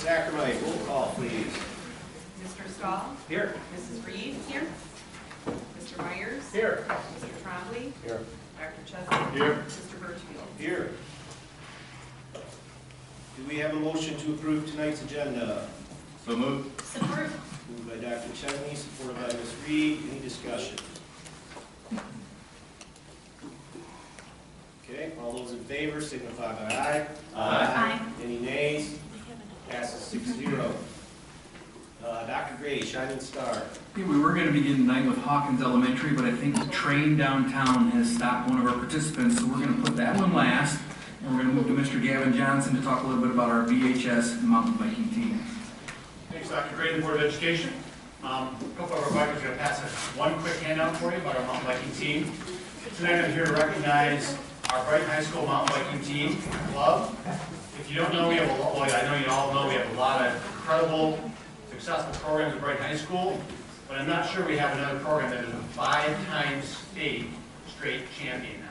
Sacramento, roll call, please. Mr. Stahl? Here. Mrs. Reed? Here. Mr. Myers? Here. Mr. Trombley? Here. Dr. Chesney? Here. Mr. Birchfield? Here. Do we have a motion to approve tonight's agenda? So moved. Support. Moved by Dr. Chesney, supported by Ms. Reed. Any discussion? Okay, all those in favor signify by aye. Aye. Any nays? Passes 6-0. Dr. Gray, Shining Star. Yeah, we were going to begin tonight with Hawkins Elementary, but I think the train downtown has stopped one of our participants, so we're going to put that one last. And we're going to move to Mr. Gavin Johnson to talk a little bit about our VHS mountain biking team. Thanks, Dr. Gray, the Board of Education. A couple of our bikers are going to pass one quick handout for you about our mountain biking team. Tonight I'm here to recognize our Brighton High School mountain biking team club. If you don't know, we have a lot, well, I know you all know we have a lot of incredible, successful programs at Brighton High School, but I'm not sure we have another program that is a 5-time state straight champion now.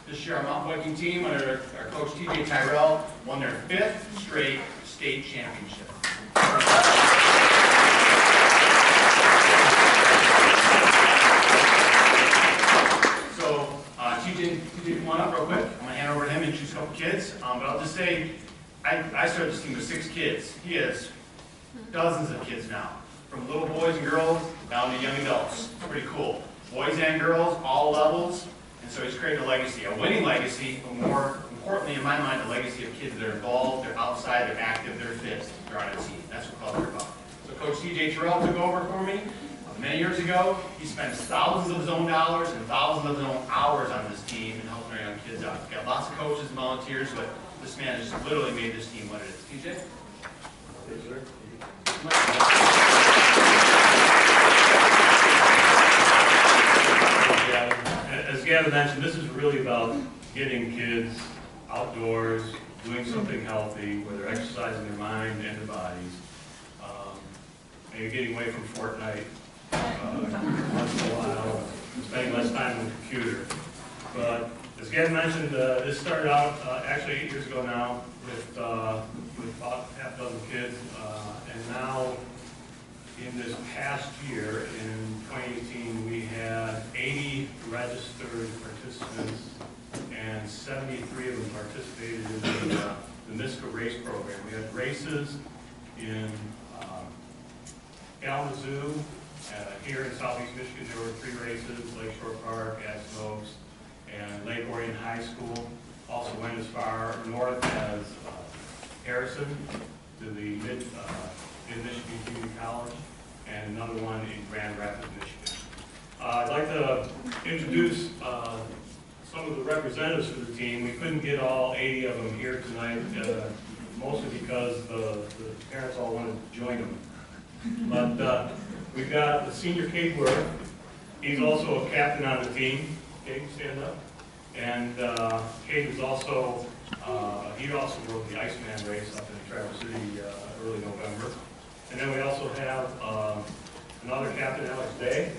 This year our mountain biking team, under our coach TJ Tyrell, won their 5th straight state championship. So TJ, come on up real quick. I'm going to hand over to him and introduce a couple kids. But I'll just say, I started this team with 6 kids. He has dozens of kids now, from little boys and girls down to young adults. Pretty cool. Boys and girls, all levels. And so he's created a legacy, a winning legacy, but more importantly in my mind, a legacy of kids that are involved, they're outside, they're active, they're fit, they're on a team. That's what clubs are about. So Coach TJ Terrell took over for me many years ago. He spends thousands of his own dollars and thousands of his own hours on this team and helping our young kids out. He's got lots of coaches and volunteers, but this man has literally made this team what it is. TJ? Yes, sir. As Gavin mentioned, this is really about getting kids outdoors, doing something healthy, where they're exercising their mind and their bodies, maybe getting away from Fortnite once in a while, spending less time on the computer. But as Gavin mentioned, this started out actually 8 years ago now with about half a dozen kids, and now in this past year, in 2018, we had 80 registered participants, and 73 of them participated in the MISCA race program. We had races in Kalamazoo, here in southeast Michigan. There were 3 races: Lakeshore Park, Aspen Oaks, and Lake Orion High School. Also went as far north as Harrison to the Mid-Michigan Community College, and another one in Grand Rapids, Michigan. I'd like to introduce some of the representatives for the team. We couldn't get all 80 of them here tonight, mostly because the parents all wanted to join them. But we've got the senior Kate Worth. He's also a captain on the team. Kate, stand up. And Kate is also, he also rode the Iceman race up in Traverse City early November. And then we also have another captain, Alex Day,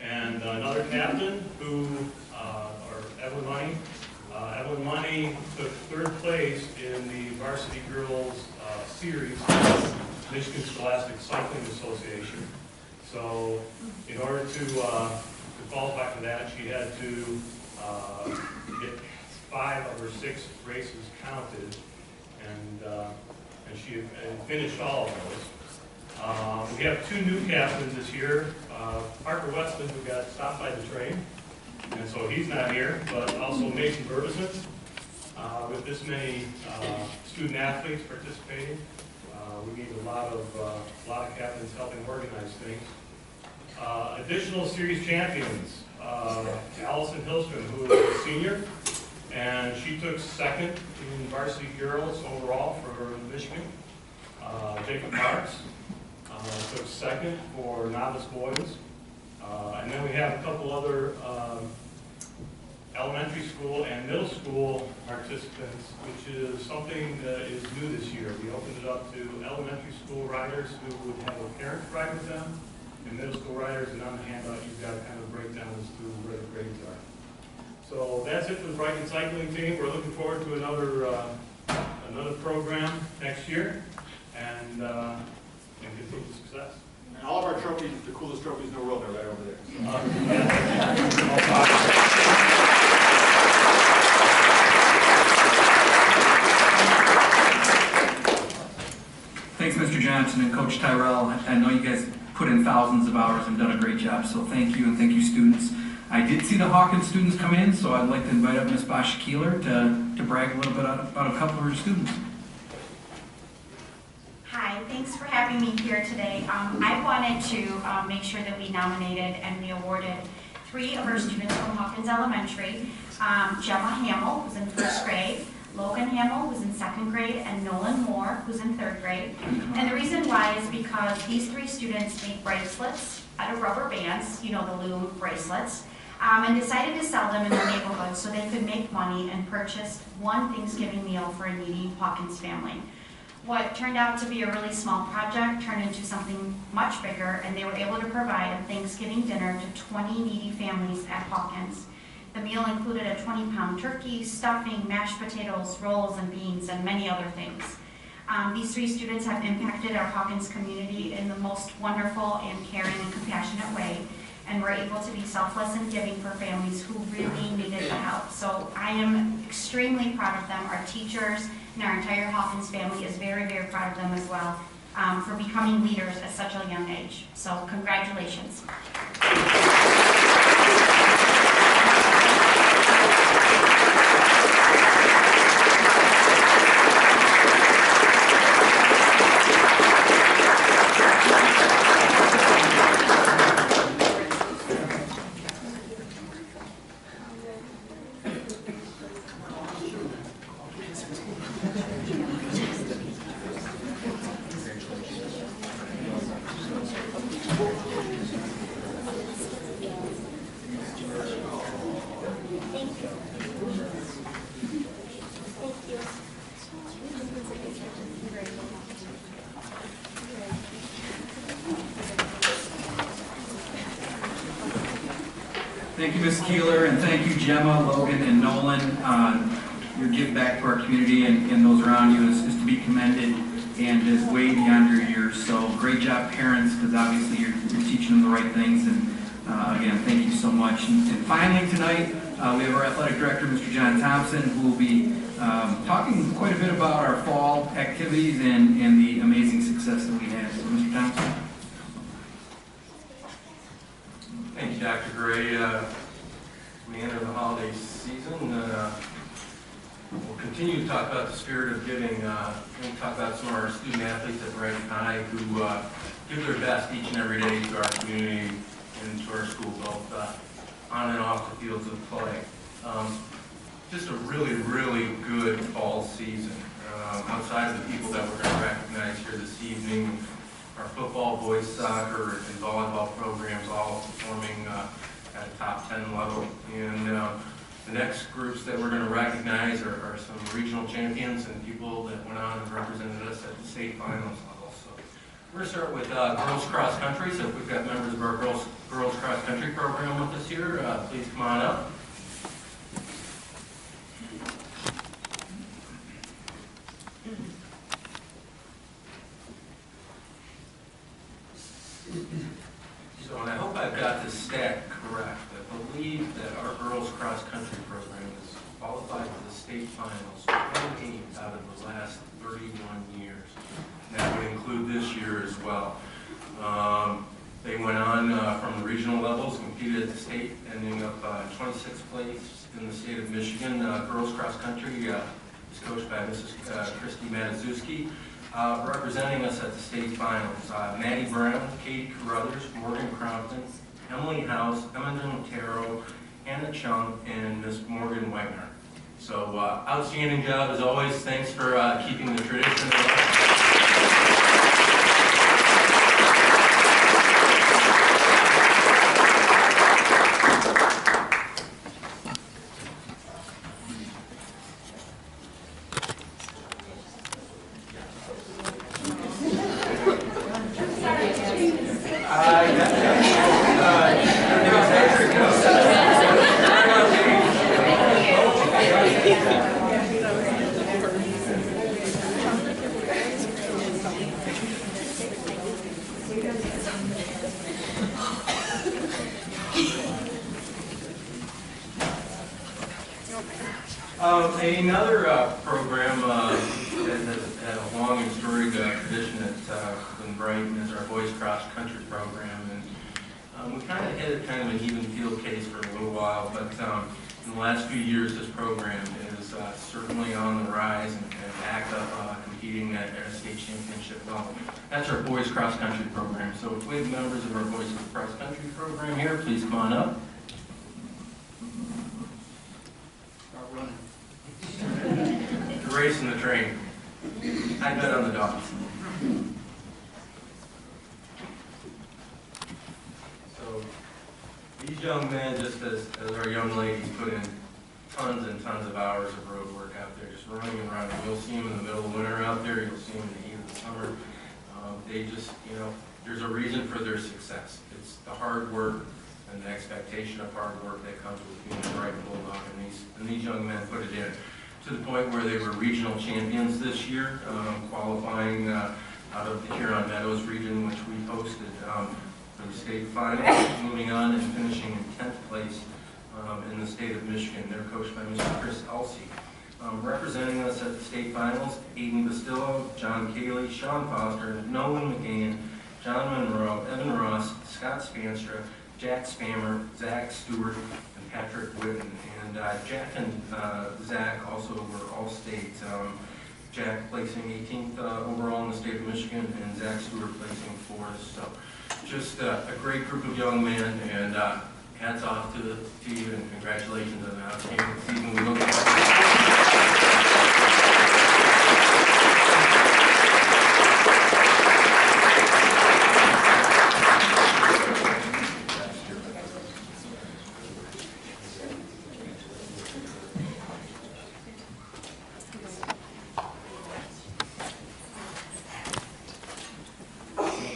and another captain who, or Evelyn Money. Evelyn Money took 3rd place in the Varsity Girls Series, Michigan Scholastic Cycling Association. So in order to qualify for that, she had to get 5 of her 6 races counted, and she had finished all of those. We have 2 new captains this year. Parker Weston, who got stopped by the train, and so he's not here, but also Mason Burbison. With this many student athletes participating, we need a lot of captains helping organize things. Additional series champions, Allison Hillstrom, who is a senior, and she took 2nd in varsity girls overall for Michigan. Jacob Marks took 2nd for novice boys. And then we have a couple other elementary school and middle school participants, which is something that is new this year. We opened it up to elementary school riders who would have a parent ride with them, and middle school riders, and on the handout you've got kind of a breakdown as to where the grades are. So that's it for the Brighton cycling team. We're looking forward to another another program next year and continued success. And all of our trophies, the coolest trophies in the world are right over there. Thanks, Mr. Johnson and Coach Tyrell. I know you guys put in thousands of hours and done a great job, so thank you, and thank you, students. I did see the Hawkins students come in, so I'd like to invite up Ms. Basha Keeler to brag a little bit about a couple of her students. Hi, thanks for having me here today. I wanted to make sure that we nominated and we awarded 3 of our students from Hawkins Elementary. Gemma Hamill, who's in 1st grade, Logan Hamill, who's in 2nd grade, and Nolan Moore, who's in 3rd grade. And the reason why is because these 3 students make bracelets out of rubber bands, you know, the loom bracelets, and decided to sell them in their neighborhood so they could make money and purchase one Thanksgiving meal for a needy Hawkins family. What turned out to be a really small project turned into something much bigger, and they were able to provide a Thanksgiving dinner to 20 needy families at Hawkins. The meal included a 20-pound turkey, stuffing, mashed potatoes, rolls, and beans, and many other things. These 3 students have impacted our Hawkins community in the most wonderful and caring and compassionate way, and were able to be selfless and giving for families who really needed the help. So I am extremely proud of them. Our teachers and our entire Hawkins family is very, very proud of them as well for becoming leaders at such a young age. So congratulations. Thank you, Ms. Keeler, and thank you, Gemma, Logan, and Nolan. Your give back to our community and those around you is to be commended and is way beyond your years. So great job, parents, because obviously you're teaching them the right things. And again, thank you so much. And finally tonight, we have our athletic director, Mr. John Thompson, who will be talking quite a bit about our fall activities and the amazing success that we had. So, Mr. Thompson. Thank you, Dr. Gray. We enter the holiday season. We'll continue to talk about the spirit of giving. We'll talk about some of our student athletes at Brighton High who give their best each and every day to our community and to our school, both on and off the fields of play. Just a really, really good fall season. Outside of the people that we're going to recognize here this evening, our football, boys soccer, and volleyball programs all performing at a top 10 level. And the next groups that we're going to recognize are some regional champions and people that went on and represented us at the state finals level. So we're going to start with girls cross country. So if we've got members of our girls cross country program with us here, please come on up. So, and I hope I've got this stat correct. I believe that our girls cross country program has qualified for the state finals 28 out of the last 31 years. And that would include this year as well. They went on from the regional levels, competed at the state, ending up 26th place in the state of Michigan. Girls cross country is coached by Mrs. Christy Matuszewski. Representing us at the state finals, Maddie Brown, Katie Carruthers, Morgan Crompton, Emily House, Emma Montero, Hannah Chung, and Miss Morgan Wagner. So outstanding job as always. Thanks for keeping the tradition alive. Another program that has had a long and storied tradition in Brighton is our boys cross country program, and we kind of had kind of an even field case for a little while, but in the last few years this program is certainly on the rise and back up competing at a state championship level. That's our boys cross country program. So if we have members of our boys cross country program here, please come on up. Start running. The race and the train. I bet on the dogs. So these young men, just as our young ladies, put in tons and tons of hours of road work out there, just running and running. You'll see them in the middle of winter out there. You'll see them in the heat of the summer. They just, there's a reason for their success. It's the hard work and the expectation of hard work that comes with being a Brighton Bulldog, and these young men put it in to the point where they were regional champions this year, qualifying out of the Huron Meadows region, which we hosted for the state finals, moving on and finishing in 10th place in the state of Michigan. They're coached by Mr. Chris Elsey. Representing us at the state finals, Aiden Bastillo, John Cayley, Sean Foster, Nolan McGann, John Monroe, Evan Ross, Scott Spanstra, Jack Spammer, Zach Stewart, and Patrick Whitten. And Jack and Zach also were all-state. Jack placing 18th overall in the state of Michigan, and Zach Stewart placing 4th. So just a great group of young men, and hats off to you, and congratulations on the outstanding season. We look forward.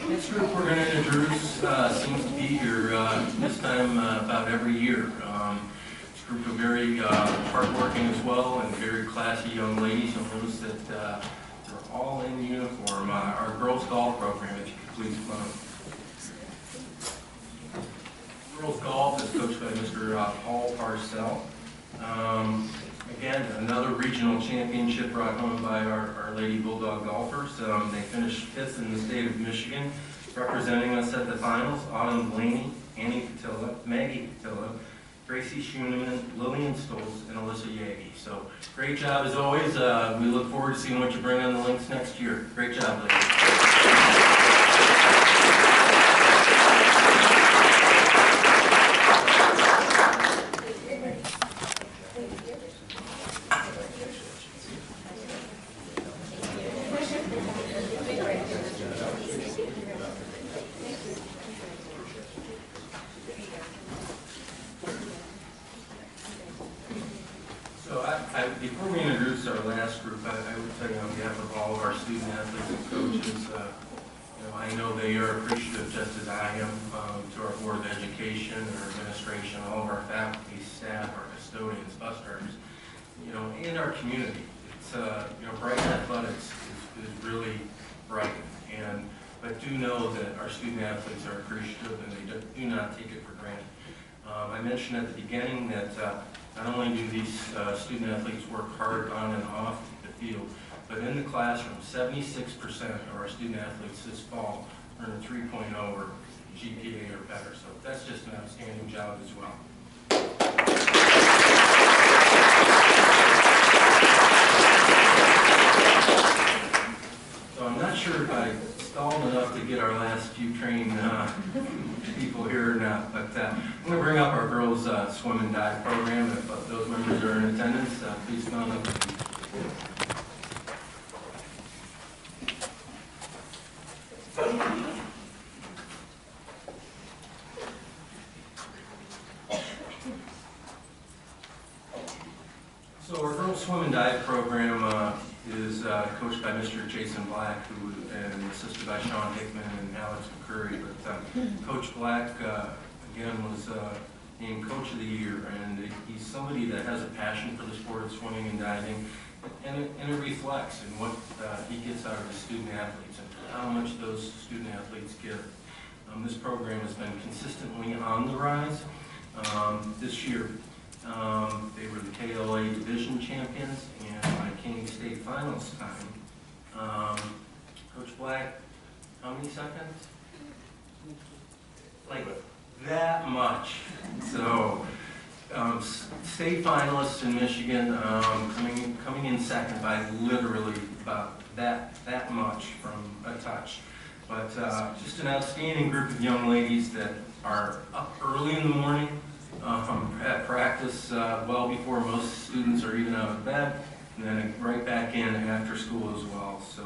This group we're going to introduce seems to be here this time about every year. This group of very hardworking as well and very classy young ladies. You'll notice that they're all in uniform. Our girls golf program, if you could please come on. Girls golf is coached by Mr. Paul Parcell. Again, another regional championship brought home by our Lady Bulldog golfers. They finished 5th in the state of Michigan. Representing us at the finals, Autumn Blaney, Annie Patilla, Maggie Patilla, Gracie Schuneman, Lillian Stoltz, and Alyssa Yagi. So great job as always. We look forward to seeing what you bring on the links next year. Great job, ladies. Before we introduce our last group, I would tell you on behalf of all of our student athletes and coaches, I know they are appreciative, just as I am, to our Board of Education, our administration, all of our faculty, staff, our custodians, bus drivers, and our community. It's, Brighton Athletics is really Brighton, but do know that our student athletes are appreciative and they do not take it for granted. I mentioned at the beginning that not only do these student athletes work hard on and off the field, but in the classroom, 76% of our student athletes this fall earned a 3.0 or GPA or better. So that's just an outstanding job as well. So I'm not sure if I stalled enough to get our last few trained people here or not, but I'm going to bring up our girls swim and dive program. If those members are in attendance, please come on up. So our girls swim and dive program is coached by Mr. Jason Black, and assisted by Sean Hickman and Alex McCurry. But Coach Black, again, was named Coach of the Year, and he's somebody that has a passion for the sport of swimming and diving, and it reflects in what he gets out of the student athletes and how much those student athletes give. This program has been consistently on the rise. This year, They were the KLA Division champions and my King State Finals time. Coach Black, how many seconds? Like that much. So, state finalists in Michigan, coming in second by literally about that much from a touch. But just an outstanding group of young ladies that are up early in the morning, at practice well before most students are even out of bed, and then right back in after school as well. So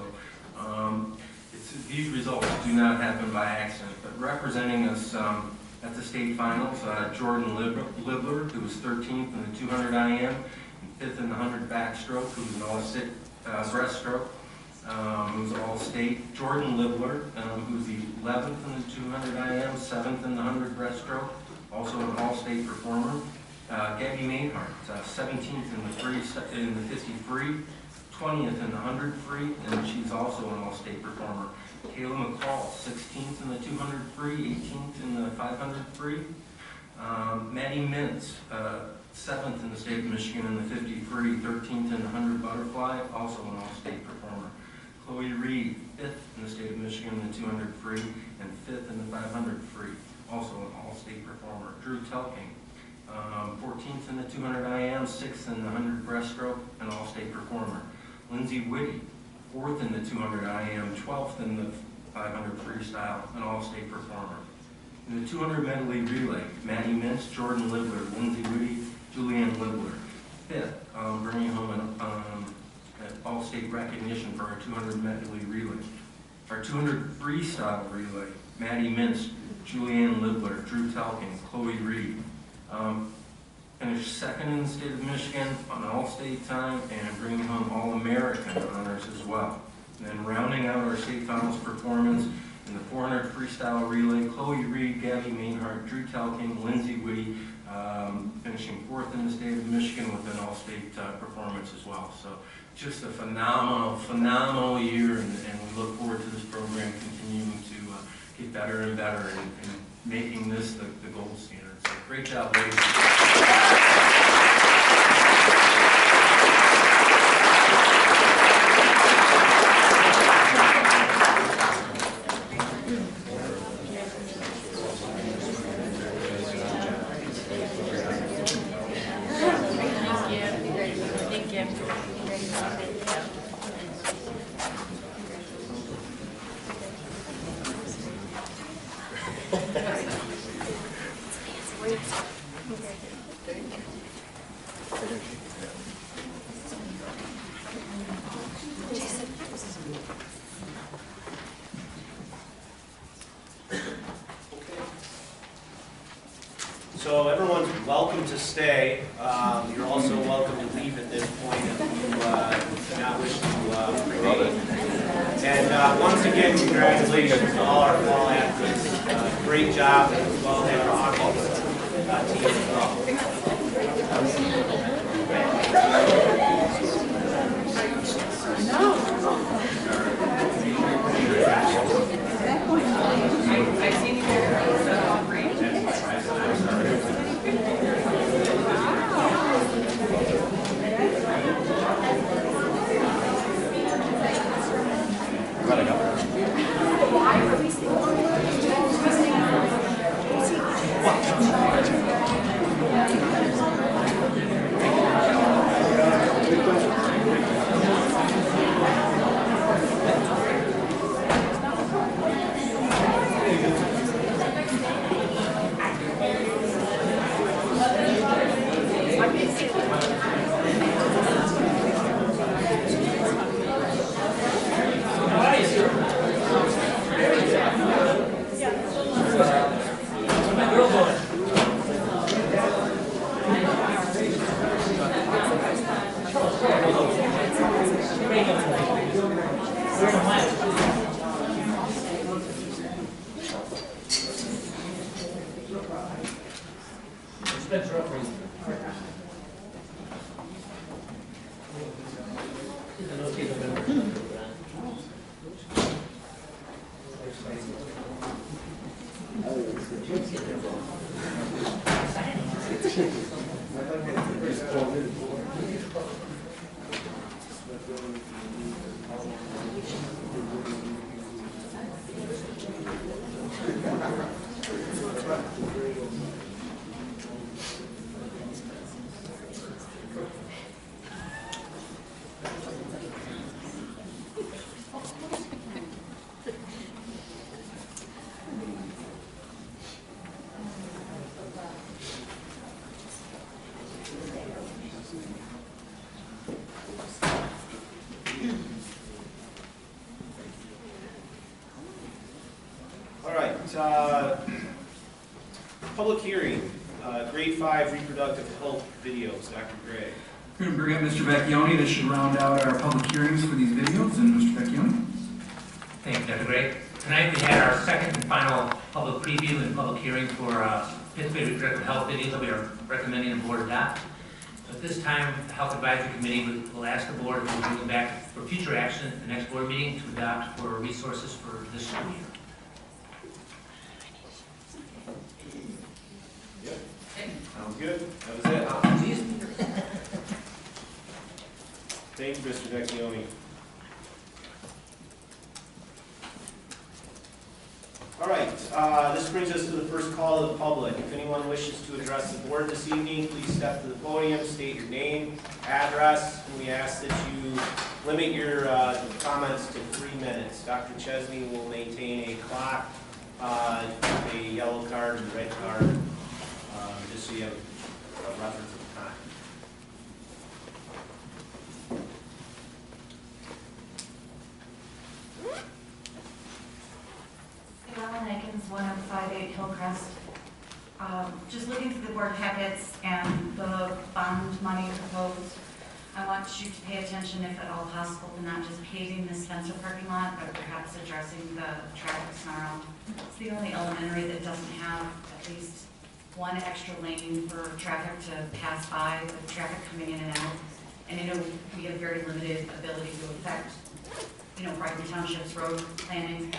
these results do not happen by accident. But representing us at the state finals, Jordan Libler, who was 13th in the 200 IM, and 5th in the 100 backstroke, who was an all-state breaststroke, who's all-state. Jordan Libler, who's the 11th in the 200 IM, 7th in the 100 breaststroke, also an all-state performer. Gabby Maynard, 17th in the 50 free, 20th in the 100 free, and she's also an all-state performer. Kayla McCall, 16th in the 200 free, 18th in the 500 free. Maddie Mintz, 7th in the state of Michigan in the 50 free, 13th in the 100 butterfly, also an all-state performer. Chloe Reed, 5th in the state of Michigan in the 200 free, and 5th in the 500 free, also an all-state performer. Drew Telking, 14th in the 200 IM, 6th in the 100 breaststroke, an all-state performer. Lindsay Whitty, 4th in the 200 IM, 12th in the 500 freestyle, an all-state performer. In the 200 medley relay, Maddie Mintz, Jordan Libler, Lindsay Whitty, Julianne Libler. 5th, bringing home an all-state recognition for our 200 medley relay. Our 200 freestyle relay, Maddie Mintz, Julianne Libler, Drew Telking, Chloe Reed. Finished second in the state of Michigan on all-state time and bringing home All-American honors as well. And then rounding out our state finals performance in the 400 freestyle relay, Chloe Reed, Gabby Maynard, Drew Telking, Lindsay Whitty, finishing 4th in the state of Michigan with an all-state performance as well. So just a phenomenal year, and we look forward to this program continuing to get better and better and making this the gold standard. So great job, ladies. So everyone's welcome to stay. You're also welcome to leave at this point if you do not wish to remain. And once again, congratulations to all our fall athletes. Great job, as well as our hockey team as well. I've seen you there. All great. Thank you. All right, public hearing, grade 5 reproductive health videos, Dr. Gray. We're going to bring up Mr. Vecchione. This should round out our public hearings for these videos. And Mr. Vecchione. Thank you, Dr. Gray. Tonight we had our second and final public preview and public hearing for fifth grade reproductive health videos that we are recommending the board adopt. So at this time, the Health Advisory Committee will ask the board if we'll bring them back for future action at the next board meeting to adopt for resources for this school year. Sounds good. That was it, huh? Thank you, Mr. Vecchione. All right, this brings us to the first call of the public. If anyone wishes to address the board this evening, please step to the podium, state your name, address, and we ask that you limit your comments to 3 minutes. Dr. Chesney will maintain a clock, a yellow card and a red card, just so you have a reference of time. Alan Aikens, 1058 Hillcrest. Just looking through the board packets and the bond money proposed, I want you to pay attention, if at all possible, to not just paving the Spencer parking lot, but perhaps addressing the traffic snarl. It's the only elementary that doesn't have at least one extra lane for traffic to pass by, with traffic coming in and out. And I know we have very limited ability to affect, Brighton Township's road planning.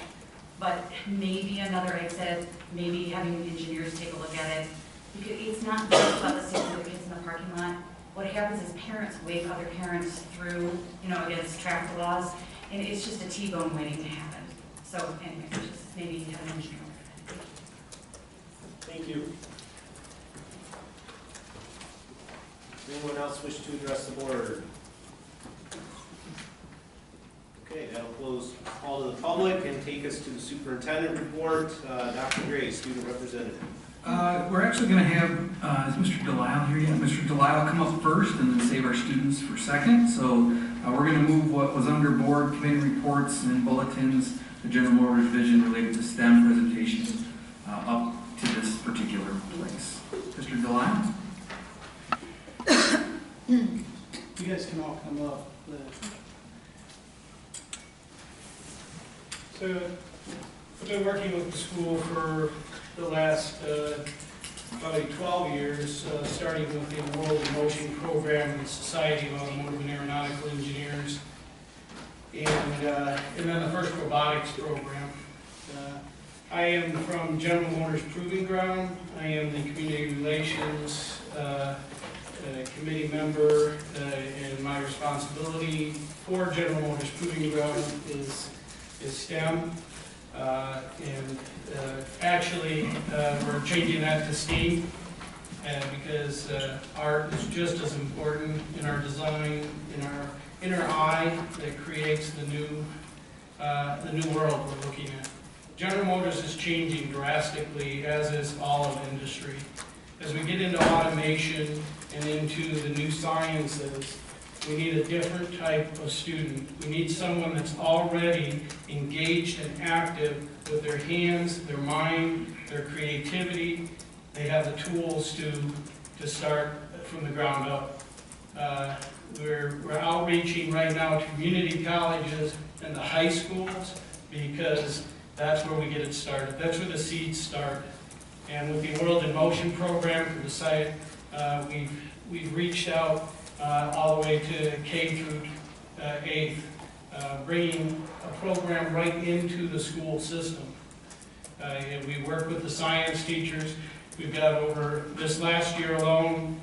But maybe another exit, maybe having engineers take a look at it. Because it's not just about the safety of the kids in the parking lot. What happens is parents wave other parents through, against traffic laws, and it's just a T-bone waiting to happen. So anyway, just maybe have an engineer look at it. Thank you. Does anyone else wish to address the board? Okay, that'll close call to the public and take us to the superintendent report. Dr. Gray, student representative. We're actually going to have, is Mr. Delisle here yet? Mr. Delisle come up first and then save our students for second. So we're going to move what was under board committee reports and bulletins, the General Motors vision related to STEM presentations, up to this particular place. Mr. Delisle? You guys can all come up. So I've been working with the school for the last probably 12 years, starting with the World in Motion program and the Society of Automotive and Aeronautical Engineers, and then the first robotics program. I am from General Motors Proving Ground. I am the community relations committee member, and my responsibility for General Motors Proving Ground is STEM, and actually we're changing that to STEAM because art is just as important in our design, in our inner eye that creates the new world we're looking at. General Motors is changing drastically, as is all of industry. As we get into automation and into the new sciences, we need a different type of student. We need someone that's already engaged and active with their hands, their mind, their creativity. They have the tools to start from the ground up. We're outreaching right now to community colleges and the high schools because that's where we get it started. That's where the seeds start. And with the World in Motion program for the site, we've reached out all the way to K through 8th, bringing a program right into the school system. And we work with the science teachers. We've got over, this last year alone,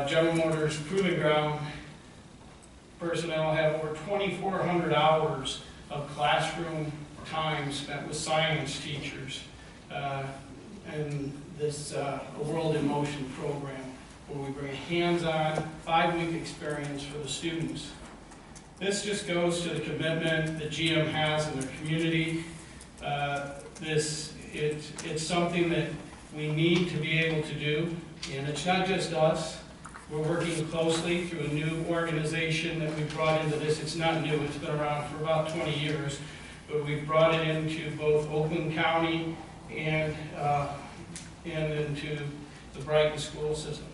General Motors Proving Ground personnel have over 2,400 hours of classroom time spent with science teachers. And this a World in Motion program, where we bring a hands-on 5-week experience for the students. This just goes to the commitment that GM has in their community. It's something that we need to be able to do, and it's not just us. We're working closely through a new organization that we brought into this. It's not new, it's been around for about 20 years, but we've brought it into both Oakland County and into the Brighton school system.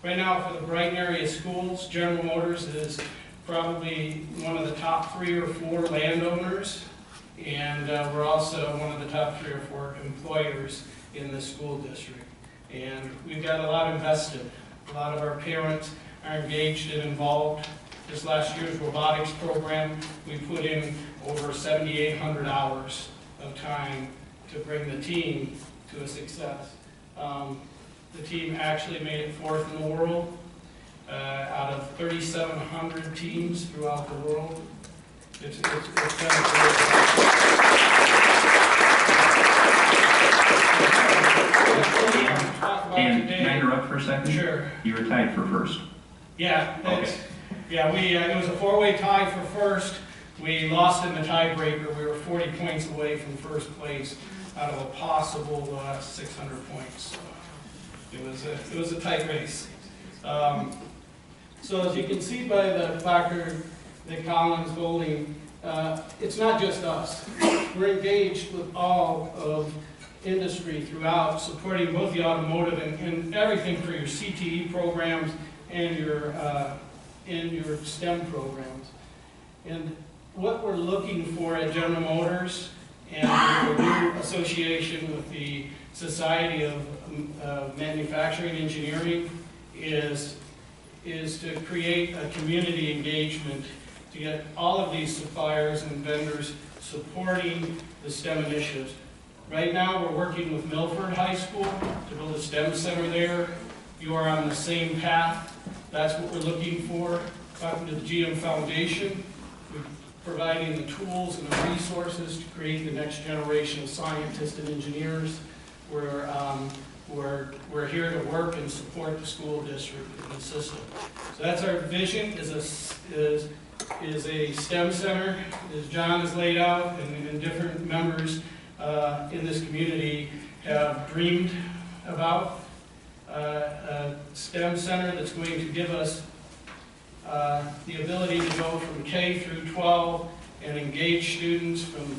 Right now, for the Brighton area schools, General Motors is probably one of the top 3 or 4 landowners, and we're also one of the top 3 or 4 employers in the school district. And we've got a lot invested. A lot of our parents are engaged and involved. This last year's robotics program, we put in over 7,800 hours of time to bring the team to a success. The team actually made it 4th in the world out of 3,700 teams throughout the world. It's been a And can I interrupt for a second? Sure. You were tied for first. Yeah, that's, Okay. yeah. It was a 4-way tie for first. We lost in the tiebreaker. We were 40 points away from first place out of a possible 600 points. So it was a tight race. So as you can see by the placard that Colin's holding, it's not just us. We're engaged with all of industry throughout, supporting both the automotive and everything for your CTE programs and your STEM programs. And what we're looking for at General Motors and the new association with the Society of Manufacturing Engineering is to create a community engagement to get all of these suppliers and vendors supporting the STEM initiatives. Right now, we're working with Milford High School to build a STEM center there. You are on the same path. That's what we're looking for. Talking to the GM Foundation, we're providing the tools and the resources to create the next generation of scientists and engineers. We're here to work and support the school district and the system. So that's our vision, is a STEM center, as John has laid out, and different members in this community have dreamed about. A STEM center that's going to give us the ability to go from K through 12 and engage students from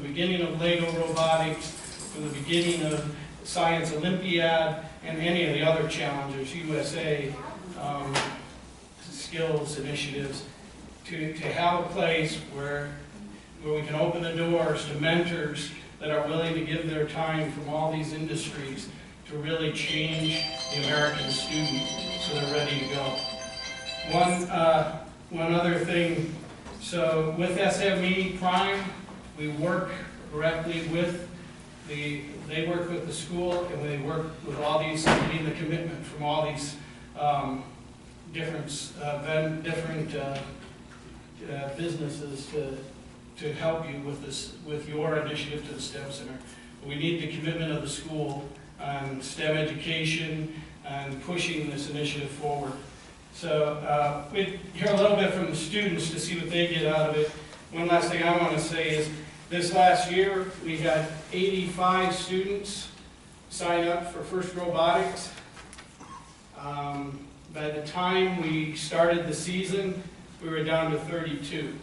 the beginning of Lego robotics, from the beginning of Science Olympiad, and any of the other challenges, USA, skills initiatives, to have a place where we can open the doors to mentors that are willing to give their time from all these industries to really change the American student so they're ready to go. One other thing, so with SME Prime, we work directly with they work with the school, and they work with all these, getting the commitment from all these different businesses to help you with this, with your initiative to the STEM Center. We need the commitment of the school on STEM education and pushing this initiative forward. So we hear a little bit from the students to see what they get out of it. One last thing I want to say is, this last year we had 85 students sign up for FIRST Robotics. By the time we started the season, we were down to 32.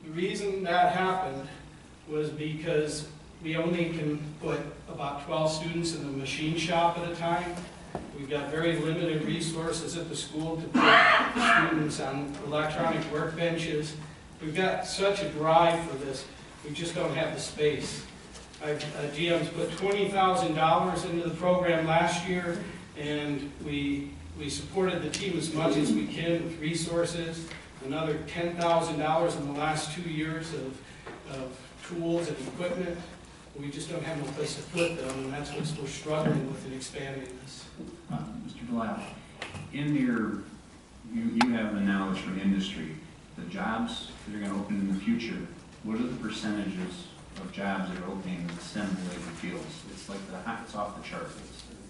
The reason that happened was because we only can put about 12 students in the machine shop at a time. We've got very limited resources at the school to put students on electronic workbenches. We've got such a drive for this, we just don't have the space. GM's put $20,000 into the program last year, and we supported the team as much as we can with resources. Another $10,000 in the last 2 years of tools and equipment. We just don't have no place to put them, and that's what we're struggling with in expanding this. Mr. Delisle, you have the knowledge from industry. The jobs that are going to open in the future, what are the percentages of jobs that are opening in the STEM-related fields? It's like it's off the chart.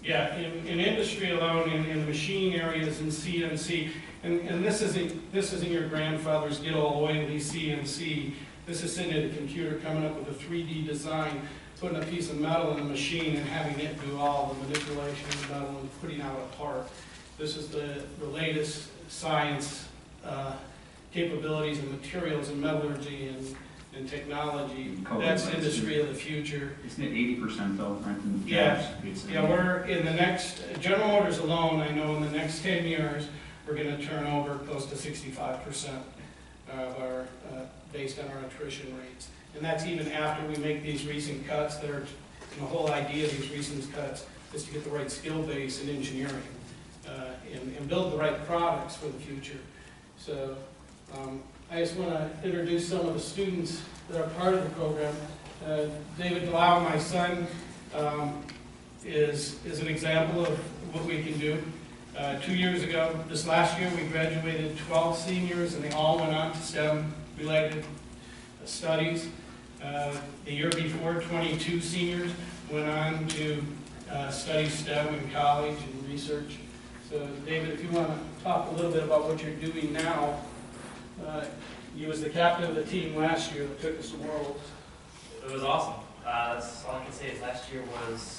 Yeah, in industry alone, in the machine areas, in CNC, and this isn't your grandfather's get all oily CNC. This is sitting at a computer, coming up with a 3D design, putting a piece of metal in the machine and having it do all the manipulation of the metal and putting out a part. This is the latest science capabilities and materials and metallurgy and technology. That's the industry of the future. Isn't it 80% though, Brenton? Yeah, It's yeah, we're in the next, General Motors alone, I know in the next 10 years, we're going to turn over close to 65% of our, based on our attrition rates. And that's even after we make these recent cuts that are, and the whole idea of these recent cuts is to get the right skill base in engineering and build the right products for the future. So I just want to introduce some of the students that are part of the program. David Delau, my son, is an example of what we can do. 2 years ago, this last year, we graduated 12 seniors, and they all went on to STEM-related studies. The year before, 22 seniors went on to study STEM in college and research. So, David, if you want to talk a little bit about what you're doing now. You was the captain of the team last year that took us to Worlds. It was awesome. That's all I can say is last year was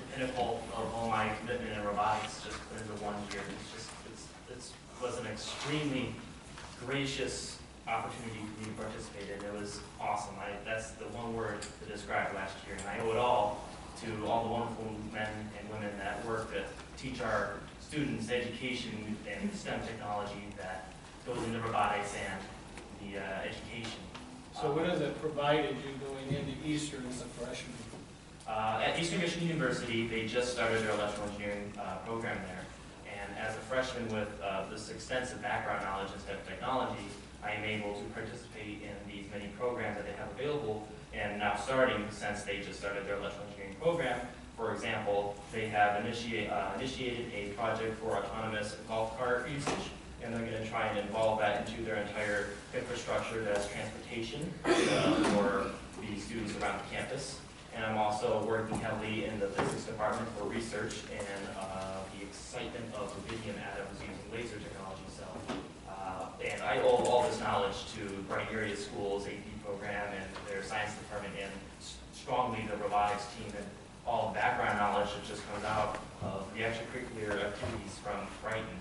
the pinnacle of all my commitment in robotics just put into 1 year. It was an extremely gracious opportunity for me to participate in. It was awesome. That's the one word to describe last year, and I owe it all to all the wonderful men and women that work to teach our students education and STEM technology that goes into robotics and the education. So what has it provided you going into Eastern as a freshman? At Eastern Michigan University, they just started their electrical engineering program there. And as a freshman with this extensive background knowledge in STEM technology, I am able to participate in these many programs that they have available. And now starting, since they just started their electrical engineering program, for example, they have initiated a project for autonomous golf cart usage. And they're going to try and involve that into their entire infrastructure that's transportation for the students around the campus. And I'm also working heavily in the physics department for research and the excitement of rubidium atoms using laser technology. So, and I owe all this knowledge to Brighton area schools, AP program, and their science department, and strongly the robotics team, and all the background knowledge that just comes out of the extracurricular activities from Brighton.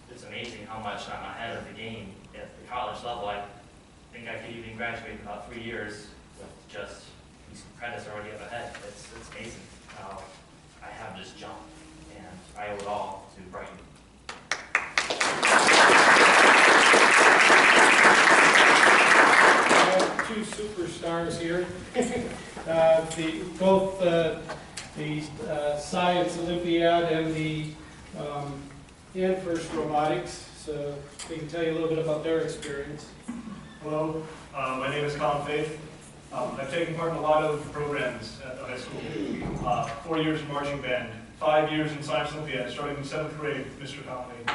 It's amazing how much I'm ahead of the game at the college level. I think I could even graduate in about 3 years with just these credits already up ahead. It's amazing how I have this jump, and I owe it all to Brighton. I have two superstars here. Both the Science Olympiad and the First Robotics, so they can tell you a little bit about their experience. Hello, my name is Colin Faith. I've taken part in a lot of programs at the high school. 4 years in marching band, 5 years in Science Olympiad, starting in 7th grade, Mr. Conley.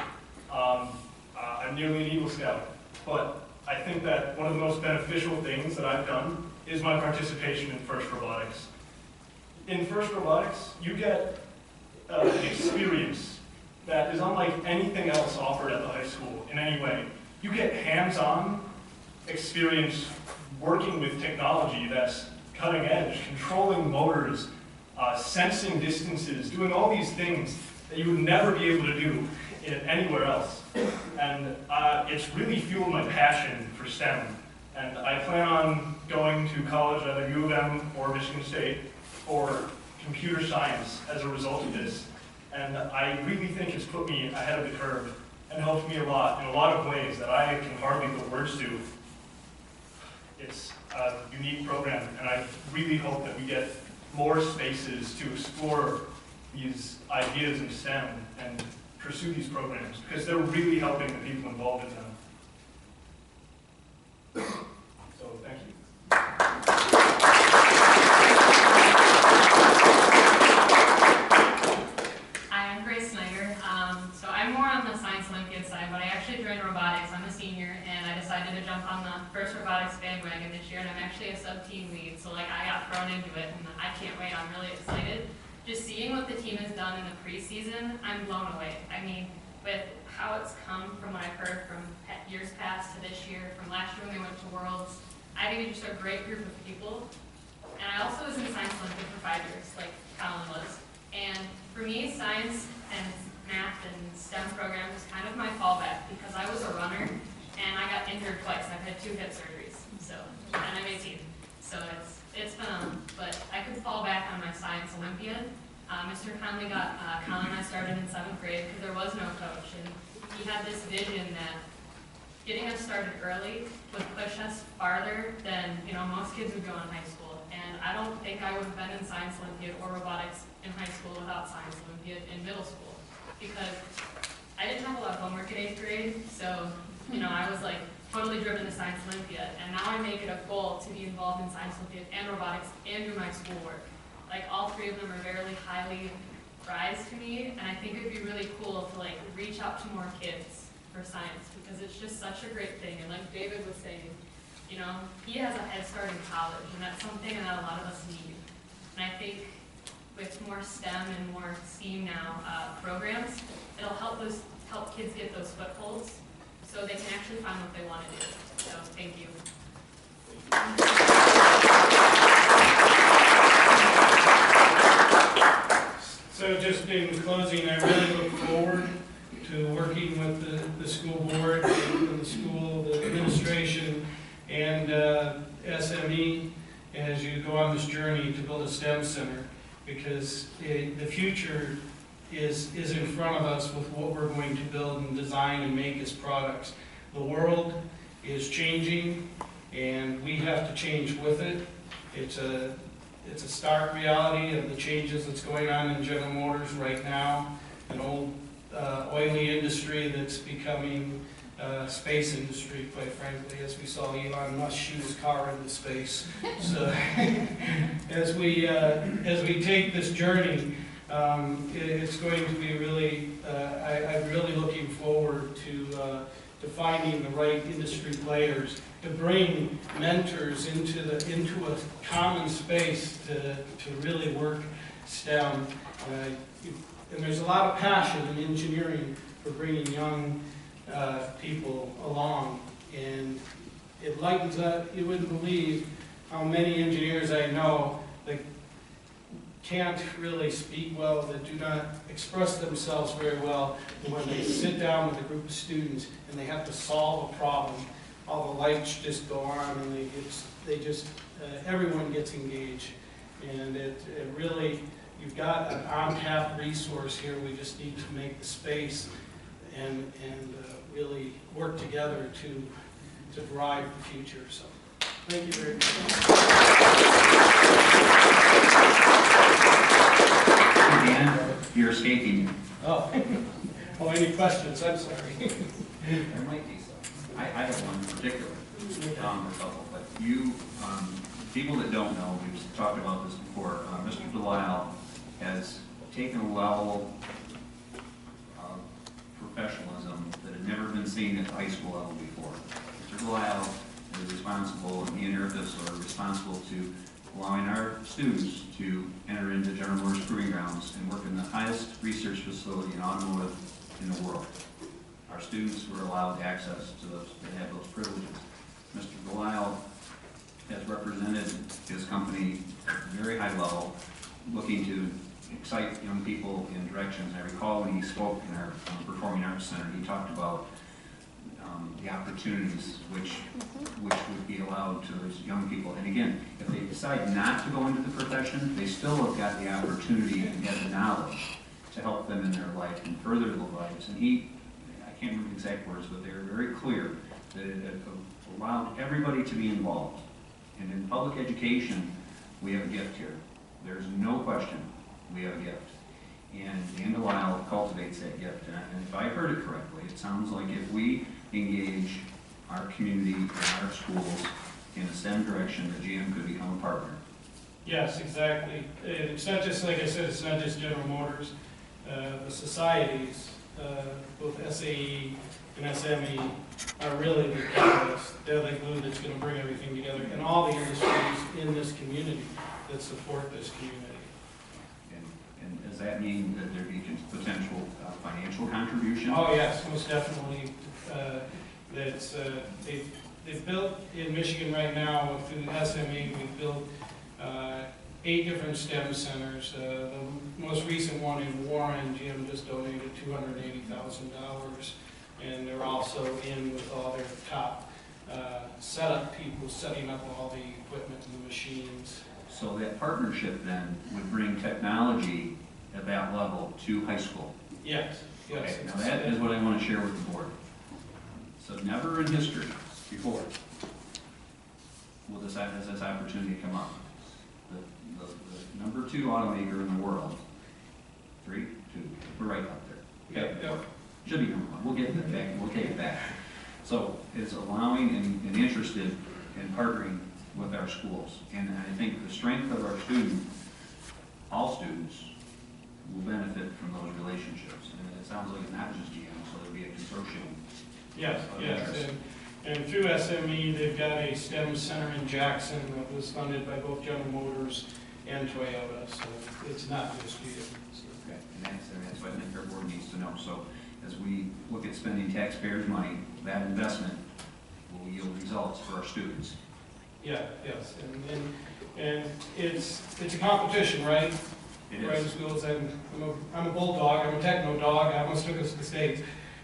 I'm nearly an Eagle Scout, but I think that one of the most beneficial things that I've done is my participation in First Robotics. In First Robotics, you get an experience that is unlike anything else offered at the high school in any way. You get hands-on experience working with technology that's cutting edge, controlling motors, sensing distances, doing all these things that you would never be able to do anywhere else. And it's really fueled my passion for STEM. And I plan on going to college at either U of M or Michigan State for computer science as a result of this. And I really think it's put me ahead of the curve and helped me a lot in a lot of ways that I can hardly put words to. It's a unique program, and I really hope that we get more spaces to explore these ideas in STEM and pursue these programs, because they're really helping the people involved in them. So, thank you. I'm Grace Snyder. So I'm more on the Science Olympiad side, but I actually joined robotics. I'm a senior, and I decided to jump on the First Robotics bandwagon this year, and I'm actually a sub-team lead, so like I got thrown into it, and I can't wait. I'm really excited. Just seeing what the team has done in the preseason, I'm blown away. I mean, with how it's come from what I've heard from years past to this year, from last year when they went to Worlds, I think it's just a great group of people. And I also was in Science Olympiad for 5 years, like Colin was. And for me, science and math and STEM programs was kind of my fallback because I was a runner and I got injured twice. I've had 2 hip surgeries, and I'm 18. So it's been, but I could fall back on my science Olympiad. Mr. Conley Colin and I started in 7th grade because there was no coach, and he had this vision that getting us started early would push us farther than most kids would go in high school. And I don't think I would have been in science Olympiad or robotics in high school without science Olympiad in middle school, because I didn't have a lot of homework in 8th grade, so I was like totally driven to science Olympiad, and now I make it a goal to be involved in science Olympiad and robotics and do my schoolwork. Like all 3 of them are very highly prized to me, and I think it'd be really cool to like reach out to more kids for science, because it's just such a great thing. And like David was saying, he has a head start in college, and that's something that a lot of us need. And I think with more STEM and more STEAM now programs, it'll help kids get those footholds so they can actually find what they want to do. So thank you. So just in closing, I really look forward to working with the school board, the school, the administration, and SME as you go on this journey to build a STEM center, because the future is in front of us with what we're going to build and design and make as products. The world is changing, and we have to change with it. It's a stark reality of the changes that's going on in General Motors right now, an old oily industry that's becoming space industry, quite frankly, as we saw Elon Musk shoot his car into space. So as we take this journey, it's going to be really, I'm really looking forward to finding the right industry players to bring mentors into a common space to really work STEM. And there's a lot of passion in engineering for bringing young people along, and it lightens up. You wouldn't believe how many engineers I know that can't really speak well, that do not express themselves very well, and when they sit down with a group of students and they have to solve a problem, all the lights just go on, and everyone gets engaged. And it really, you've got an untapped resource here. We just need to make the space and really work together to drive the future. So thank you very much. Dan, you're escaping. Oh, any questions? I'm sorry. There might be some. I have one in particular, a couple, but you, people that don't know, we've talked about this before, Mr. Delisle has taken a level of professionalism that had never been seen at the high school level before. Mr. Delisle is responsible, and he and Eric are responsible to allowing our students to enter into General Motors Proving Grounds and work in the highest research facility in automotive in the world. Our students were allowed access to those, to have those privileges. Mr. Delisle has represented his company at a very high level, looking to excite young people in directions. I recall when he spoke in our Performing Arts Center, he talked about the opportunities which would be allowed to those young people. And again, if they decide not to go into the profession, they still have got the opportunity and get the knowledge to help them in their life and further their lives. And I can't remember the exact words, but they were very clear that it allowed everybody to be involved. And in public education, we have a gift here. There's no question we have a gift. And Dan Delisle cultivates that gift. And if I heard it correctly, it sounds like if we engage our community and our schools in a STEM direction, the GM could become a partner. Yes, exactly. It's not just, like I said, it's not just General Motors. The societies, both SAE and SME, are really the catalyst. They're the glue that's going to bring everything together, and all the industries in this community that support this community. And does that mean that there be potential financial contribution? Oh yes, most definitely. They've built in Michigan right now through the SME. We've built 8 different STEM centers. The most recent one in Warren, Jim just donated $280,000, and they're also in with all their top setup people, setting up all the equipment and the machines. So that partnership then would bring technology at that level to high school. Yes, yes. Okay, now that is what I want to share with the board. So never in history before will has this opportunity come up. The number 2 automaker in the world, 3, 2, we're right up there. Okay? Yep. Should be number 1. We'll get that back. We'll take it back. So it's allowing and interested in partnering with our schools. And I think the strength of our all students, will benefit from those relationships. And it sounds like it's not just GM, so there'll be a consortium. Yes, yes. And through SME, they've got a STEM center in Jackson that was funded by both General Motors and Toyota. So it's not just GM. Okay, and that's what I think our board needs to know. So as we look at spending taxpayers' money, that investment will yield results for our students. Yeah, yes, and it's a competition, right? It is. Brighton Schools, I'm a bulldog, I'm a techno dog, I almost took us to the States.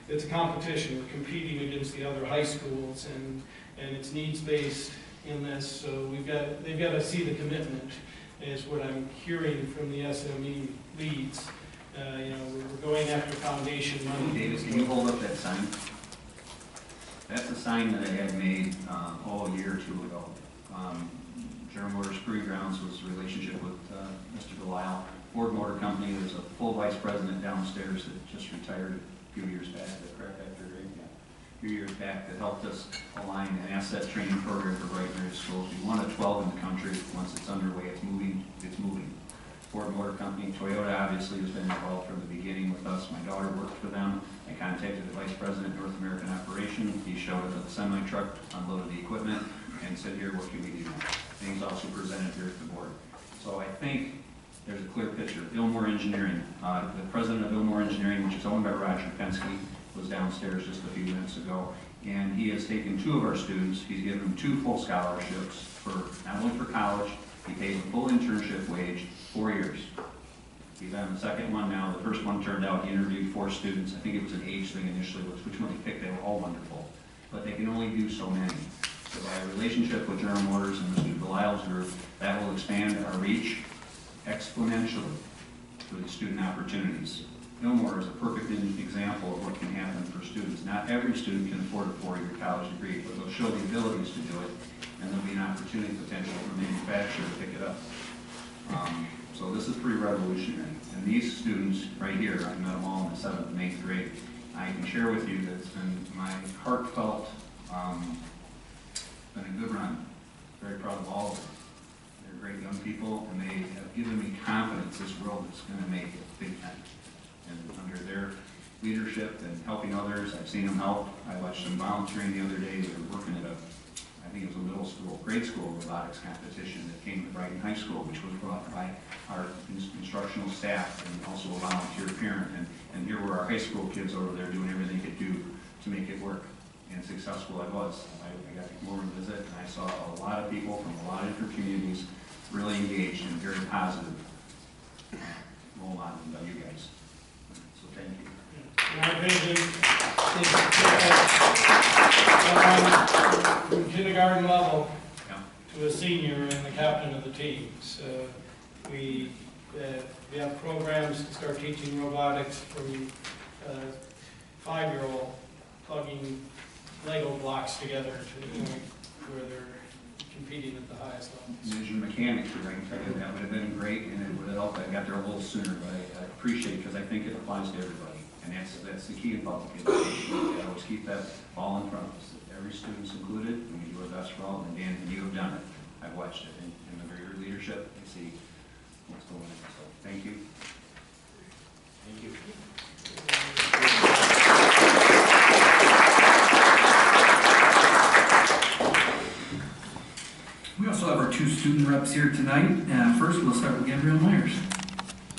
It's a competition, we're competing against the other high schools, and it's needs-based in this, so they've got to see the commitment, is what I'm hearing from the SME leads. We're going after foundation money. Davis, can you hold up that sign? That's a sign that I had made a year or 2 ago. General Motors Proving Grounds was a relationship with Mr. Delisle. Ford Motor Company, there's a full vice president downstairs that just retired a few years back, a few years back, that helped us align an asset training program for Brighton area schools. We one of 12 in the country. Once it's underway, it's moving. Ford Motor Company, Toyota obviously has been involved from the beginning with us. My daughter worked for them. I contacted the vice president of North American Operations. He showed up with a semi-truck, unloaded the equipment, and said, here, what can we do now? And he's also presented here at the board. So I think there's a clear picture. Ilmore Engineering, the president of Ilmore Engineering, which is owned by Roger Penske, was downstairs just a few minutes ago, and he has taken 2 of our students. He's given them 2 full scholarships for not only for college, he paid a full internship wage, 4 years. He's on the second one now. The first one turned out, he interviewed 4 students. I think it was an age thing initially, which one he picked, they were all wonderful. But they can only do so many. So by a relationship with General Motors and Mr. Delisle's group, that will expand our reach exponentially for the student opportunities. Ilmore is a perfect example of what can happen for students. Not every student can afford a 4-year college degree, but they'll show the abilities to do it, and there'll be an opportunity potential for manufacturer to pick it up. So this is pretty revolutionary. And these students right here, I met them all in the 7th and 8th grade. I can share with you that it's been my heartfelt, been a good run. Very proud of all of them. They're great young people, and they have given me confidence this world is going to make it big time. And under their leadership and helping others, I've seen them help. I watched them volunteering the other day. They were working at I think it was a grade school robotics competition that came to Brighton High School, which was brought by our instructional staff and also a volunteer parent. And here were our high school kids over there doing everything they could do to make it work. And successful I was. I got to come over and visit, and I saw a lot of people from a lot of different communities really engaged and very positive role models by you guys. So thank you. My vision is from kindergarten level to a senior and the captain of the team. So we have programs to start teaching robotics from 5-year-old plugging Lego blocks together to the point where they're competing at the highest levels. As your mechanic, I can tell you that would have been great, and it would have helped. I got there a little sooner, but I appreciate it because I think it applies to everybody, and that's the key in public education. We always keep that all in front of us. Every student's included, and we do our best for all. And Dan, you have done it. I've watched it, and under your leadership, I see what's going on. So thank you. Thank you. We also have our 2 student reps here tonight. First, we'll start with Gabrielle Myers.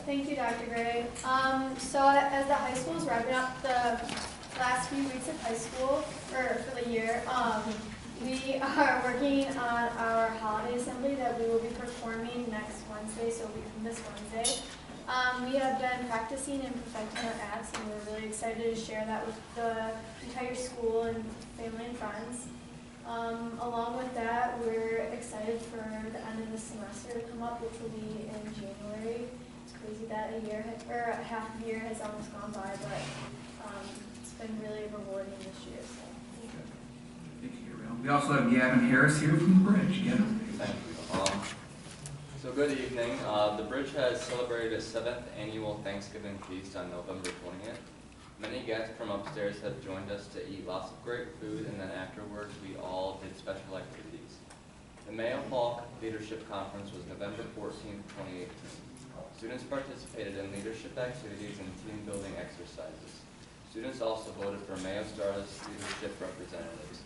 Thank you, Dr. Gray. So as the high school is wrapping up the last few weeks of high school, or for the year, We are working on our holiday assembly that we will be performing next Wednesday, so a week from this Wednesday. We have been practicing and perfecting our acts, and we're really excited to share that with the entire school and family and friends. Along with that, we're excited for the end of the semester to come up, which will be in January. It's crazy that a half a year has almost gone by, but it's been really rewarding this year. So. Thank you, Gabrielle. We also have Gavin Harris here from the Bridge. Gavin. Thank you. So good evening. The Bridge has celebrated its 7th annual Thanksgiving feast on November 20th. Many guests from upstairs have joined us to eat lots of great food, and then afterwards we all did special activities. The Mayo Hall Leadership Conference was November 14th, 2018. Students participated in leadership activities and team-building exercises. Students also voted for Mayo Star's leadership representatives.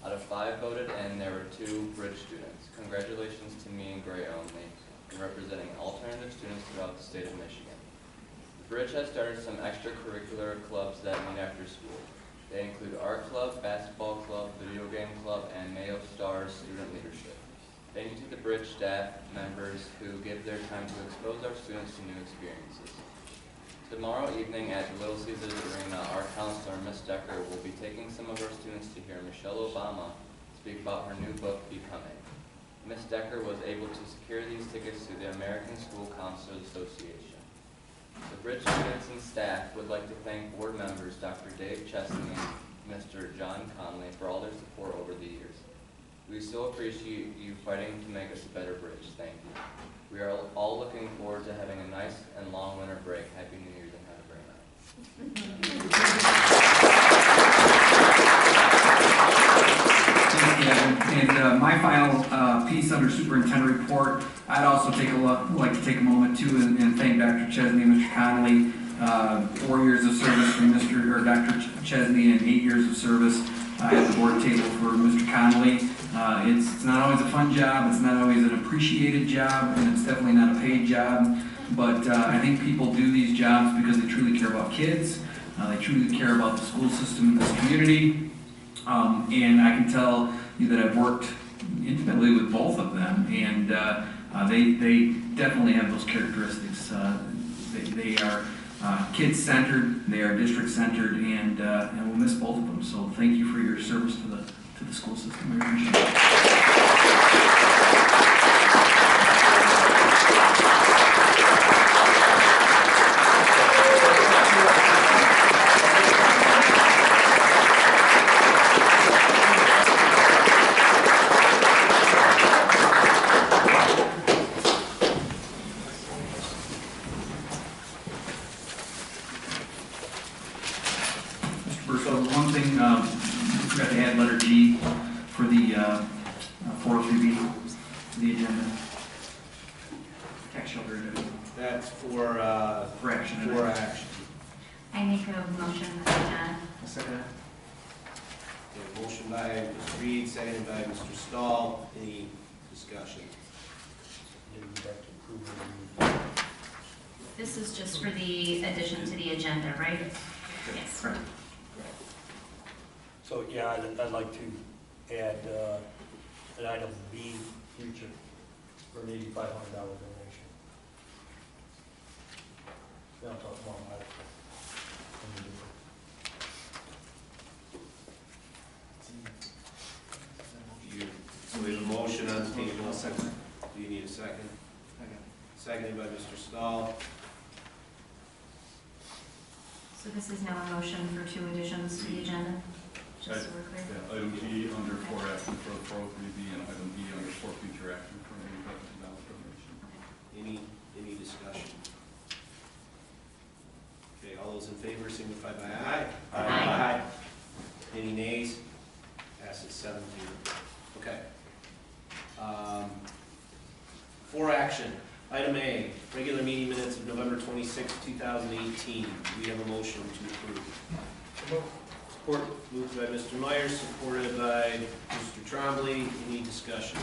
Out of 5 voted in, there were 2 Bridge students. Congratulations to me and Gray only in representing alternative students throughout the state of Michigan. The Bridge has started some extracurricular clubs that meet after school. They include Art Club, Basketball Club, Video Game Club, and Mayo Stars Student Leadership. Thank you to the Bridge staff members who give their time to expose our students to new experiences. Tomorrow evening at the Little Caesars Arena, our counselor, Ms. Decker, will be taking some of our students to hear Michelle Obama speak about her new book, Becoming. Ms. Decker was able to secure these tickets through the American School Counselors Association. The Bridge students and staff would like to thank board members Dr. Dave Chesney and Mr. John Conley for all their support over the years. We so appreciate you fighting to make us a better Bridge. Thank you. We are all looking forward to having a nice and long winter break. Happy New Year's and have a great night. Thanks, Gavin. And my final piece under superintendent report, I'd also like to take a moment too and thank Dr. Chesney and Mr. Connolly. 4 years of service from Dr. Chesney and 8 years of service at the board table for Mr. Connolly. It's not always a fun job, it's not always an appreciated job, and it's definitely not a paid job, but I think people do these jobs because they truly care about kids, they truly care about the school system in this community, and I can tell you that I've worked intimately with both of them, and they definitely have those characteristics. They are kid-centered, they are district-centered, and we'll miss both of them, so thank you for your service to the school system. I appreciate it. So one thing, we forgot to add letter G for the 403B to the agenda. Tax shelter. That's for action. For action. I make a motion that I'll second that. Okay, motion by Mr. Reed, seconded by Mr. Stahl. Any discussion? this is just for the addition to the agenda, right? Yes. Right. So, yeah, I'd like to add an item B, future, for an $8,500 donation. Then I'll talk more about it. So we have a motion on the table. Second. Do you need a second? Seconded by Mr. Stahl. So this is now a motion for 2 additions to the agenda, just so we're clear. Yeah, item G under 4 action for the 403B and item B under 4 future action for an $8,000 donation. Any discussion? Okay, all those in favor signify by aye. Aye. Any nays? Passes 7-0. Okay. For action. Item A, regular meeting minutes of November 26, 2018. Do we have a motion to approve? Support moved by Mr. Myers, supported by Mr. Trombley. Any discussion?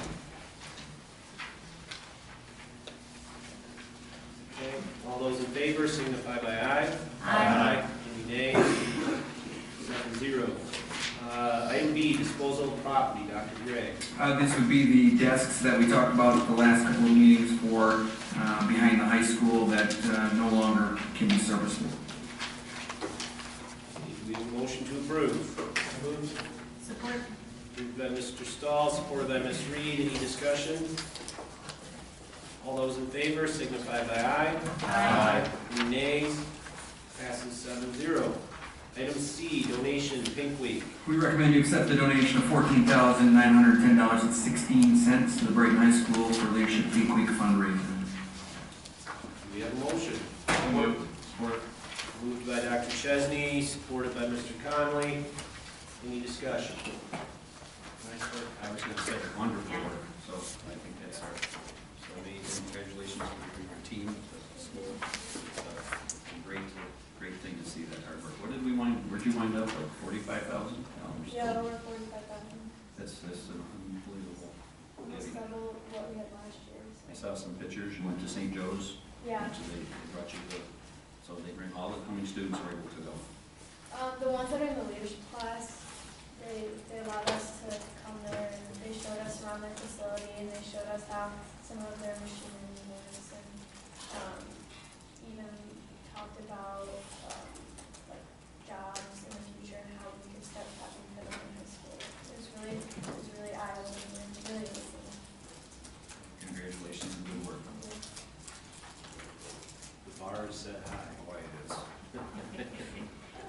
Okay, all those in favor signify by aye. Aye. Any nays? 7-0. Item B, disposal of property. Dr. Gray. This would be the desks that we talked about at the last couple of meetings for behind the high school that no longer can be serviceable. We have a motion to approve. Support. Moved by Mr. Stahl, supported by Ms. Reed. Any discussion? All those in favor signify by aye. Aye. Any nays? Passes 7-0. Item C, donation, Pink Week. We recommend you accept the donation of $14,910.16 to the Brighton High School for Leadership Pink Week fundraiser. We have a motion. Support. Moved by Dr. Chesney, supported by Mr. Conley. Any discussion? Nice work. I was going to say wonderful work, so I think that's our, so amazing. Congratulations to your team, the school. It's great thing to see that hard work. Where'd you wind up, like $45,000? Yeah, over 45,000. That's unbelievable. Almost double what we had last year. I saw some pictures. You went to St. Joe's. Yeah. So they brought you so they bring all the coming students are able to go. The ones that are in the leadership class, they allowed us to come there and they showed us around their facility and they showed us how some of their machinery works and even talked about like jobs in the future and how we could start prepping for them in high school. It was really eye-opening and really listening. Congratulations and good work. The bar is set high. Boy, it is.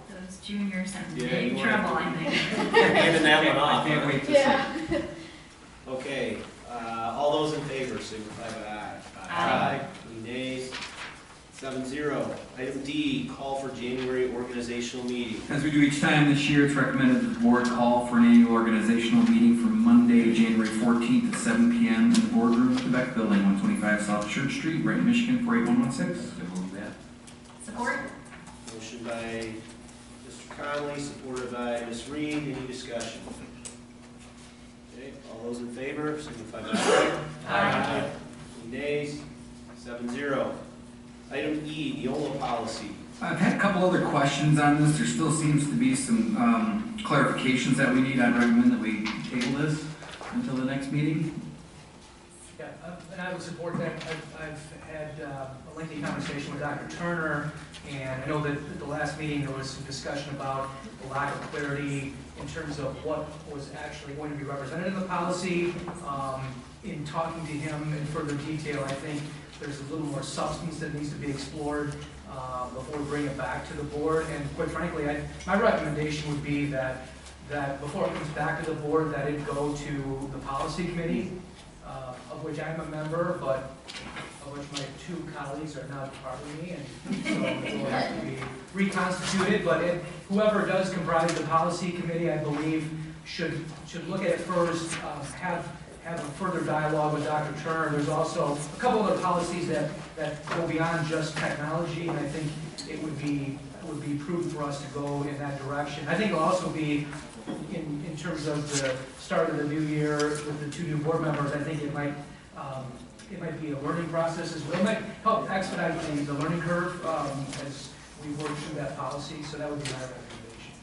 Those juniors are in Yeah, big you trouble, want- I think. Handing that one off. I can't wait to Yeah. Okay, all those in favor signify by aye. Aye. Any nays? 7-0. Item D, call for January organizational meeting. As we do each time this year, it's recommended that the board call for an annual organizational meeting for Monday, January 14th at 7 p.m. in the boardroom at the Beck Building, 125 South Church Street, Brighton, Michigan, 48116. To move that. Support. Motion by Mr. Conley, supported by Ms. Reed. Any discussion? Okay, all those in favor signify by aye. Aye. Any nays? 7-0. Item E, Neola policy. I've had a couple other questions on this. There still seems to be some clarifications that we need. I'd recommend that we table this until the next meeting. Yeah, and I would support that. I've had a lengthy conversation with Dr. Turner, and I know that at the last meeting there was some discussion about the lack of clarity in terms of what was actually going to be represented in the policy. In talking to him in further detail, I think there's a little more substance that needs to be explored before we bring it back to the board. And quite frankly, my recommendation would be that before it comes back to the board, that it go to the policy committee, of which I'm a member, but of which my two colleagues are not part of me, and so it will have to be reconstituted. But whoever does comprise the policy committee, I believe, should look at it first, have a further dialogue with Dr. Turner. There's also a couple other policies that go beyond just technology, and I think it would be prudent for us to go in that direction. I think it'll also be, in terms of the start of the new year with the two new board members, I think it might be a learning process as well. It might help expedite the learning curve as we work through that policy, so that would be my recommendation.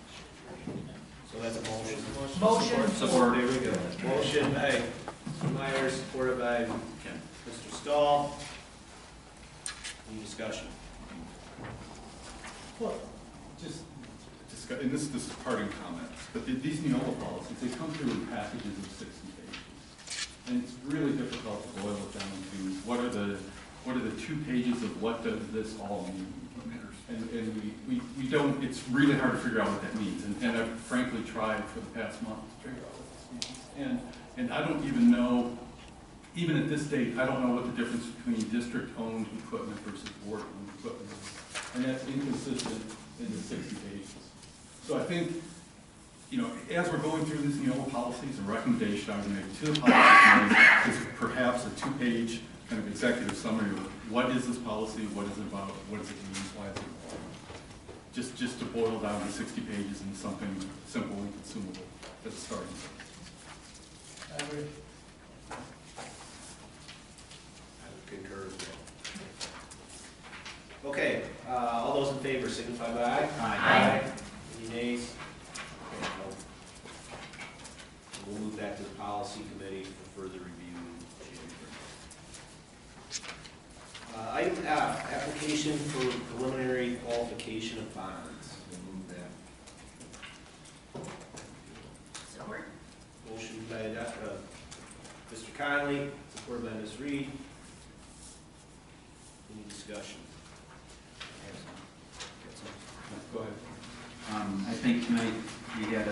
So that's a motion. Motion. Support. There we go. Motion by Mr. Myers, supported by Mr. Stahl. Any discussion? Well, just discuss, and this is parting comments, but these Neola policies, they come through in packages of 60 pages. And it's really difficult to boil it down to what are the 2 pages of what does this all mean? And we don't, it's really hard to figure out what that means. And I've frankly tried for the past month to figure out what this means. And I don't even know, even at this date, I don't know what the difference between district-owned equipment versus board-owned equipment is. And that's inconsistent in the 60 pages. So I think, you know, as we're going through these Neola policies, a recommendation I would make to the policy committee is perhaps a 2-page kind of executive summary of what is this policy, what is it about, what does it mean, why is it important. Just to boil down to 60 pages into something simple and consumable as a starting point. I agree. I would concur as well. Okay, all those in favor signify by aye. Aye. Any nays? Okay, no. We'll move back to the Policy Committee for further review in January. Item F, application for preliminary qualification of bonds. We'll move that. Support. Motion by Mr. Conley, supported by Ms. Reed. Any discussion? Go ahead. I think tonight we had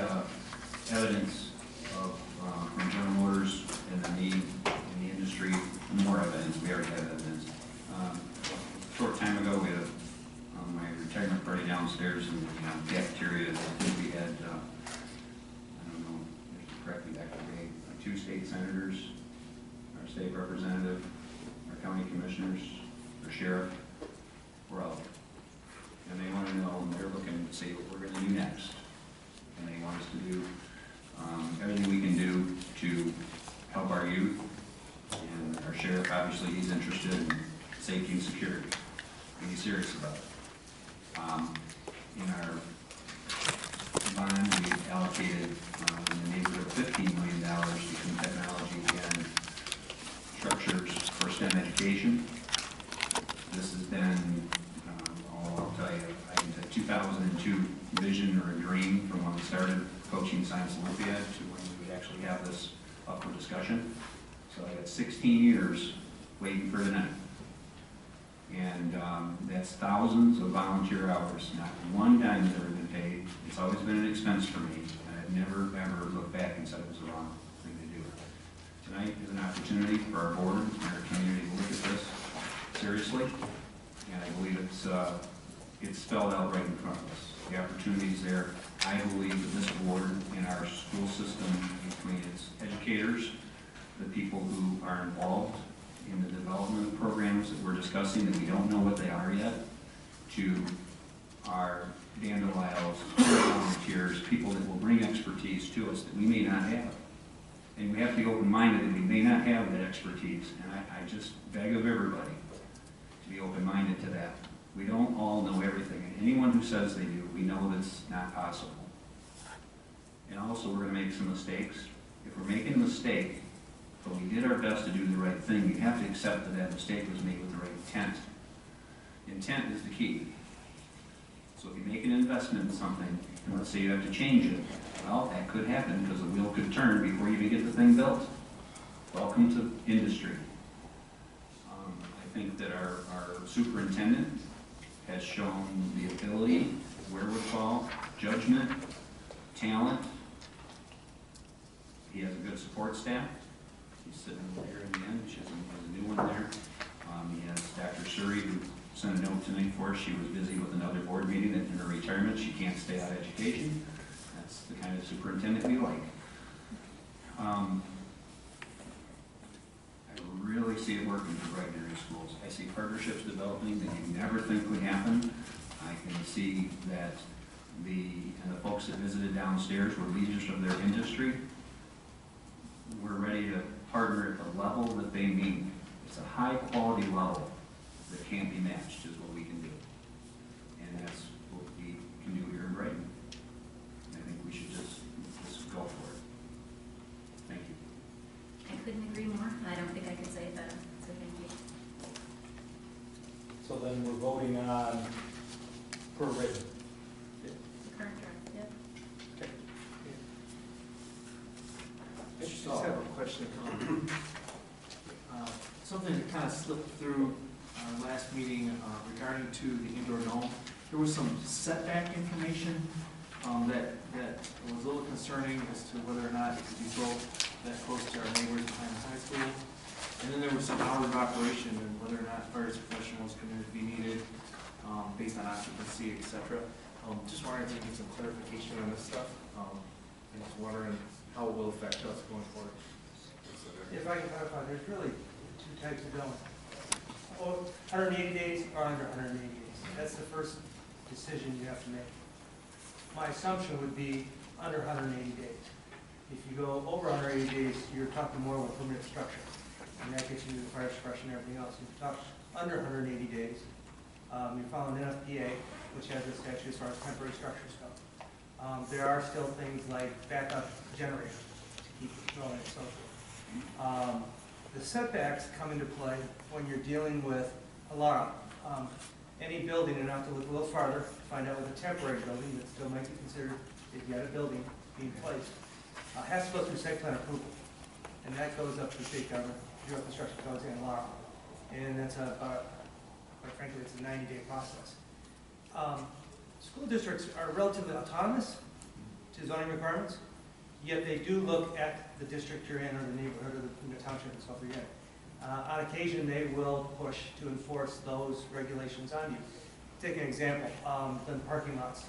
evidence of, from General Motors and the need in the industry, more evidence. We already have evidence. A short time ago, we had my retirement party downstairs in the cafeteria. I think we had, I don't know, correct me, Dr. Gray, 2 state senators, our state representative, our county commissioners, our sheriff, we're out there. And they want to know, and they're looking to see what we're going to do next. And they want us to do everything we can do to help our youth. And our sheriff, obviously, he's interested in safety and security. And he's serious about it. In our bond, we allocated in the neighborhood of $15 million between technology and structures for STEM education. This has been, I'll tell you, I can tell 2002 vision or a dream from when we started coaching Science Olympiad to when we would actually have this up for discussion. So I got 16 years waiting for tonight. And that's thousands of volunteer hours. Not one dime has ever been paid. It's always been an expense for me. And I've never, ever looked back and said it was the wrong thing to do. Tonight is an opportunity for our board and our community to look at this seriously. And I believe it's spelled out right in front of us. The opportunities there. I believe that this board and our school system, between its educators, the people who are involved in the development programs that we're discussing that we don't know what they are yet, to our dandelions, volunteers, people that will bring expertise to us that we may not have. And we have to be open-minded that we may not have that expertise. And I just beg of everybody to be open-minded to that. We don't all know everything. And anyone who says they do, we know that's not possible. And also, we're going to make some mistakes. If we're making a mistake, but we did our best to do the right thing, you have to accept that that mistake was made with the right intent. Intent is the key. So if you make an investment in something, and let's say you have to change it, well, that could happen because the wheel could turn before you even get the thing built. Welcome to industry. I think that our superintendent has shown the ability, wherewithal, judgment, talent. He has a good support staff. He's sitting over here in the end. She has a new one there. He has Dr. Suri, who sent a note tonight for us. She was busy with another board meeting in her retirement. She can't stay out of education. That's the kind of superintendent we like. I really see it working for Brighton area schools. I see partnerships developing that you never think would happen. I can see that the folks that visited downstairs were leaders of their industry. We're ready to partner at the level that they need. It's a high quality level that can't be matched is what we can do. And that's what we can do here in Brighton. And I think we should just go for it. Thank you. I couldn't agree more. I don't think I could say it better, so thank you. So then we're voting on per written. The current draft, yep. I just have a question. Something that kind of slipped through our last meeting regarding to the indoor dome. There was some setback information that was a little concerning as to whether or not it could be built that close to our neighbors behind the high school. And then there was some hours of operation and whether or not fire suppression was going to be needed based on occupancy, et cetera. Just wondering if we can get some clarification on this stuff. And just wondering how it will affect us going forward. If I can clarify, there's really two types of dome. 180 days or under 180 days. That's the first decision you have to make. My assumption would be under 180 days. If you go over 180 days, you're talking more of a permanent structure. And that gets you the fire suppression and everything else. If you talk under 180 days, you're following NFPA, which has a statute as far as temporary structures go. There are still things like backup generators to keep it going and so forth. The setbacks come into play when you're dealing with a lot of, any building, and I have to look a little farther to find out with a temporary building that still might be considered is yet a building being placed, has to go through site plan approval. And that goes up to state government, Bureau of Construction Codes and law. And that's quite frankly, it's a 90-day process. School districts are relatively autonomous to zoning requirements, yet they do look at the district you're in or the neighborhood or the township and stuff you're in. On occasion, they will push to enforce those regulations on you. Take an example, the parking lots,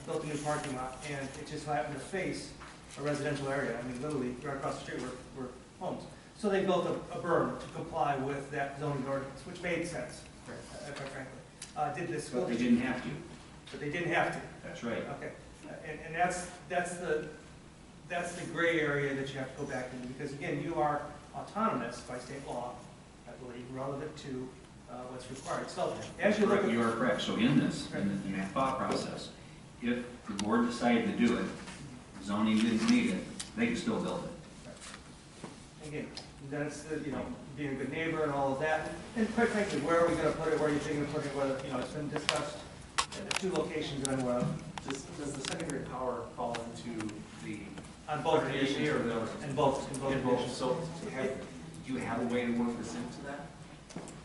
built a new parking lot, and it just happened to face a residential area. I mean, literally, right across the street were homes. So they built a berm to comply with that zoning ordinance, which made sense, quite frankly. Did the school? But they didn't have to. But they didn't have to. That's right. Okay, and that's the gray area that you have to go back into, because again, you are autonomous by state law, I believe, relative to what's required. So as you look at... You are correct. So in this, in that thought process, if the board decided to do it, zoning didn't need it, they can still build it. Again, that's the, being a good neighbor and all of that. And quite frankly, where are we going to put it? Where are you thinking of putting it? Whether, it's been discussed at the two locations that I'm aware of. Does the secondary power fall into the... On both conditions or the... In both conditions. So do you have a way to work this into that?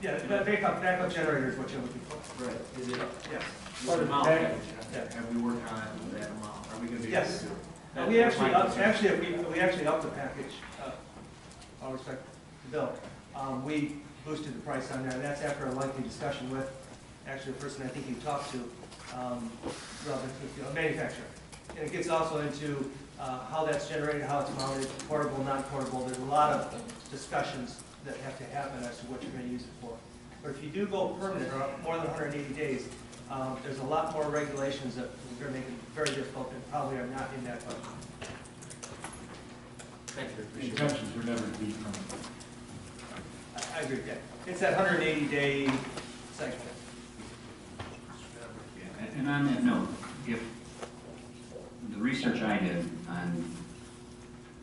Yeah, the backup generator is what you're looking for. Right. Is it? Yes. What amount? Yeah. Have we worked on that amount? Are we going to be Yes. able to do it? We actually upped the package. I'll respect the bill. We boosted the price on that. That's after a lengthy discussion with actually the person I think you talked to, relative to the manufacturer. And it gets also into how that's generated, how it's mounted, portable, non-portable. There's a lot of discussions that have to happen as to what you're going to use it for. But if you do go permanent or more than 180 days, there's a lot more regulations that are going to make it very difficult and probably are not in that budget. Thank you. The intentions were never to be permanent. I agree with that. It's that 180-day cycle. Yeah, and on that note, if the research I did on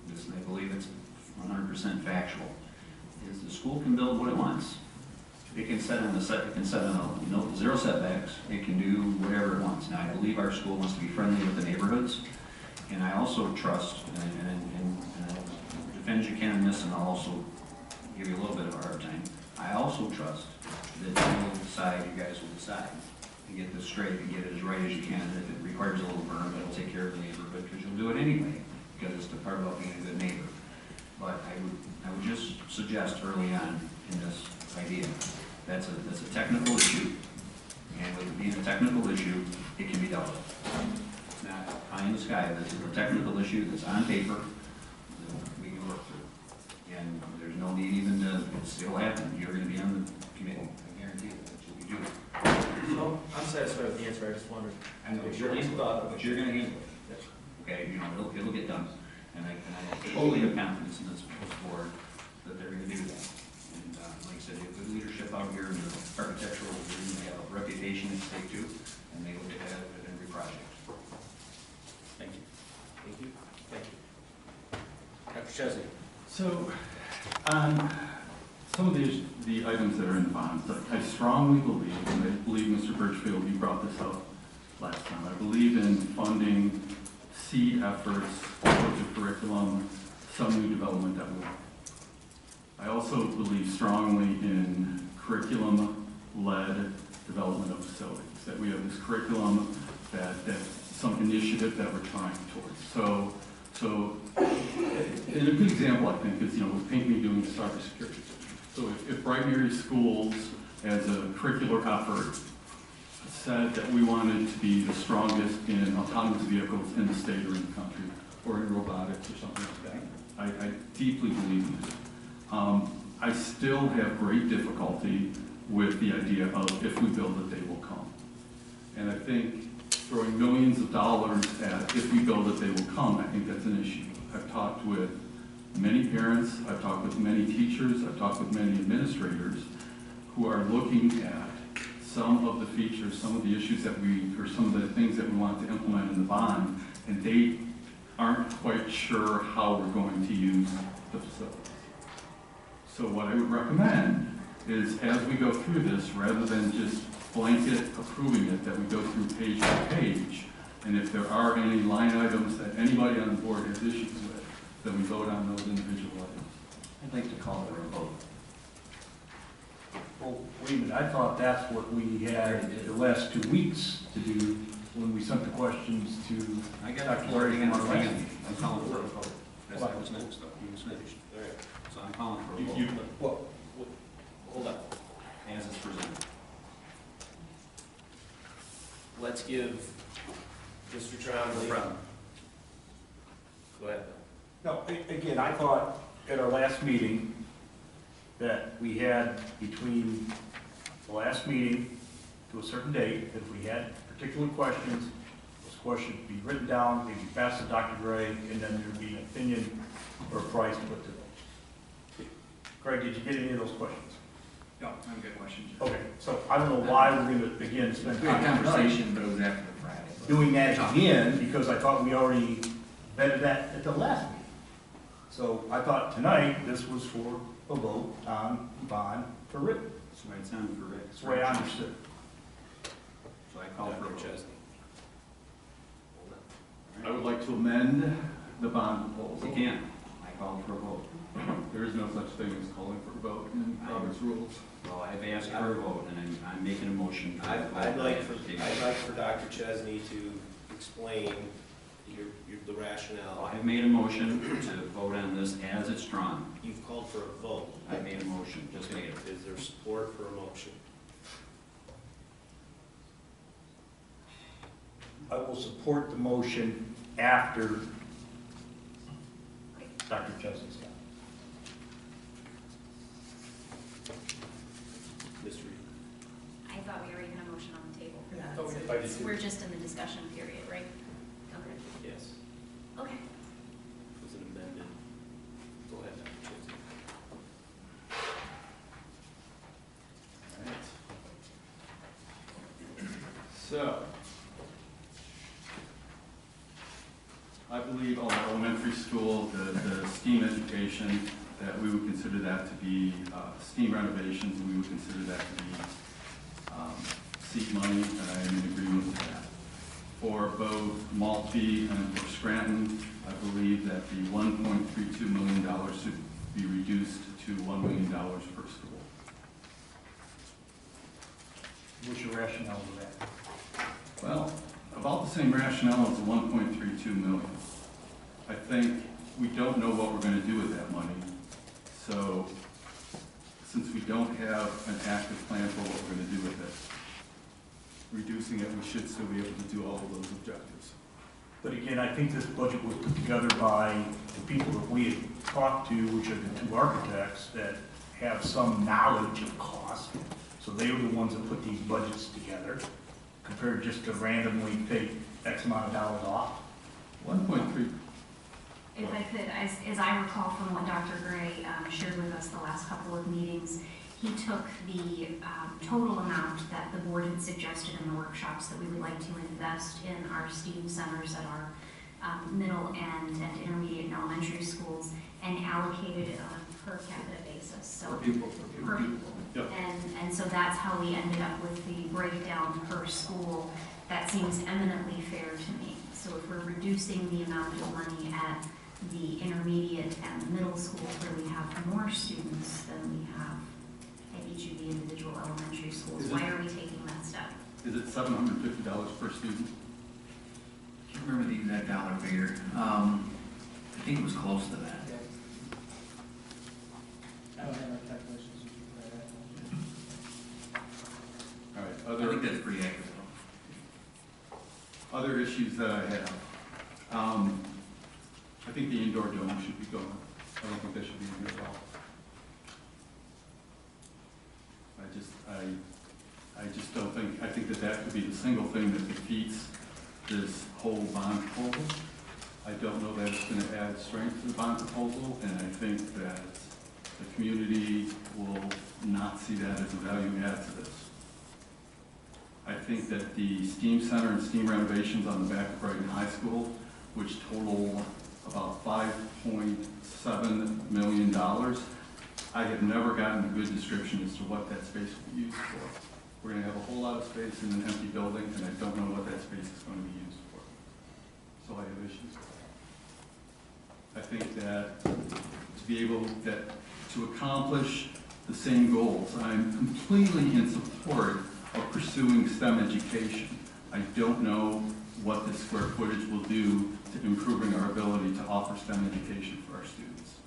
this, and I believe it's 100% factual, is the school can build what it wants. It can set on a zero setbacks. It can do whatever it wants. Now, I believe our school wants to be friendly with the neighborhoods, and I also trust, and I'll defend you can in this, and I'll also give you a little bit of a hard time. I also trust that you will decide, you guys will decide, and get this straight and get it as right as you can. And if it requires a little berm, it'll take care of the neighborhood, because you'll do it anyway, because it's the part about being a good neighbor. But I would just suggest early on in this idea, that's a technical issue, and with it being a technical issue, it can be dealt with. It's not pie in the sky. This is a technical issue that's on paper that we can work through, and there's no need even to. It'll happen. You're going to be on the committee. I guarantee you that you'll be doing it. So I'm satisfied with the answer. I just wondered. I know you're going to handle it, but you're going to handle it. Okay, it'll get done. And I totally have confidence in this board that they're going to do that. And like I said, they have good leadership out here in the architectural division. They have a reputation at stake too, and they look at that at every project. Thank you. Thank you. Thank you. Dr. Chesney. So, some of the items that are in the bonds, I strongly believe, and I believe Mr. Birchfield, you brought this up last time, I believe in funding seed efforts, the curriculum, some new development that will. I also believe strongly in curriculum-led development of facilities, that we have this curriculum, that's some initiative that we're trying towards. So, and a good example, I think, is, with Pinckney doing cybersecurity. So if Brighton area schools, as a curricular effort, said that we wanted to be the strongest in autonomous vehicles in the state or in the country, or in robotics or something like that. I deeply believe in it. I still have great difficulty with the idea of if we build it, they will come. And I think throwing millions of dollars at if we build it, they will come, I think that's an issue. I've talked with many parents, I've talked with many teachers, I've talked with many administrators who are looking at some of the features, some of the issues that or some of the things that we want to implement in the bond, and they aren't quite sure how we're going to use the facilities. So what I would recommend is, as we go through this, rather than just blanket approving it, that we go through page by page, and if there are any line items that anybody on the board has issues with, then we vote on those individual items. I'd like to call for a vote. Well, wait a minute, I thought that's what we had the last 2 weeks to do when we sent the questions to I got Dr. a floor Gray from our last again. meeting. I'm calling for a vote. That's what's next, though. He was finished. All right. So I'm calling for a vote. Well, hold on. As it's presented. Let's give Mr. Trombley. Go ahead. No, again, I thought at our last meeting that we had between the last meeting to a certain date, that if we had particular questions, those questions would be written down, they'd be passed to Dr. Gray, and then there'd be an opinion or a price put to those. Greg, did you get any of those questions? No, I have a good question. Okay, so I don't know why we're going to, again, spend We had a time conversation, but it was after the Friday. doing that again, because I thought we already vetted that at the last meeting. So I thought tonight, this was for a vote on bond for Rick. That's why it's on for Rick. That's the way I understood. So I call for a vote. I would like to amend the bond proposal. You can. I call for a vote. There is no such thing as calling for a vote in Robert's rules. Well, I've asked for a vote, and I'm making a motion for a vote. I'd like for Dr. Chesney to explain the rationale. I've made a motion to vote on this as it's drawn. You've called for a vote. I made a motion, just made it. Is there support for a motion? I will support the motion after Dr. Chesney's done. Ms. Reed? I thought we already had a motion on the table for that. thought we did. I did too. We're just in the discussion period, right? Okay. Yes. Okay. It was an amended. Go ahead, Dr. Chesney. So, I believe all elementary school, the STEAM education, that we would consider that to be STEAM renovations, and we would consider that to be seed money, and I am in agreement with that. For both Maltby and for Scranton, I believe that the $1.32 million should be reduced to $1 million per school. What's your rationale for that? Well, about the same rationale as the 1.32 million. I think we don't know what we're going to do with that money. So since we don't have an active plan for what we're going to do with it, reducing it, we should still be able to do all of those objectives. But again, I think this budget was put together by the people that we had talked to, which are the two architects that have some knowledge of cost. So they were the ones that put these budgets together, compared just to randomly take X amount of dollars off. 1.3. If I could, as I recall from what Dr. Gray shared with us the last couple of meetings, he took the total amount that the board had suggested in the workshops that we would like to invest in our STEAM centers at our middle and intermediate and elementary schools, and allocated it on a per capita basis. So Per pupil. Per pupil. Yep. And so that's how we ended up with the breakdown per school. That seems eminently fair to me. So if we're reducing the amount of money at the intermediate and the middle schools where we have more students than we have at each of the individual elementary schools, why are we taking that step? Is it $750 per student? I can't remember the exact dollar figure. I think it was close to that. I don't have my calculations. All right. I think that's pretty accurate. Other issues that I have. I think the indoor dome should be gone. I don't think that should be in here at all. I just don't think, I think that could be the single thing that defeats this whole bond proposal. I don't know that it's going to add strength to the bond proposal, and I think that the community will not see that as a value add to this. I think that the STEAM Center and STEAM renovations on the back of Brighton High School which total about $5.7 million. I have never gotten a good description as to what that space will be used for. We're going to have a whole lot of space in an empty building, and I don't know what that space is going to be used for. So I have issues with that. I think that to be able to accomplish the same goals, I'm completely in support of pursuing STEM education. I don't know what this square footage will do to improving our ability to offer STEM education for our students.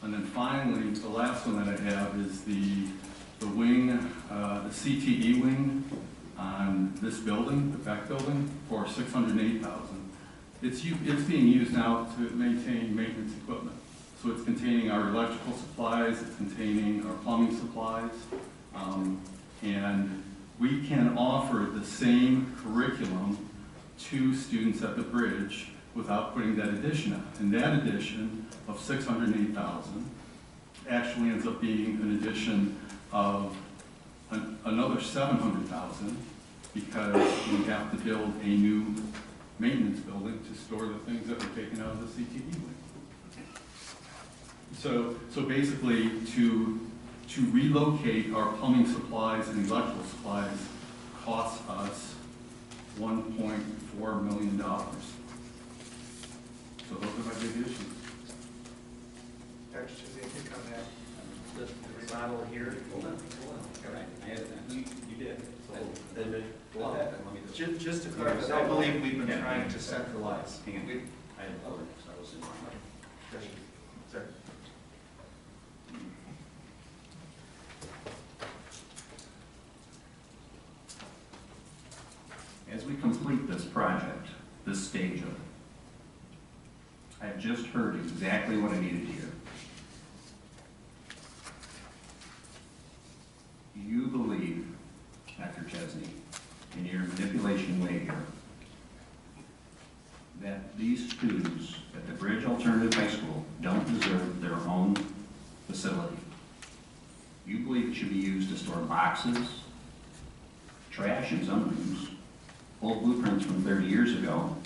And then finally, the last one that I have is the wing, the CTE wing on this building, the back building, for $608,000. It's being used now to maintain maintenance equipment. So it's containing our electrical supplies, it's containing our plumbing supplies, and we can offer the same curriculum to students at the bridge without putting that addition on. And that addition of $608,000 actually ends up being an addition of another $700,000 because we have to build a new maintenance building to store the things that were taken out of the CTE wing. So basically, to relocate our plumbing supplies and electrical supplies costs us $1.4 million. So those are my big issues. Dr. Chizzy, on that. The remodel here, hold on. All right, I had that. You did. So then Just to clarify, I believe we've been trying to centralize. Hang on. I had a vote, so I was in my mind. Sir. As we complete this project, this stage of it, I've just heard exactly what I needed to hear. You believe, Dr. Chesney, in your manipulation way here, that these students at the Bridge Alternative High School don't deserve their own facility. You believe it should be used to store boxes, trash in some rooms, old blueprints from 30 years ago.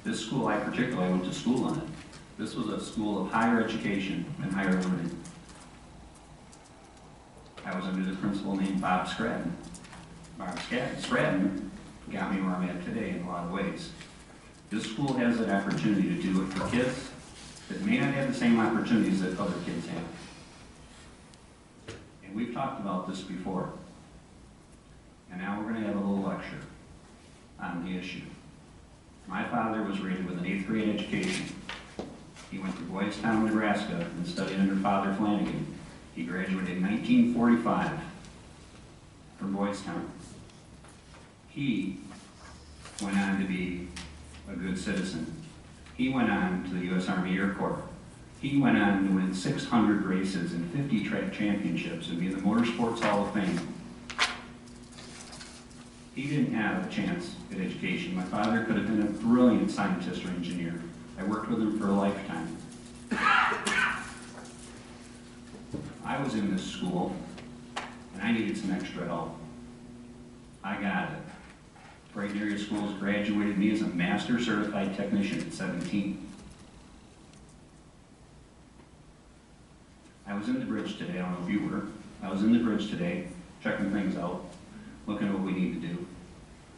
This school, I particularly went to school in it. This was a school of higher education and higher learning. I was under the principal named Bob Scradden. Bob Scradden got me where I'm at today in a lot of ways. This school has an opportunity to do it for kids that may not have the same opportunities that other kids have. And we've talked about this before. And now we're going to have a little lecture on the issue. My father was raised with an 8th grade education. He went to Boys Town, Nebraska and studied under Father Flanagan. He graduated in 1945 from Boys Town. He went on to be a good citizen. He went on to the U.S. Army Air Corps. He went on to win 600 races and 50 track championships and be in the Motorsports Hall of Fame. He didn't have a chance at education. My father could have been a brilliant scientist or engineer. I worked with him for a lifetime. I was in this school, and I needed some extra help. I got it. Brighton Area Schools graduated me as a master certified technician at 17. I was in the bridge today, I don't know if you were. I was in the bridge today, checking things out, looking at what we need to do,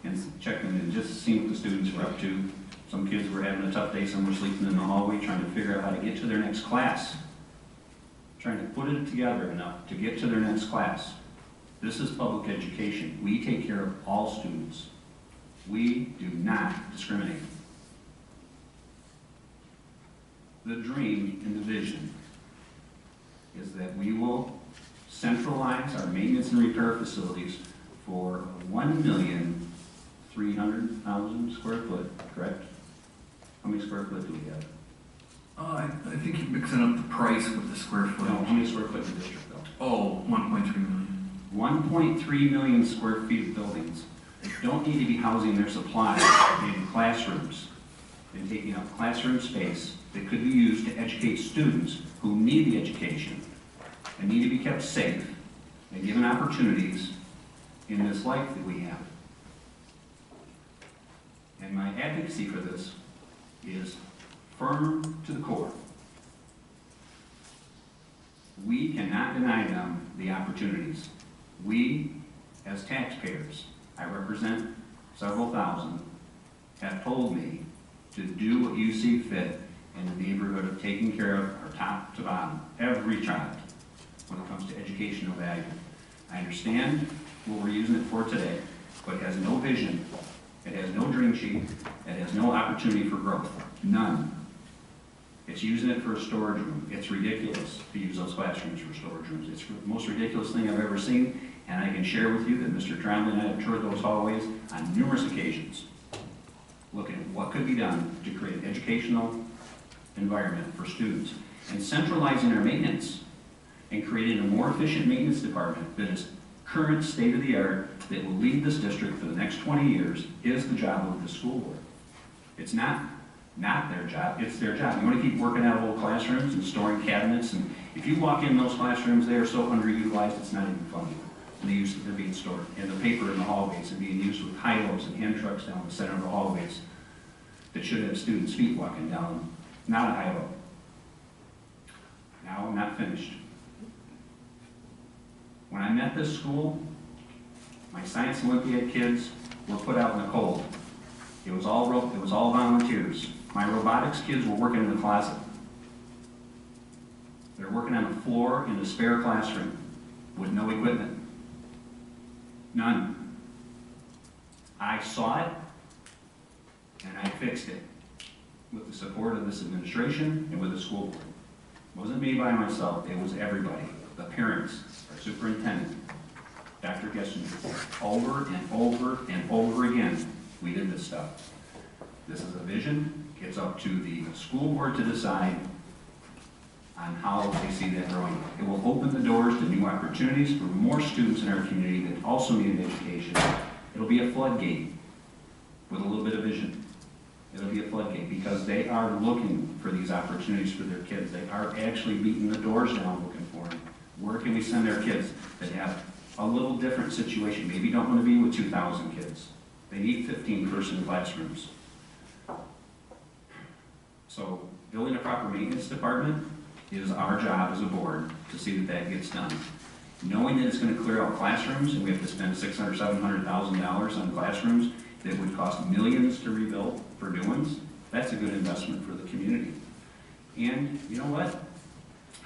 and checking and just seeing what the students were up to. Some kids were having a tough day, some were sleeping in the hallway, trying to figure out how to get to their next class. Trying to put it together enough to get to their next class. This is public education. We take care of all students. We do not discriminate. The dream and the vision is that we will centralize our maintenance and repair facilities for 1,300,000 square foot, correct? How many square foot do we have? I think you're mixing up the price with the square foot. No, how many square foot in the district though? Oh, 1.3 million. 1.3 million square feet of buildings that don't need to be housing their supplies in classrooms and taking up classroom space that could be used to educate students who need the education and need to be kept safe and given opportunities in this life that we have. And my advocacy for this is firm to the core. We cannot deny them the opportunities. We, as taxpayers, I represent several thousand, have told me to do what you see fit in the neighborhood of taking care of our top to bottom, every child, when it comes to educational value. I understand what we're using it for today, but it has no vision, it has no dream sheet, it has no opportunity for growth, none. It's using it for a storage room. It's ridiculous to use those classrooms for storage rooms. It's the most ridiculous thing I've ever seen, and I can share with you that Mr. Trombley and I have toured those hallways on numerous occasions, looking at what could be done to create an educational environment for students, and centralizing our maintenance and creating a more efficient maintenance department that is current state-of-the-art, that will lead this district for the next 20 years, is the job of the school board. It's not their job, it's their job. You want to keep working out of old classrooms and storing cabinets, and if you walk in those classrooms, they are so underutilized, it's not even funny. And they're being stored. And the paper in the hallways are being used with high-lows and hand trucks down the center of the hallways that should have students' feet walking down, not a high-low. Now I'm not finished. When I met this school, my Science Olympiad kids were put out in the cold. It was all volunteers. My robotics kids were working in the closet. They're working on the floor in the spare classroom with no equipment. None. I saw it, and I fixed it with the support of this administration and with the school board. It wasn't me by myself, it was everybody. The parents, our superintendent, Dr. Gessinger, over and over and over again, we did this stuff. This is a vision. It's up to the school board to decide on how they see that growing. It will open the doors to new opportunities for more students in our community that also need an education. It'll be a floodgate with a little bit of vision. It'll be a floodgate because they are looking for these opportunities for their kids. They are actually beating the doors down looking for them. Where can we send our kids that have a little different situation? Maybe don't want to be with 2,000 kids. They need 15-person classrooms. So building a proper maintenance department is our job as a board to see that that gets done. Knowing that it's going to clear out classrooms and we have to spend $600,000 or $700,000 on classrooms that would cost millions to rebuild for new ones, that's a good investment for the community. And you know what?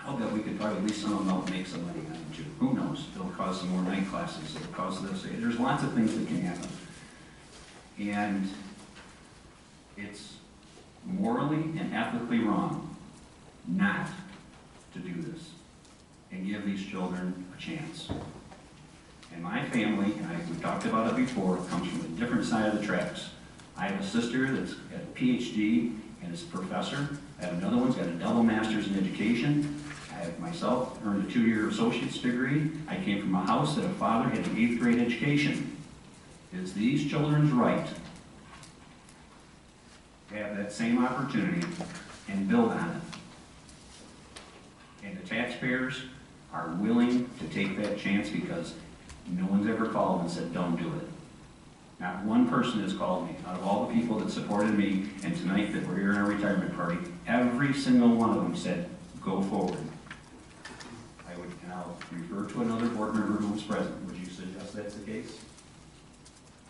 I'll bet we could probably lease some of them out and make some money on them too. Who knows? It'll cause some more night classes. It'll cause this. There's lots of things that can happen. And it's morally and ethically wrong not to do this and give these children a chance. And my family, and we've talked about it before, comes from a different side of the tracks. I have a sister that's got a PhD and is a professor. I have another one's got a double master's in education. I have myself earned a 2-year associate's degree. I came from a house that a father had an 8th grade education. Is these children's right to have that same opportunity and build on it? And the taxpayers are willing to take that chance because no one's ever called and said, don't do it. Not one person has called me. Out of all the people that supported me, and tonight that we're here in our retirement party, every single one of them said, go forward. And I'll refer to another board member who was present. Would you suggest that's the case?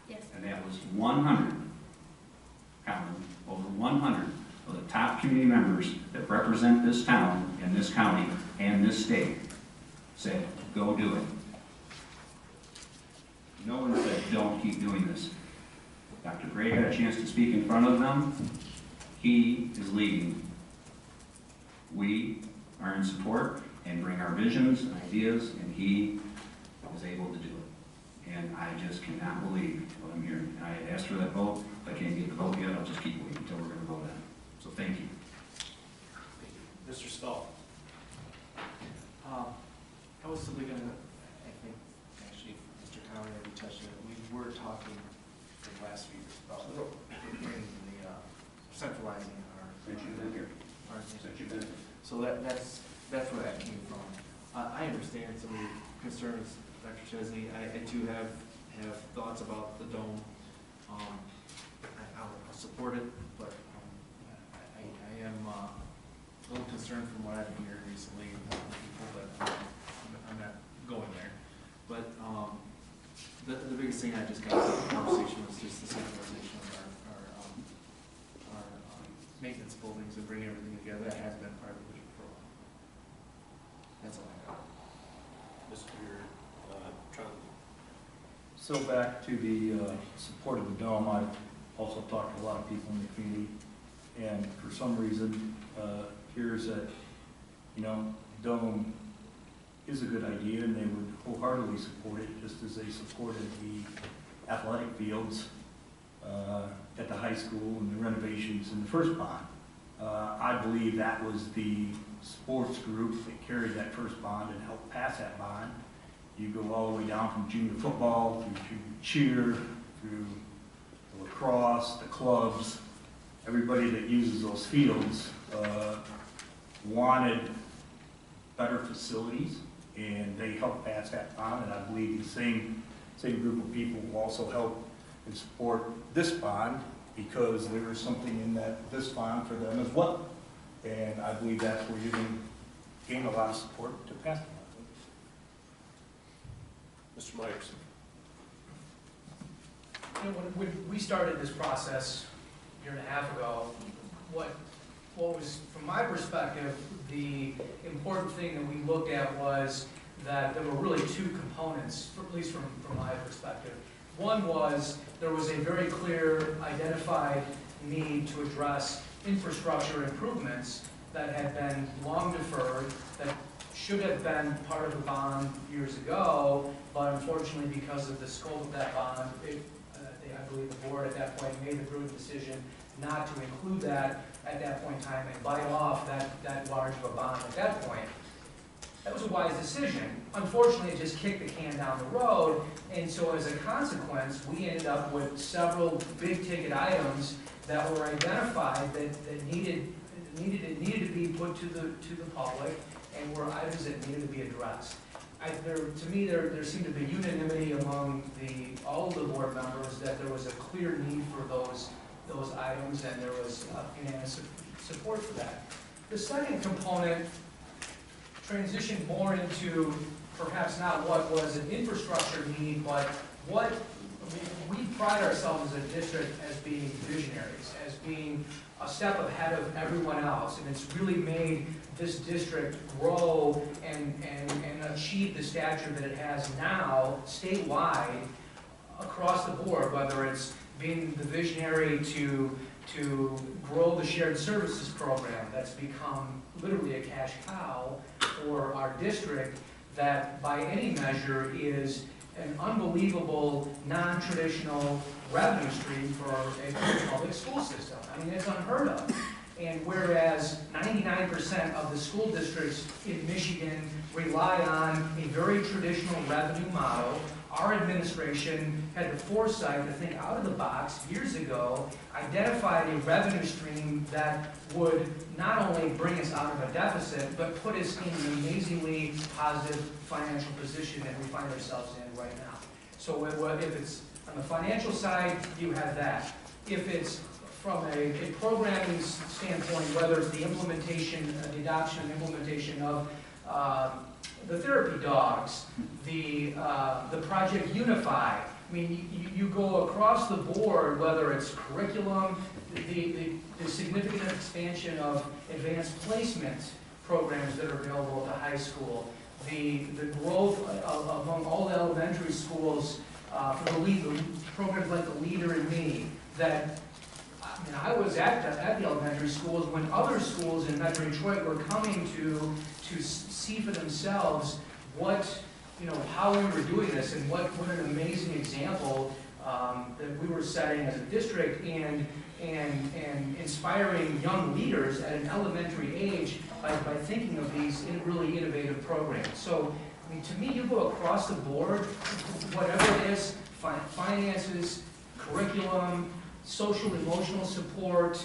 Yes. And that was 100, over 100 of the top community members that represent this town and this county and this state said, go do it. No one said, don't keep doing this. Dr. Gray got a chance to speak in front of them. He is leading. We are in support and bring our visions and ideas, and he is able to do it. And I just cannot believe what I'm hearing. And I had asked for that vote. If I can't get the vote yet, I'll just keep waiting until we're going to vote on it. So thank you. Mr. Stahl. I was simply going to, I think, actually, Mr. Conley already touched on it. We were talking from last week about bringing the centralizing our. So that's where that came from. I understand some of the concerns, Dr. Chesney. I too have thoughts about the dome. I'll support it, but am a little concerned from what I've been hearing recently from people, but I'm not going there. But the biggest thing I just got out of the conversation was just the centralization of our maintenance buildings and bringing everything together. That has been part of the vision for a while. That's all I got. Mr. Trump. So back to the support of the dome, I've also talked to a lot of people in the community, and for some reason, hears that, you know, dome is a good idea, and they would wholeheartedly support it, just as they supported the athletic fields at the high school and the renovations in the first bond. I believe that was the sports group that carried that first bond and helped pass that bond. You go all the way down from junior football through cheer, through the lacrosse, the clubs. Everybody that uses those fields wanted better facilities, and they helped pass that bond. And I believe the same group of people will also help and support this bond, because there is something in this bond for them as well. And I believe that's where you can gain a lot of support to pass it. Mr. Myers. You know, when we started this process a year and a half ago, what was, from my perspective, the important thing that we looked at was that there were really two components, at least from my perspective. One was there was a very clear identified need to address infrastructure improvements that had been long deferred, that should have been part of the bond years ago, but unfortunately because of the scope of that bond, I believe the board at that point made the prudent decision not to include that at that point in time and bite off that large of a bond at that point. That was a wise decision. Unfortunately, it just kicked the can down the road, and so as a consequence, we ended up with several big-ticket items that were identified that needed to be put to the public, and were items that needed to be addressed. To me, there seemed to be unanimity among all of the board members that there was a clear need for those items, and there was unanimous support for that. The second component transitioned more into perhaps not what was an infrastructure need, but what we pride ourselves as a district as being visionaries, as being a step ahead of everyone else, and it's really made this district grow and achieve the stature that it has now statewide across the board, whether it's being the visionary to grow the shared services program that's become literally a cash cow for our district, that by any measure is an unbelievable non-traditional revenue stream for a public school system. I mean, it's unheard of. And whereas 99% of the school districts in Michigan rely on a very traditional revenue model, our administration had the foresight to think out of the box years ago, identified a revenue stream that would not only bring us out of a deficit, but put us in an amazingly positive financial position that we find ourselves in right now. So if it's on the financial side, you have that. If it's from a programming standpoint, whether it's the implementation, the adoption and implementation of the therapy dogs, the Project Unify. I mean, you go across the board, whether it's curriculum, the significant expansion of advanced placement programs that are available at the high school, the growth among all the elementary schools for the programs like the Leader in Me, that I was at the elementary schools when other schools in Metro Detroit were coming to see for themselves how we were doing this, and what an amazing example that we were setting as a district, and inspiring young leaders at an elementary age by thinking of these really innovative programs. So, I mean, to me, you go across the board, whatever it is, finances, curriculum, social, emotional support,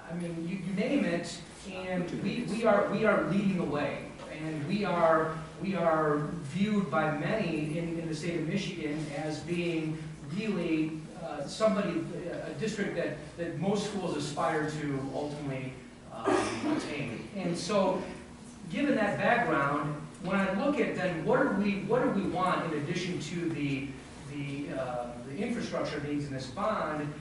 I mean, you name it, and we are leading the way, and we are viewed by many in the state of Michigan as being really a district that most schools aspire to ultimately attained. And so, given that background, when I look at then what do we want in addition to the infrastructure needs in this bond,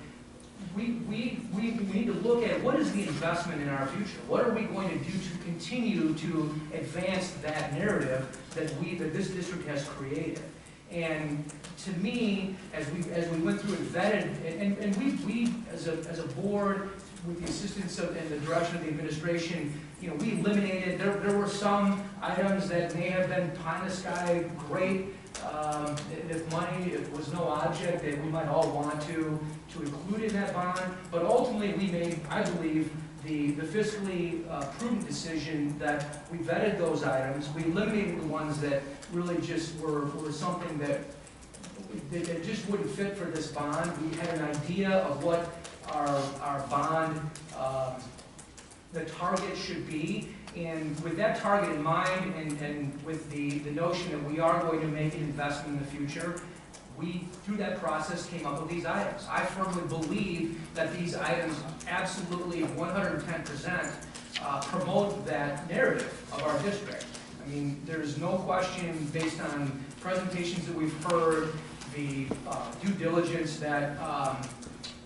we need to look at what is the investment in our future. What are we going to do to continue to advance that narrative that this district has created? And to me, as we went through and vetted, and we as a board, with the assistance of and the direction of the administration, you know, we eliminated. There were some items that may have been pie in the sky, great. If money was no object that we might all want to include in that bond, but ultimately we made, I believe, the fiscally prudent decision that we vetted those items. We eliminated the ones that really just were something that just wouldn't fit for this bond. We had an idea of what our bond, the target should be. And with that target in mind, and with the notion that we are going to make an investment in the future, we, through that process, came up with these items. I firmly believe that these items absolutely 110% promote that narrative of our district. I mean, there's no question, based on presentations that we've heard, the due diligence that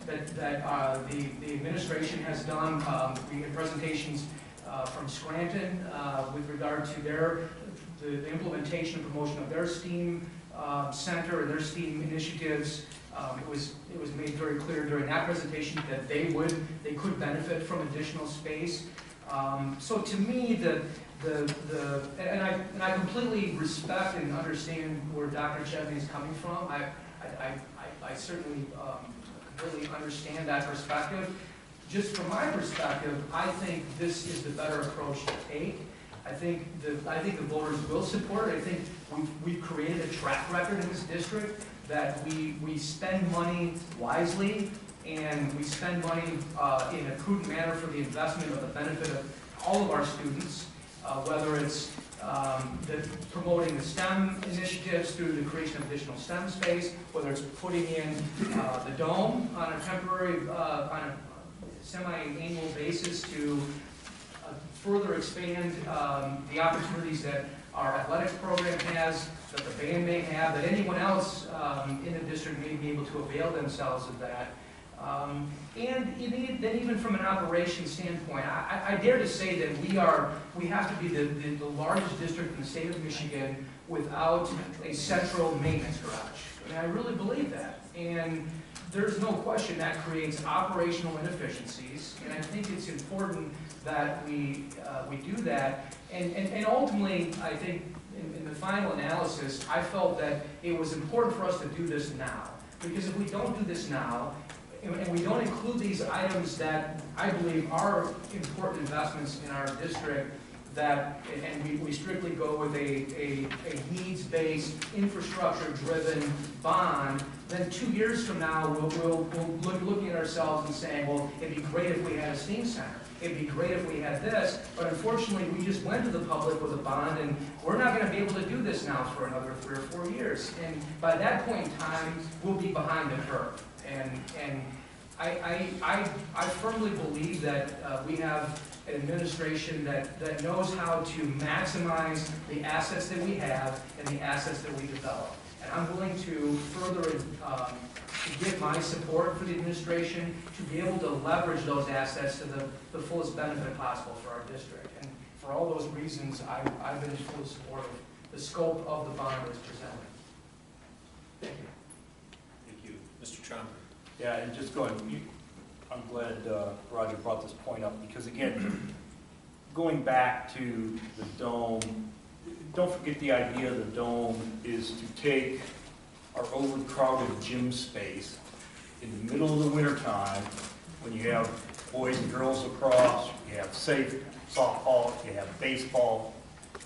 the administration has done. We had presentations from Scranton with regard to the implementation and promotion of their STEAM center and their STEAM initiatives. It was made very clear during that presentation that they could benefit from additional space. So to me, and I completely respect and understand where Dr. Chevney is coming from. I certainly completely understand that perspective. Just from my perspective, I think this is the better approach to take. I think the voters will support it. I think we've created a track record in this district that we spend money wisely, and we spend money in a prudent manner for the investment of the benefit of all of our students, whether it's promoting the STEM initiatives through the creation of additional STEM space, whether it's putting in the dome on a temporary, on a semi-annual basis to further expand the opportunities that our athletics program has, that the band may have, that anyone else in the district may be able to avail themselves of that. And then even from an operations standpoint, I dare to say that we have to be the largest district in the state of Michigan without a central maintenance garage. And I really believe that. And there's no question that creates operational inefficiencies, and I think it's important that we do that. And ultimately, I think in the final analysis, I felt that it was important for us to do this now. Because if we don't do this now, and we don't include these items that I believe are important investments in our district, and we strictly go with a needs-based, infrastructure-driven bond, then 2 years from now, we'll look looking at ourselves and saying, well, it'd be great if we had a STEAM center. It'd be great if we had this, but unfortunately, we just went to the public with a bond, and we're not going to be able to do this now for another 3 or 4 years. And by that point in time, we'll be behind the curve. And I firmly believe that we have an administration that knows how to maximize the assets that we have and the assets that we develop. And I'm willing to further to give my support for the administration to be able to leverage those assets to the fullest benefit possible for our district. And for all those reasons, I've been in full support of the scope of the bond as presented. Thank you. Thank you. Mr. Trump. Yeah, and just I'm glad Roger brought this point up, because again, going back to the dome, don't forget the idea of the dome is to take our overcrowded gym space in the middle of the winter time, when you have boys and girls lacrosse, you have safe softball, you have baseball,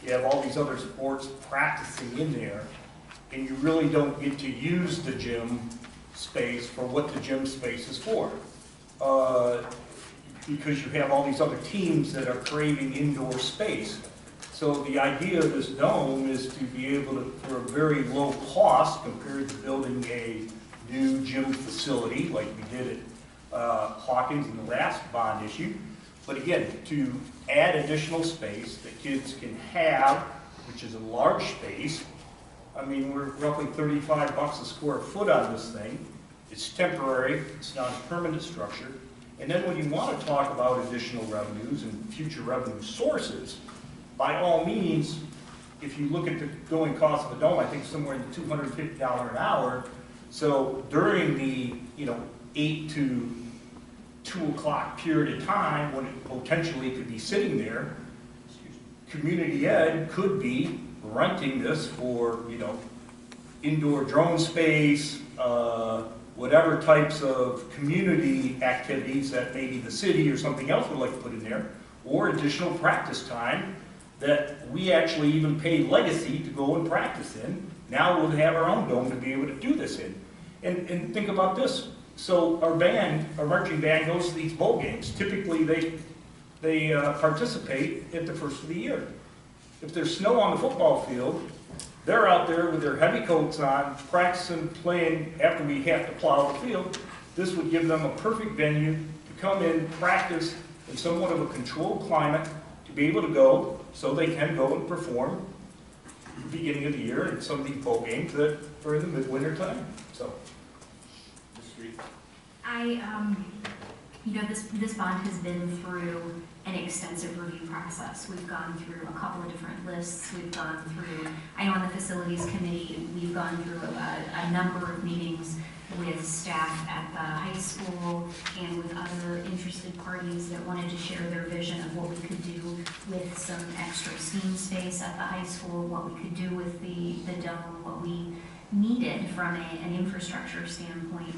you have all these other sports practicing in there, and you really don't get to use the gym space for what the gym space is for. Because you have all these other teams that are craving indoor space. So the idea of this dome is to be able to, for a very low cost compared to building a new gym facility like we did at Hawkins in the last bond issue, But again, to add additional space that kids can have, which is a large space, I mean, we're roughly $35 a square foot on this thing. It's temporary, it's not a permanent structure. And then when you want to talk about additional revenues and future revenue sources, by all means, if you look at the going cost of a dome, I think somewhere in the $250 an hour. So during the 8 to 2 o'clock period of time when it potentially could be sitting there, community ed could be renting this for indoor drone space, whatever types of community activities that maybe the city or something else would like to put in there, or additional practice time that we actually even pay Legacy to go and practice in. Now we'll have our own dome to be able to do this in. And think about this. So our marching band goes to these bowl games. Typically they participate at the first of the year. If there's snow on the football field, they're out there with their heavy coats on, practicing, playing after we have to plow the field. This would give them a perfect venue to come in, practice in somewhat of a controlled climate, to be able to go so they can go and perform at the beginning of the year in some of these bowl games that are in the midwinter time. So, this bond has been through an extensive review process. We've gone through a couple of different lists. We've gone through, I know on the facilities committee, we've gone through a number of meetings with staff at the high school and with other interested parties that wanted to share their vision of what we could do with some extra STEAM space at the high school, what we could do with the dome, what we needed from an infrastructure standpoint.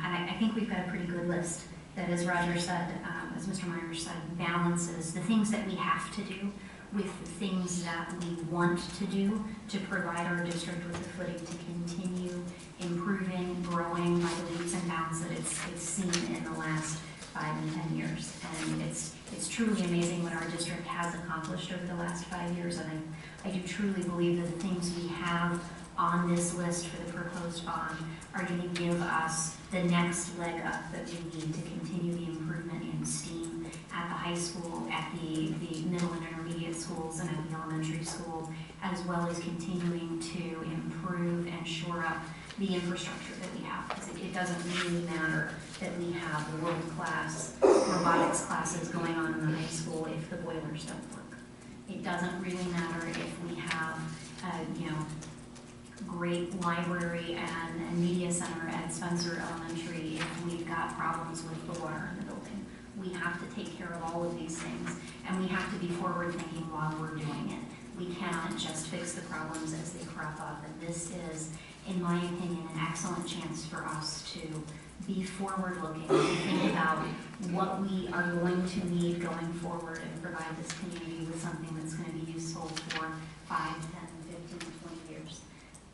And I think we've got a pretty good list that, as Roger said, as Mr. Myers said, balances the things that we have to do with the things that we want to do to provide our district with the footing to continue improving, growing by the leaps and bounds that it's seen in the last 5 and 10 years. And it's truly amazing what our district has accomplished over the last 5 years. And I do truly believe that the things we have on this list for the proposed bond are going to give us the next leg up that we need to continue the improvement in STEAM at the high school, at the middle and intermediate schools, and at the elementary school, as well as continuing to improve and shore up the infrastructure that we have. Because it doesn't really matter that we have world-class robotics classes going on in the high school if the boilers don't work. It doesn't really matter if we have, great library and media center at Spencer Elementary if we've got problems with the water in the building. We have to take care of all of these things, and we have to be forward thinking while we're doing it. We cannot just fix the problems as they crop up, and this is, in my opinion, an excellent chance for us to be forward looking, to think about what we are going to need going forward and provide this community with something that's going to be useful for 5, 10, 15, 20 years.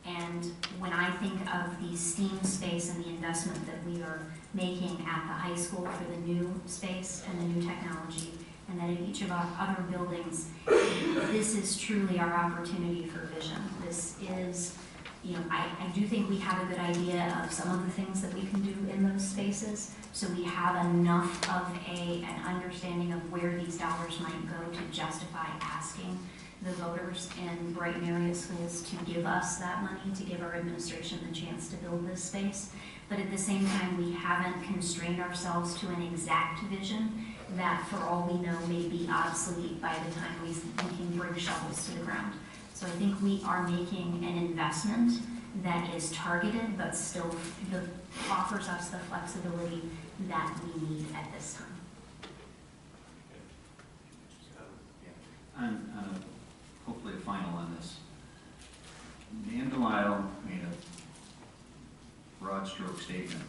And when I think of the STEAM space and the investment that we are making at the high school for the new space and the new technology, and then in each of our other buildings, this is truly our opportunity for vision. This is, I do think we have a good idea of some of the things that we can do in those spaces, so we have enough of an understanding of where these dollars might go to justify asking the voters in Brighton area schools to give us that money, to give our administration the chance to build this space. But at the same time, we haven't constrained ourselves to an exact vision that, for all we know, may be obsolete by the time we can bring shovels to the ground. So I think we are making an investment that is targeted, but still offers us the flexibility that we need at this time. Hopefully a final on this. Dan Delisle made a broad stroke statement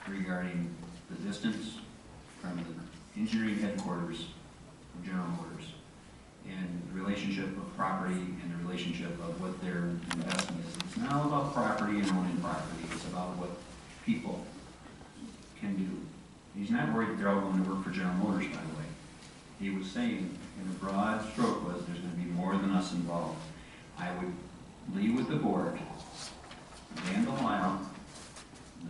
regarding the distance from the engineering headquarters of General Motors and the relationship of property and the relationship of what their investment is. It's not all about property and owning property. It's about what people can do. He's not worried that they're all going to work for General Motors, by the way. He was saying, in a broad stroke, was there's going to be more than us involved. I would leave with the board, Dan Delisle,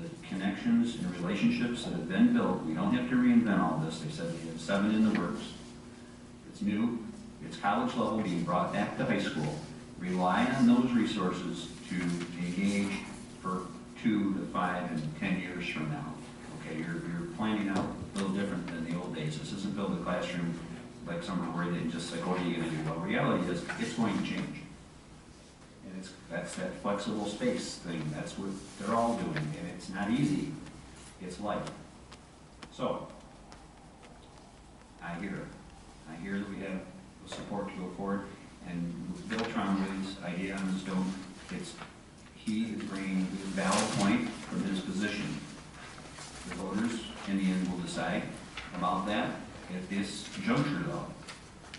the connection connections and relationships that have been built. We don't have to reinvent all this. They said we have 7 in the works. It's new. It's college level being brought back to high school. Rely on those resources to engage for 2 to 5 and 10 years from now. Okay, you're planning out a little different than the old days. This isn't build a classroom like somewhere where they just say, what are you going to do? Well, reality is it's going to change. And that's that flexible space thing. That's what they're all doing. And it's not easy. It's life. So, I hear it. I hear that we have the support to go forward. And with Bill Trombley's idea on the stone, he is bringing a valid point from his position. The voters in the end will decide about that. At this juncture, though,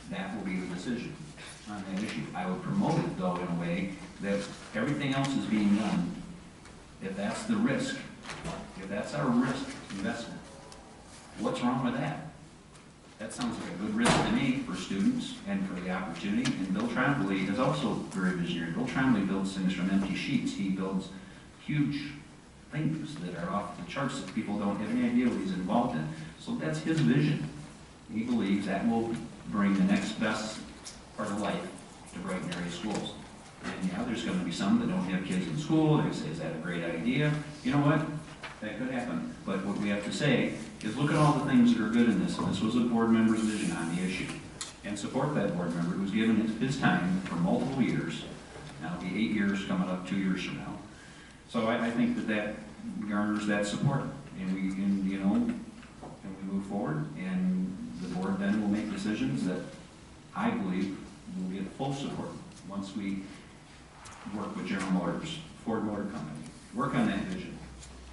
that will be the decision on that issue. I would promote it, though, in a way that everything else is being done. If that's the risk, if that's our risk investment, what's wrong with that? That sounds like a good risk to me for students and for the opportunity. And Bill Trombley is also very visionary. Bill Trombley builds things from empty sheets. He builds huge things that are off the charts that people don't have any idea what he's involved in. So that's his vision. He believes that will bring the next best part of life to Brighton area schools. And yeah, there's going to be some that don't have kids in school. They say, is that a great idea? You know what? That could happen. But what we have to say is look at all the things that are good in this. And this was a board member's vision on the issue. And support that board member who's given his time for multiple years. Now it'll be 8 years coming up 2 years from now. So I think that garners that support. And we move forward. And the board then will make decisions that I believe will get full support once we work with General Motors, Ford Motor Company, work on that vision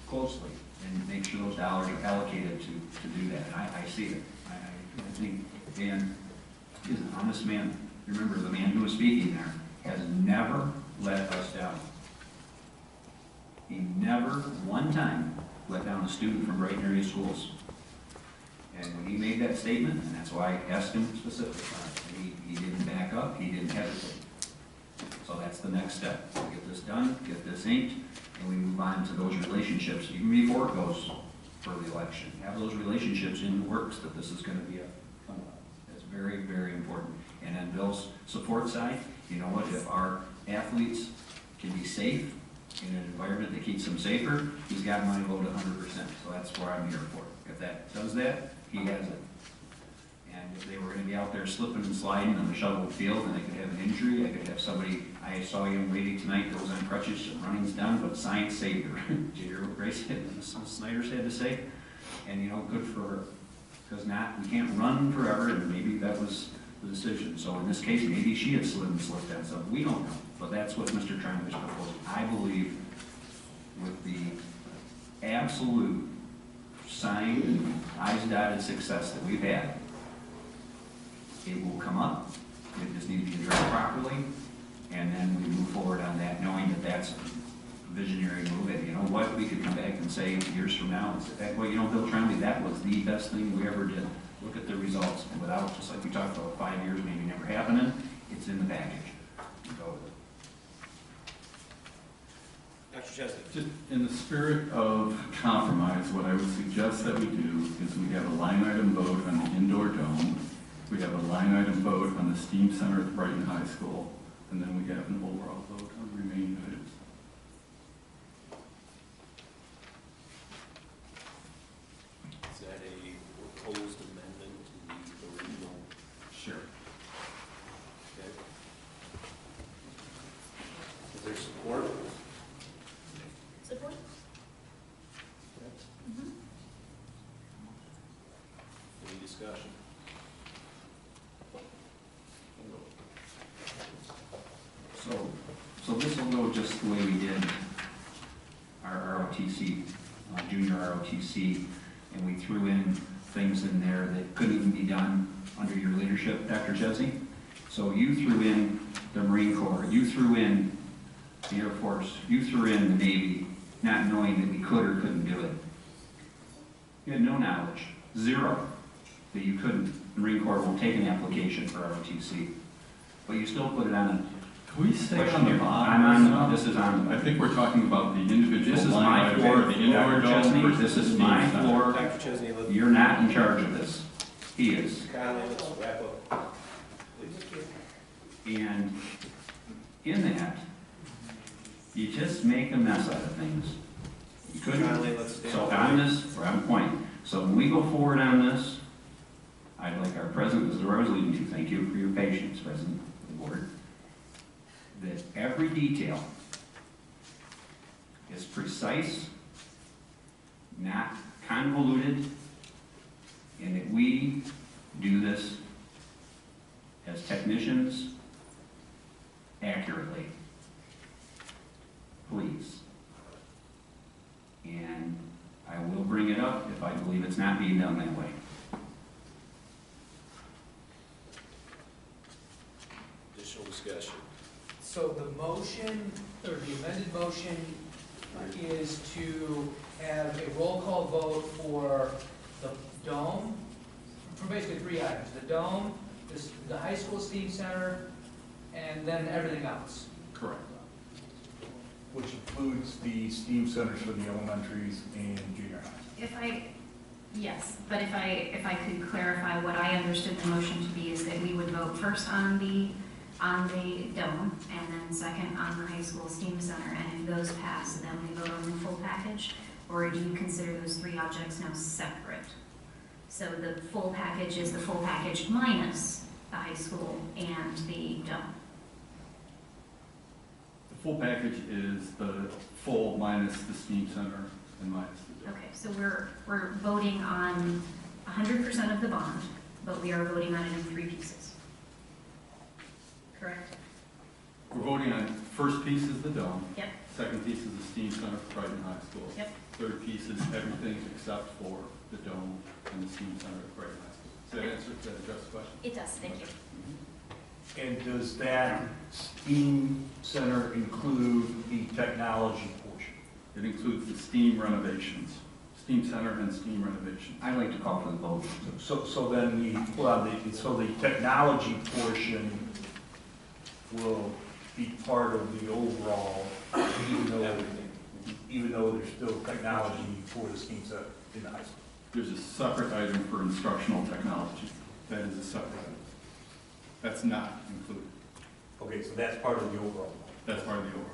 closely and make sure those dollars are allocated to do that. And I see it. I think Dan is an honest man. Remember, the man who was speaking there has never let us down. He never, one time, let down a student from Brighton area schools. And when he made that statement, and that's why I asked him specifically, he didn't back up, he didn't hesitate. So that's the next step. Get this done, get this inked, and we move on to those relationships, even before it goes for the election. Have those relationships in the works that this is going to be that's very, very important. And on Bill's support side, you know what, if our athletes can be safe in an environment that keeps them safer, he's got my vote 100%. So that's what I'm here for. If that does that, he has it. And if they were going to be out there slipping and sliding on the shoveled field and they could have an injury, I could have somebody, I saw a young lady tonight that was on crutches and running's done, but science saved her. Did you hear what Grace said, Snyder's had to say? And good for her. Because we can't run forever, and maybe that was the decision. So in this case, maybe she had slid and slipped on something. We don't know. But that's what Mr. Trump is proposing. I believe with the absolute signed and eyes dotted success that we've had, it will come up. It just needs to be addressed properly, and then we move forward on that, knowing that that's a visionary move. And you know what? We could come back and say years from now, and say, well, Bill Trombley, that was the best thing we ever did. Look at the results. And without, just like we talked about 5 years maybe never happening, it's in the package. Go with it. Dr. Chesney. Just in the spirit of compromise, what I would suggest that we do is we have a line item vote on the indoor dome. We have a line item vote on the STEAM Center at Brighton High School, and then we have an overall vote on the remaining items. Is that a proposed amendment to the original? Sure. Okay. Is there support? Support? Any discussion? So this will go just the way we did our ROTC, junior ROTC, and we threw in things in there that couldn't even be done under your leadership, Dr. Chesney. So you threw in the Marine Corps, you threw in the Air Force, you threw in the Navy, not knowing that we could or couldn't do it. You had no knowledge, zero, that you couldn't. The Marine Corps won't take an application for ROTC, but you still put it on Can we stay Question on the here. bond? I'm on, this is on. I think we're talking about the individual This is line my item floor, or the indoor Dr. dome Chesney, versus this is the my steam center. floor. Dr. Chesney, let's, You're not in charge of this. He is. Conley, let's wrap up. Please. And in that, you just make a mess out of things. You couldn't. Conley, let's stand So up. on this, where I'm pointing, so when we go forward on this, I'd like our president, this is where I was leading to, thank you for your patience, President of the Board, that every detail is precise, not convoluted, and that we do this as technicians accurately. Please. And I will bring it up if I believe it's not being done that way. Additional discussion. So the motion, or the amended motion, is to have a roll call vote for the dome, for basically three items: the dome, the high school STEAM center, and then everything else. Correct. Which includes the STEAM centers for the elementaries and junior high. Yes, but if I could clarify what I understood the motion to be is that we would vote first on the dome, and then second on the high school STEAM center, and if those pass, then we vote on the full package? Or do you consider those three objects now separate? So the full package is the full package minus the high school and the dome? The full package is the full minus the steam center and minus the dome. Okay, so we're voting on 100% of the bond, but we are voting on it in three pieces. Correct? We're voting on, first piece is the dome. Yep. Second piece is the steam center for Brighton High School. Yep. Third piece is everything except for the dome and the steam center at Brighton High School. Does that answer, does that address the question? It does, thank you. And does that STEAM center include the technology portion? It includes the STEAM renovations, STEAM center and STEAM renovations. I'd like to call for the vote. So then so the technology portion will be part of the overall, even though there's still technology for the STEAM center in the high school. There's a separate item for instructional technology. That is a separate item. That's not included. Okay, so that's part of the overall. That's part of the overall.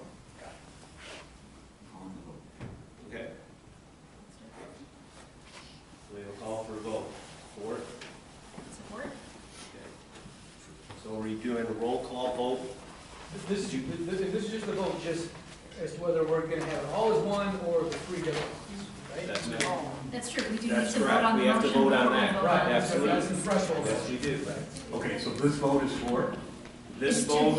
Okay. We'll call for a vote. Support? Support? Okay. So are we doing a roll call vote? This is just a vote, just as to whether we're gonna have it all as one or the three different ones, right? That's next. That's true, we do need That's to vote correct. on the We have to motion vote on before we that. vote Right, on it. Absolutely. that's the threshold. Yes, we do. Okay, so this vote is for? This vote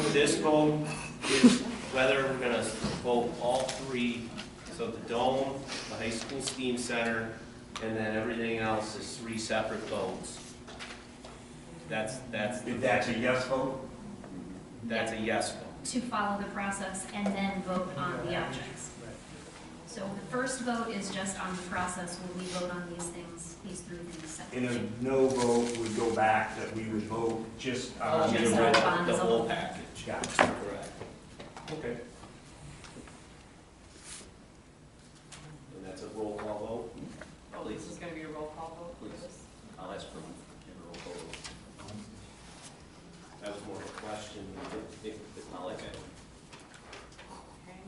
is whether we're gonna vote all three, so the dome, the high school STEAM center, and then everything else is three separate votes. That's That's a yes vote? That's a yes vote. To follow the process and then vote on the objects. So the first vote is just on the process, will we vote on these things, these three things In separately? a no vote would go back that we would vote just on Just the on vote. bond The as a whole whole. package. Gotcha. Correct. Okay. And that's a roll call vote? Oh, this is gonna be a roll call vote for this? I'll ask for a roll call vote. That was more of a question, if Molly can. Okay,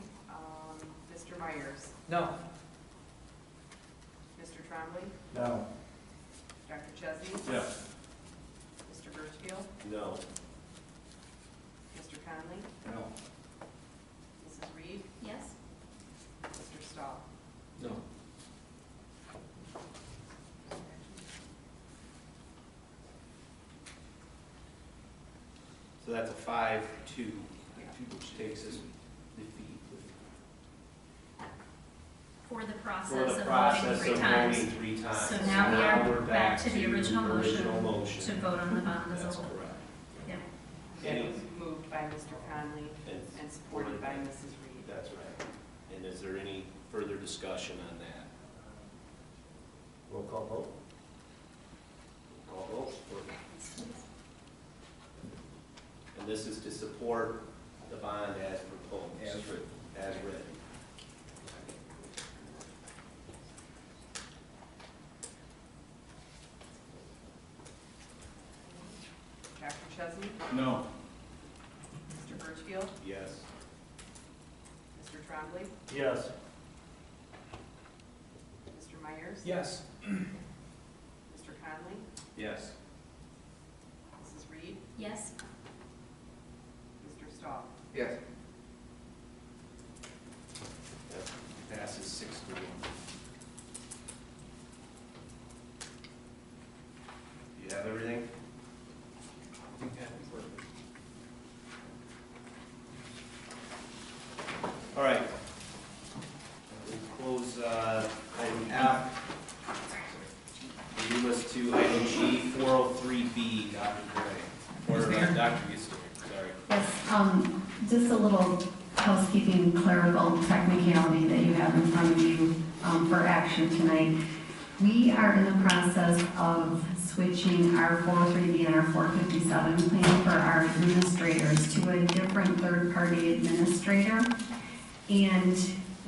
Mr. Myers, No. Mr. Trombley, No. Dr. Chesney, Yes. Mr. Birchfield, No. Mr. Conley, No. Mrs. Reed, Yes? Mr. Stahl. No. So that's a 5-2, which takes us defeat. For the For process the of voting process three of times. voting 3 times. So now we are we're back to the original original motion to vote on the bond as a That's whole. correct. Yeah. It Any- was moved by Mr. Conley and supported by Mrs. Reed. That's right. And is there any further discussion on that? Roll call vote? Call vote. And this is to support the bond as proposed. As written. Dr. Chesney? No. Mr. Birchfield? Yes. Mr. Trombley? Yes. Mr. Myers? Yes. Mr. Conley? Yes. Mrs. Reed? Yes. Mr. Stahl? Yes. Passes 6-1. You have everything? All right. We'll close item F. Move us to item G, 403B, Dr. Gray. Or Dr. Easter, sorry. Yes, just a little housekeeping clerical technicality that you have in front of you for action tonight. We are in the process of switching our 403B and our 457 plan for our administrators to a different third-party administrator. And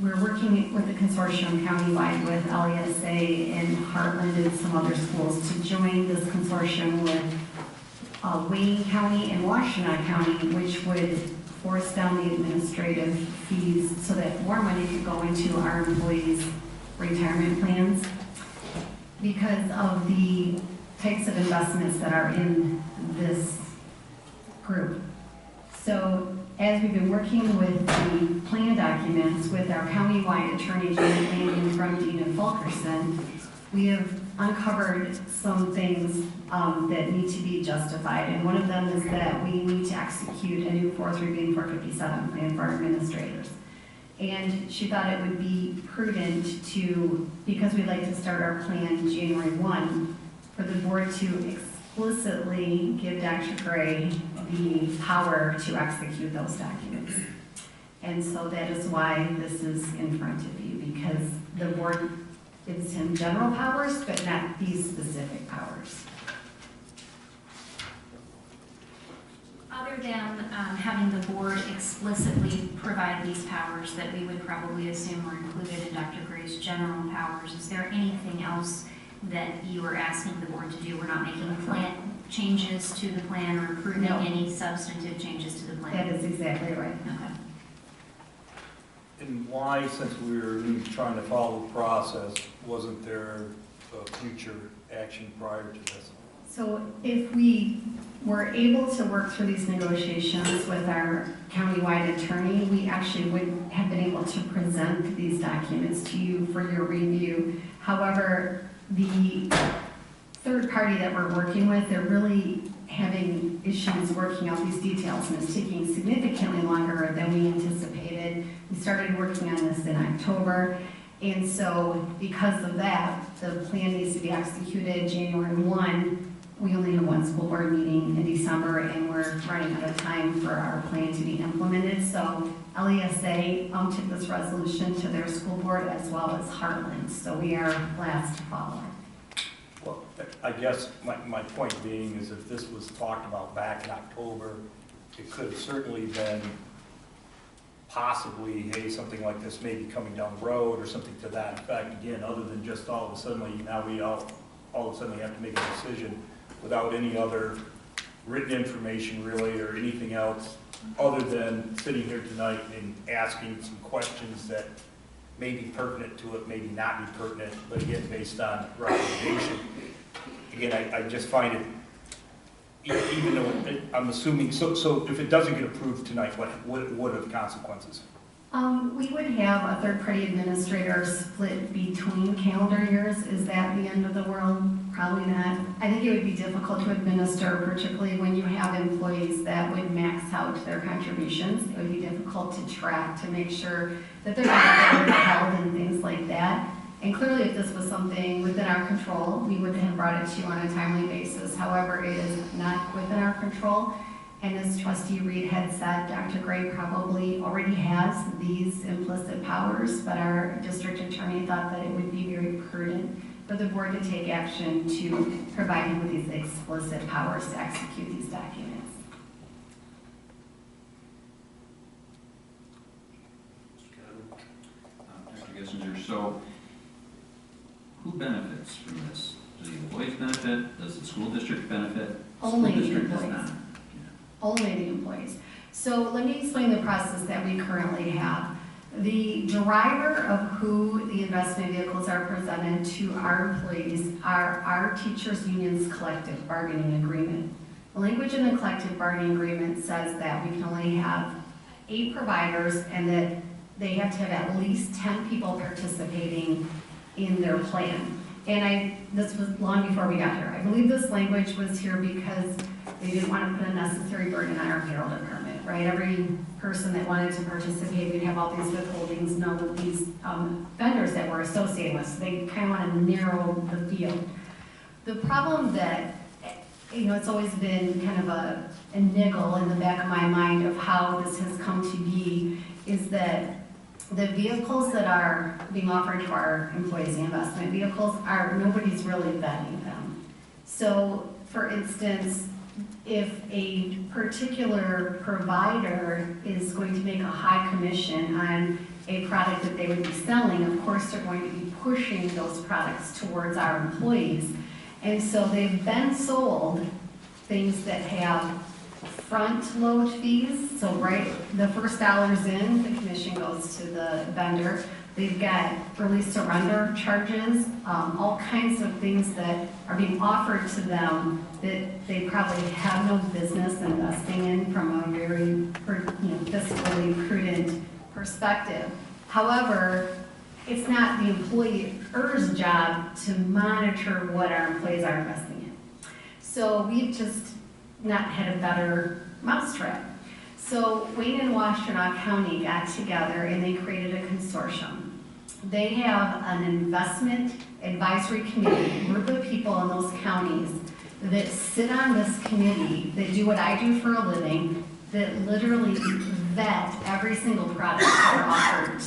we're working with a consortium countywide with LESA and Heartland and some other schools to join this consortium with Wayne County and Washtenaw County, which would force down the administrative fees so that more money could go into our employees' retirement plans because of the types of investments that are in this group. So as we've been working with the plan documents with our countywide attorney, Janet Lanning from Dean and Fulkerson, we have uncovered some things that need to be justified. And one of them is that we need to execute a new 403B and 457 plan for our administrators. And she thought it would be prudent to, because we'd like to start our plan January 1, for the board to explicitly give Dr. Gray the power to execute those documents. And so that is why this is in front of you, because the board gives him general powers, but not these specific powers. Other than having the board explicitly provide these powers that we would probably assume are included in Dr. Gray's general powers, is there anything else that you are asking the board to do? We're not making plan changes to the plan or approving any substantive changes to the plan? That is exactly right. Okay. And why, since we were trying to follow the process, wasn't there a future action prior to this? So if we were able to work through these negotiations with our countywide attorney, we actually would have been able to present these documents to you for your review. However, the third party that we're working with, they're really having issues working out these details, and it's taking significantly longer than we anticipated. We started working on this in October, and so because of that, the plan needs to be executed January 1. We only have one school board meeting in December, and we're running out of time for our plan to be implemented. So LESA took this resolution to their school board as well as Heartland, so we are last to follow. Well, I guess my point being is if this was talked about back in October, it could have certainly been possibly, hey, something like this may be coming down the road or something to that effect. Again, other than just all of a sudden, now we all of a sudden we have to make a decision without any other written information really or anything else other than sitting here tonight and asking some questions that may be pertinent to it, maybe not be pertinent, but again, based on recommendation. Again, I just find it, even though I'm assuming, so if it doesn't get approved tonight, what are the consequences? We would have a third-party administrator split between calendar years. Is that the end of the world? Probably not. I think it would be difficult to administer, particularly when you have employees that would max out their contributions. It would be difficult to track to make sure that they're not held and things like that. And clearly, if this was something within our control, we would have brought it to you on a timely basis. However, it is not within our control. And as Trustee Reed had said, Dr. Gray probably already has these implicit powers, but our district attorney thought that it would be very prudent for the board to take action to provide him with these explicit powers to execute these documents. So who benefits from this? Do the employees benefit? Does the school district benefit? Only School the district does employees. not. Only the employees. So let me explain the process that we currently have. The driver of who the investment vehicles are presented to our employees are our teachers' union's collective bargaining agreement. The language in the collective bargaining agreement says that we can only have 8 providers and that they have to have at least 10 people participating in their plan. And this was long before we got here. I believe this language was here because they didn't want to put a necessary burden on our payroll department, right? Every person that wanted to participate, we'd have all these withholdings and all of these vendors that were associated with, so they kind of want to narrow the field. The problem that, it's always been kind of a niggle in the back of my mind of how this has come to be is that the vehicles that are being offered to our employees, the investment vehicles, nobody's really vetting them. So, for instance, if a particular provider is going to make a high commission on a product that they would be selling, of course they're going to be pushing those products towards our employees. And so they've been sold things that have front load fees, so right, the first $1's in, the commission goes to the vendor. They've got early surrender charges, all kinds of things that are being offered to them that they probably have no business investing in from a very fiscally prudent perspective. However, it's not the employer's job to monitor what our employees are investing in. So we've just not had a better mousetrap. So Wayne and Washtenaw County got together and they created a consortium. They have an investment advisory committee, a group of people in those counties that sit on this committee, that do what I do for a living, that literally vet every single product that are offered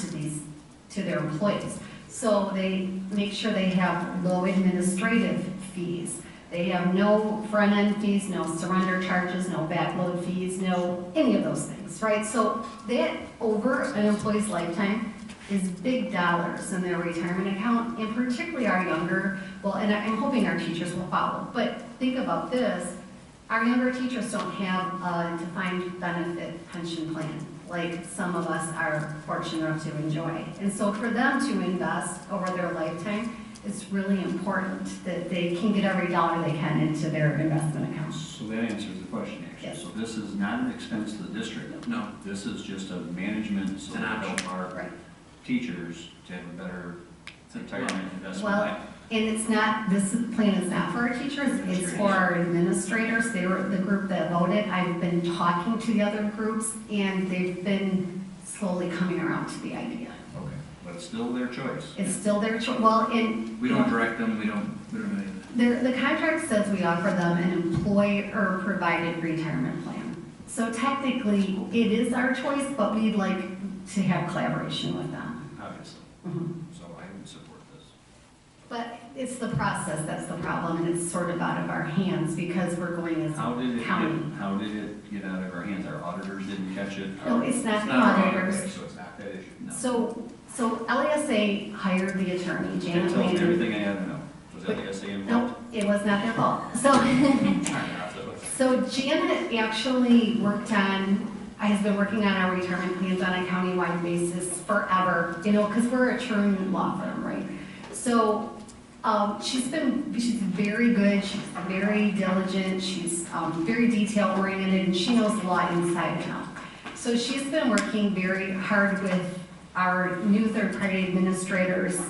to their employees. So they make sure they have low administrative fees. They have no front-end fees, no surrender charges, no backload fees, no any of those things, right? So that over an employee's lifetime is big dollars in their retirement account, and particularly our younger, and I'm hoping our teachers will follow. But think about this, our younger teachers don't have a defined benefit pension plan like some of us are fortunate enough to enjoy. And so for them to invest over their lifetime, it's really important that they can get every dollar they can into their investment accounts. So that answers the question, actually. Yes. So this is not an expense to the district. No. This is just a management, so An that option. our teachers to have a better retirement investment Well, life. and it's not, this plan is not for our teachers, it's for our administrators. They were the group that voted. I've been talking to the other groups, and they've been slowly coming around to the idea. Okay, but it's still their choice. It's still their choice. Well, and We don't direct them, we don't do anything. the contract says we offer them an employer-provided retirement plan. So technically, it is our choice, but we'd like to have collaboration with them. Obviously. Mhm. So I would support this. But it's the process that's the problem, and it's sort of out of our hands because we're going as How did county. it get out of our hands? Our auditors didn't catch it? No, it's not the our auditors. So it's not that issue? No. So LASA hired the attorney, That Janet tells me Landon. everything I have to know. Was LASA involved? No, it was not their fault. So Janet actually has been working on our retirement plans on a countywide basis forever, because we're a true law firm, right? So she's very good, she's very diligent, she's very detail oriented, and she knows the law inside and out. So she's been working very hard with our new third-party administrators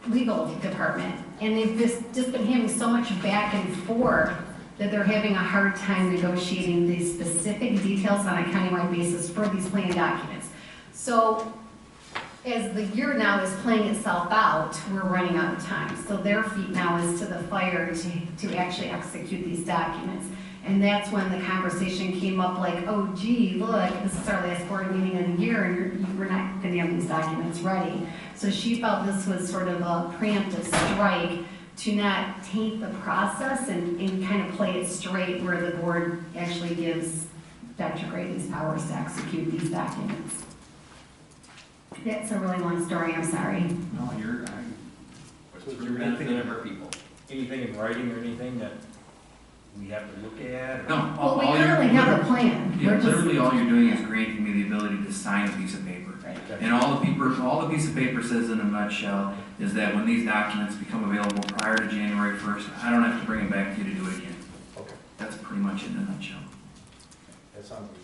legal department, and they've just been having so much back and forth that they're having a hard time negotiating these specific details on a countywide basis for these plan documents. So as the year now is playing itself out, we're running out of time. So their feet now is to the fire to actually execute these documents. And that's when the conversation came up like, oh gee, look, this is our last board meeting of the year and we're not gonna have these documents ready. So she felt this was sort of a preemptive strike to not taint the process and kind of play it straight where the board actually gives Dr. Gray these powers to execute these documents. That's a really long story, I'm sorry. No, So it's is for there the benefit anything- of our people. Anything in writing or anything that we have to look at? or- No, Well, we all you're- currently have a plan. Yeah, We're just- literally all you're doing is granting me the ability to sign a piece of paper. And all the piece of paper says in a nutshell is that when these documents become available prior to January 1st, I don't have to bring them back to you to do it again. Okay, That's pretty much it in a nutshell. that sounds good.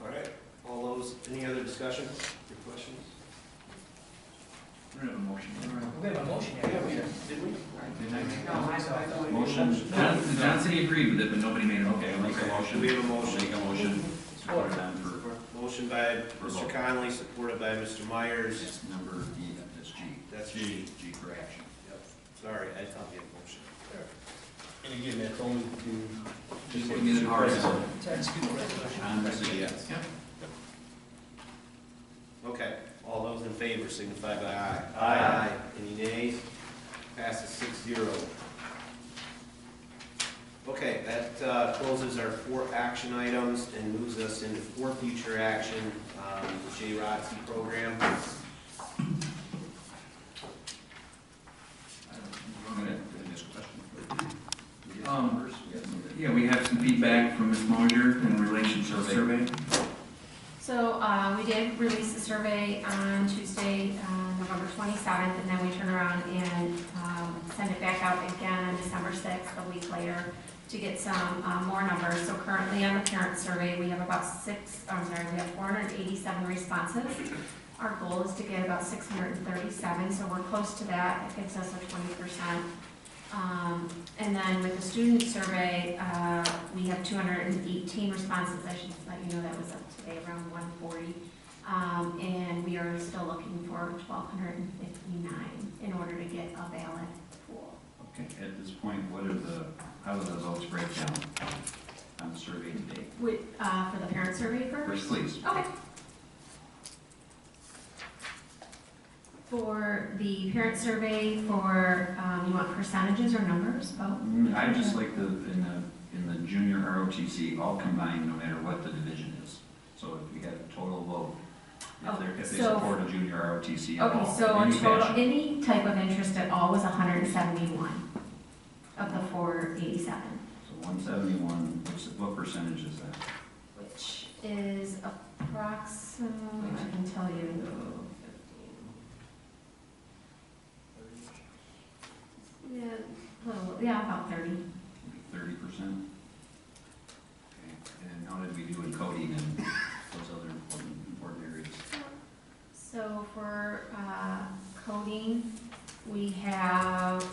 All right, all those, any other discussion or questions? We have a motion. We have a motion here. Did we? No, I saw. Motion. Johnson agreed with it, but nobody made it. Okay, I'll make a motion. We have a motion. Make a motion. Support it on for, Motion by Mr. Conley, supported by Mr. Myers. it's number E, that's G. That's G for action. Yep. Sorry, I thought we had a motion. And again, that's only to. Just give me the hard answer. To execute the resolution. On the city, yes. Yep. Okay, all those in favor signify by aye. Aye. Any nays? Passes 6-0. Okay, that closes our 4 action items and moves us into 4 future action, the J-ROTC program. Yeah, we have some feedback from Ms. Mosier in relation to the survey. So we did release the survey on Tuesday, November 27th, and then we turn around and send it back out again on December 6th, a week later, to get some more numbers. So currently on the parent survey, we have we have 487 responses. Our goal is to get about 637, so we're close to that. It gets us a 20%. And then with the student survey, we have 218 responses. I should let you know that was up today, around 140. And we are still looking for 1,259 in order to get a ballot pool. Okay, at this point, how do the votes break down on the survey today? For the parent survey first? First, please. Okay. For the parent survey, you want percentages or numbers, both? I just like in the junior ROTC, all combined, no matter what the division is. So if we had a total vote, if they support a junior ROTC at all. Okay, so in a any total, fashion. any type of interest at all was 171 of the 487, So 171, what percentage is that? which is approximately, I can tell you, about 30. 30%? Okay, and how did we do in coding and those other important areas? So for coding, we have,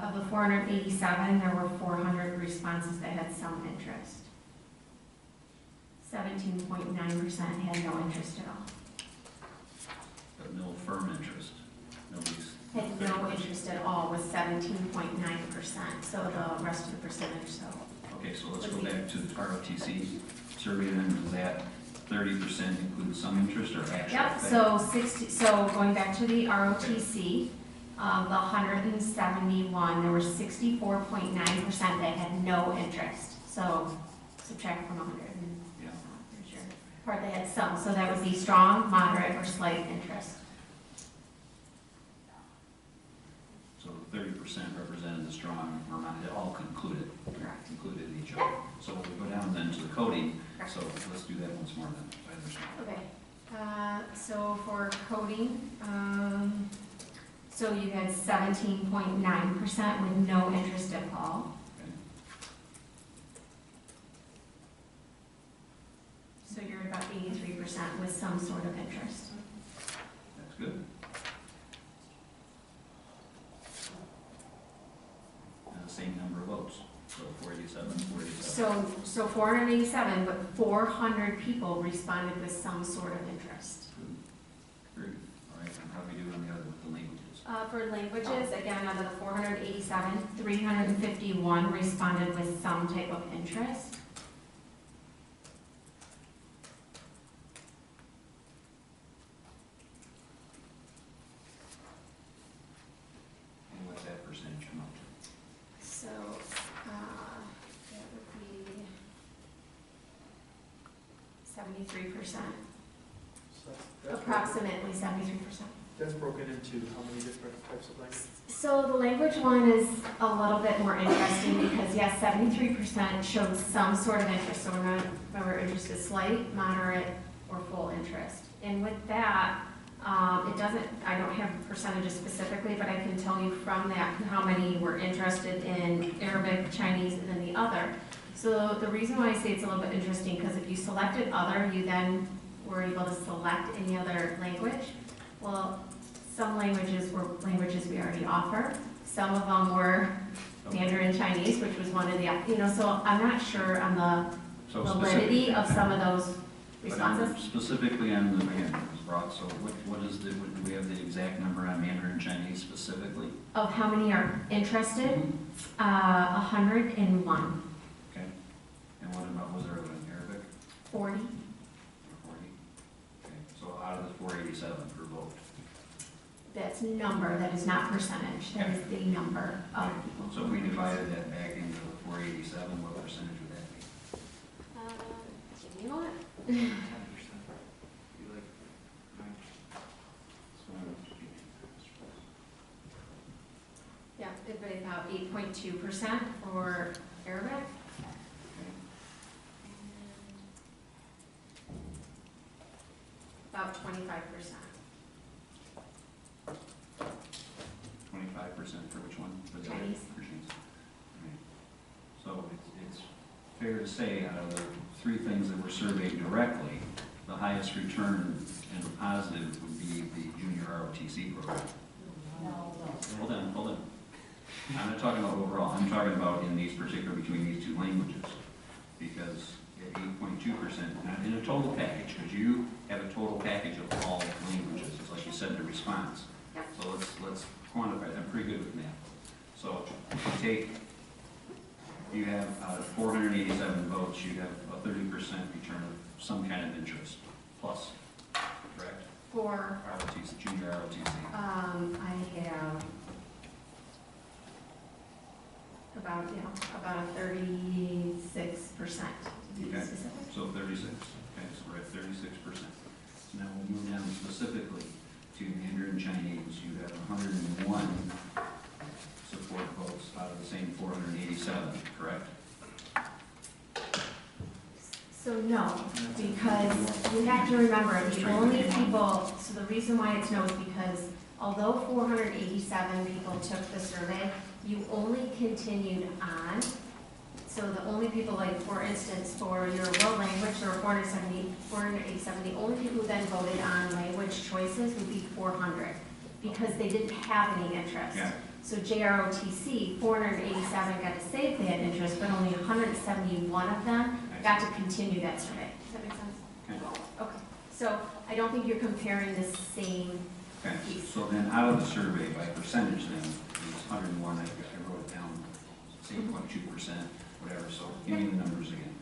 of the 487, there were 400 responses that had some interest. 17.9% had no interest at all. But no firm interest? Nobody's... Had no interest at all was 17.9%, so the rest of the percentage, so. Okay, so let's go back to the ROTC survey then. Does that 30% include some interest or actual? Yep, effect? so going back to the ROTC, the 171, there were 64.9% that had no interest. So subtract from 100 and, Yeah. for sure. Part they had some, so that would be strong, moderate, or slight interest. So 30% represented the strong or not, it all concluded. Correct. Included each other. So we go down then to the coding. So let's do that once more then, if I understand. Okay, so for coding, so you had 17.9% with no interest at all. Okay. So you're at about 83% with some sort of interest. That's good. And the same number of votes, so 487, 487. So 487, but 400 people responded with some sort of interest. Very good. All right, and how do we do on the other with the languages? For languages, again, out of the 487, 351 responded with some type of interest. And what's that percentage come up to? So that would be 73%, That's approximately 73%. That's broken into how many different types of language? So the language one is a little bit more interesting because yes, 73% showed some sort of interest. So we're interested slight, moderate, or full interest. And with that, it doesn't, I don't have percentages specifically, but I can tell you from that how many were interested in Arabic, Chinese, and then the other. So the reason why I say it's a little bit interesting, because if you selected other, you then were able to select any other language. Well, some languages were languages we already offer. Some of them were Mandarin Chinese, which was one of the, so I'm not sure on the validity of some of those responses. Specifically on the, again, it was brought, so what is do we have the exact number on Mandarin Chinese specifically? Of how many are interested? 101. Okay. And what about, was there in Arabic? 40. 40. Okay. So out of the 487 for both. That's number, that is not percentage, that is the number of people. So if we divided that back into the 487, what percentage would that be? Give me a moment. 10%. Yeah, it'd be about 8.2% for Arabic. About 25%. 25% for which one? For the Chinese. For Chinese. Okay. So it's fair to say out of the three things that were surveyed directly, the highest return and positive would be the junior ROTC program. Hold on. I'm not talking about overall. I'm talking about in these particular, between these two languages. Because at 8.2%, not in a total package, because you have a total package of all languages, it's like you said in the response. So let's quantify that. I'm pretty good with math. So if you have out of 487 votes, you have a 30% return of some kind of interest, plus, correct? For ROTC, junior ROTC. I have about a 36%, to be Okay. specific. So 36. Okay, so we're at 36%. So now we'll move down specifically to Mandarin Chinese. You have 101 support votes out of the same 487, correct? So no, because you have to remember, the only people, so the reason why it's no is because although 487 people took the survey, you only continued on. So the only people, like for instance, for your world language, there were 487, the only people who then voted on language choices would be 400, because they didn't have any interest. Yeah. So JROTC, 487 got to say if they had interest, but only 171 of them got to continue that survey. Does that make sense? Okay. So I don't think you're comparing the same Okay. piece. So then out of the survey, by percentage then, it was 101, I wrote it down, it's 8.2%, whatever, so give me the numbers again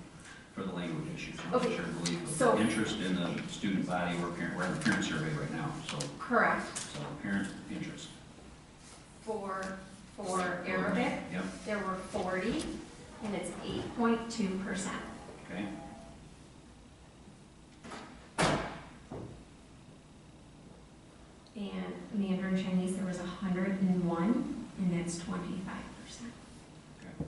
for the language issues. I'm not Okay. sure to believe it. So- Interest in the student body, we're in a parent survey right now, so. Correct. So parent interest. For Arabic, Yep. there were 40, and it's 8.2%. Okay. And Mandarin Chinese, there was 101, and that's 25%. Okay.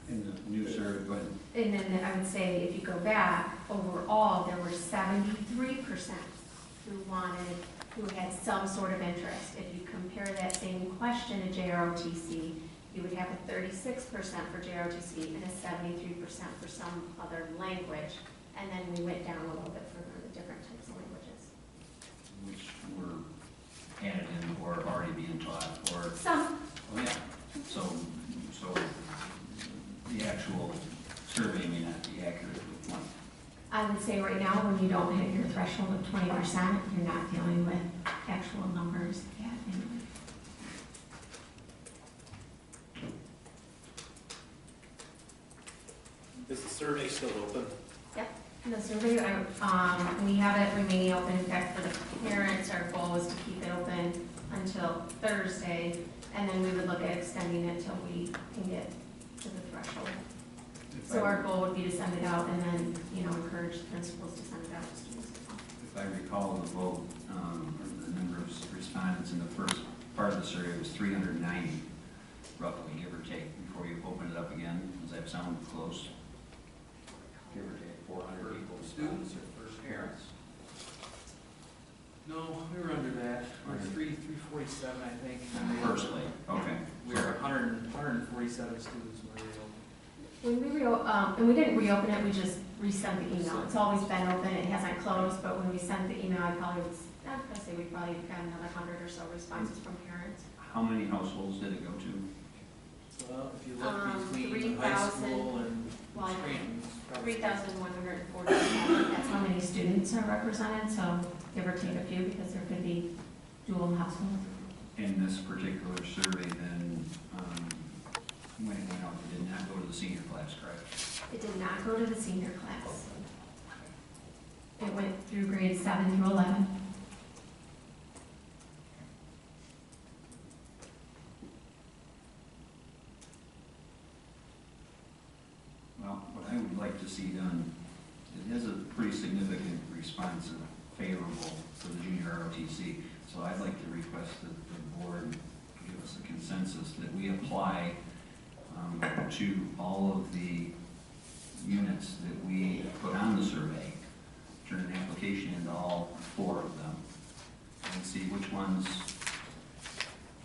In the new survey, go ahead. And then I would say, if you go back, overall, there were 73% who had some sort of interest. If you compare that same question to JROTC, you would have a 36% for JROTC and a 73% for some other language. And then we went down a little bit further the different types of languages. Which were added in or already being taught, or? Some. Oh, yeah. So the actual survey may not be accurate with one. I would say right now, when you don't hit your threshold of 20%, you're not dealing with actual numbers yet anyway. Is the survey still open? Yep, the survey, we have it remaining open. In fact, for the parents, our goal is to keep it open until Thursday. And then we would look at extending it till we can get to the threshold. So our goal would be to send it out and then, encourage principals to send it out to students as well. If I recall the vote, or the number of respondents in the first part of the survey was 390, roughly, give or take, before you open it up again. Does that sound close? Give or take 400 people. Students or first parents? No, we were under that. We're 347, I think. Firstly, okay. We were 147 students when we reopened. When we and we didn't reopen it, we just resent the email. It's always been open, it hasn't closed, but when we sent the email, I'm gonna say we probably got another 100 or so responses from parents. How many households did it go to? Well, if you look between high school and Brighton, 3,140. That's how many students are represented, so give or take a few, because there could be dual households. In this particular survey, then, when it went out, it did not go to the senior class, correct? It did not go to the senior class. It went through grades 7 through 11. Well, what I would like to see done, it has a pretty significant response of favorable for the junior ROTC. So I'd like to request that the board give us a consensus that we apply to all of the units that we put on the survey, turn an application into all 4 of them, and see which ones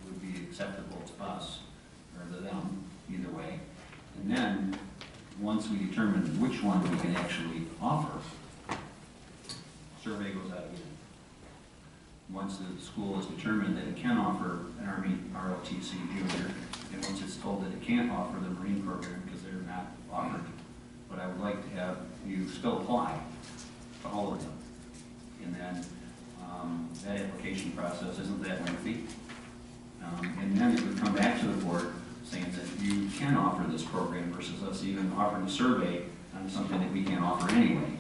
would be acceptable to us or to them, either way. And then, once we determine which one we can actually offer, survey goes out again. Once the school has determined that it can offer an Army ROTC junior, and once it's told that it can't offer the Marine program because they're not offered, but I would like to have you still apply to all of them. And then that application process isn't that lengthy. And then it would come back to the board saying that you can offer this program versus us even offering a survey on something that we can't offer anyway.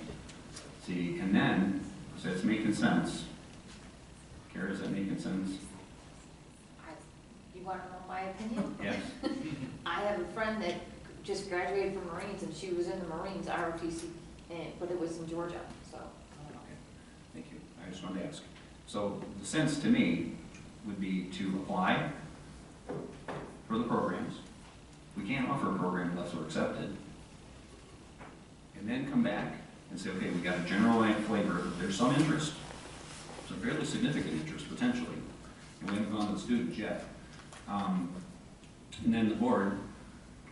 See, and then, so it's making sense. Kara, is that making sense? You want to know my opinion? Yes. I have a friend that just graduated from Marines, and she was in the Marines ROTC, but it was in Georgia, so. Okay, thank you. I just wanted to ask. So the sense to me would be to apply for the programs. We can't offer a program unless we're accepted. And then come back and say, okay, we got a general flavor, there's some interest, some fairly significant interest potentially, and we haven't gone to the students yet. And then the board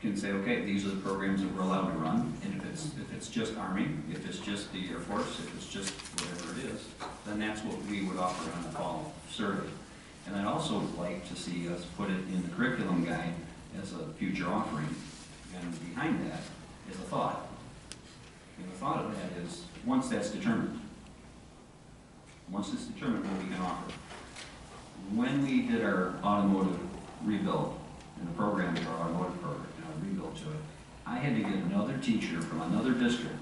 can say, okay, these are the programs that we're allowed to run, and if it's just Army, if it's just the Air Force, if it's just whatever it is, then that's what we would offer on the fall survey. And I'd also like to see us put it in the curriculum guide as a future offering, and behind that is a thought. And the thought of that is, once that's determined, once it's determined what we can offer. When we did our automotive rebuild, and the program of our automotive program, rebuild to it, I had to get another teacher from another district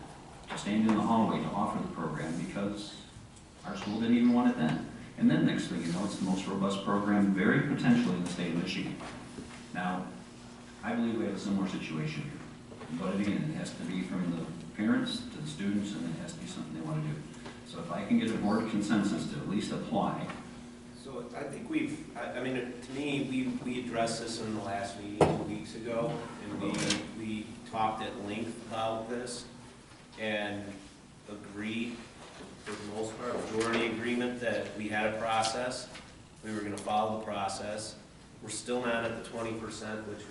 to stand in the hallway to offer the program because our school didn't even want it then. And then next thing you know, it's the most robust program very potentially in the state of Michigan. Now, I believe we have a similar situation here. But again, it has to be from the parents to the students, and it has to be something they want to do. So if I can get a board consensus to at least apply. So I think I mean, to me, we addressed this in the last meeting 2 weeks ago, and we talked at length about this and agreed, for the most part, majority agreement that we had a process. We were going to follow the process. We're still not at the 20%, which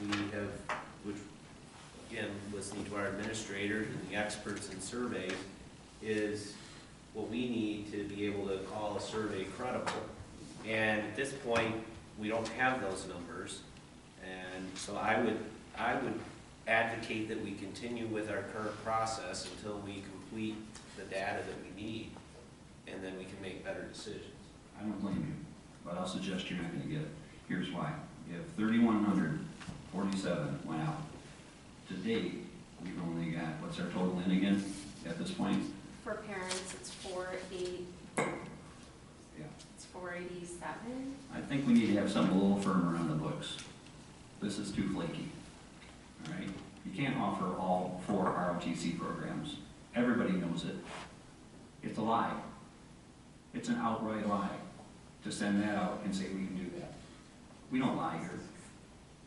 again, listening to our administrators and the experts in surveys, is what we need to be able to call a survey credible. And at this point, we don't have those numbers. And so I would advocate that we continue with our current process until we complete the data that we need, and then we can make better decisions. I don't blame you, but I'll suggest you're not going to get it. Here's why. You have 3,147 went out. To date, we've only got, what's our total in again at this point? For parents, it's 480. Yeah. It's 487. I think we need to have something a little firmer on the books. This is too flaky, all right? You can't offer all 4 ROTC programs. Everybody knows it. It's a lie. It's an outright lie to send that out and say we can do that. We don't lie here.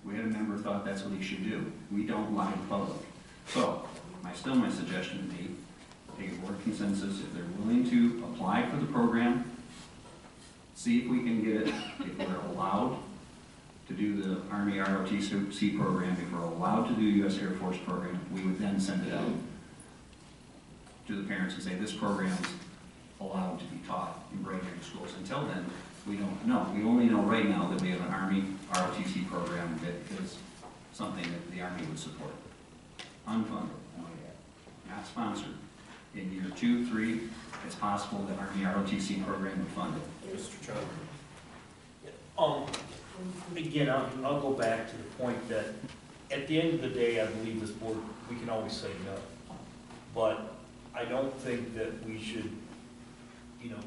We had a member thought that's what he should do. We don't lie to the public. So, my suggestion would be, take a board consensus, if they're willing to apply for the program, see if we can get it, if we're allowed to do the Army ROTC program, if we're allowed to do U.S. Air Force program, we would then send it out to the parents and say, this program's allowed to be taught in Brighton area schools. Until then, we don't know. We only know right now that we have an Army ROTC program that is something that the Army would support. Unfunded, not sponsored. In year 2, 3, it's possible that Army ROTC program would fund it. Mr. Trump. Again, I'll go back to the point that at the end of the day, I believe this board, we can always say no. But I don't think that we should,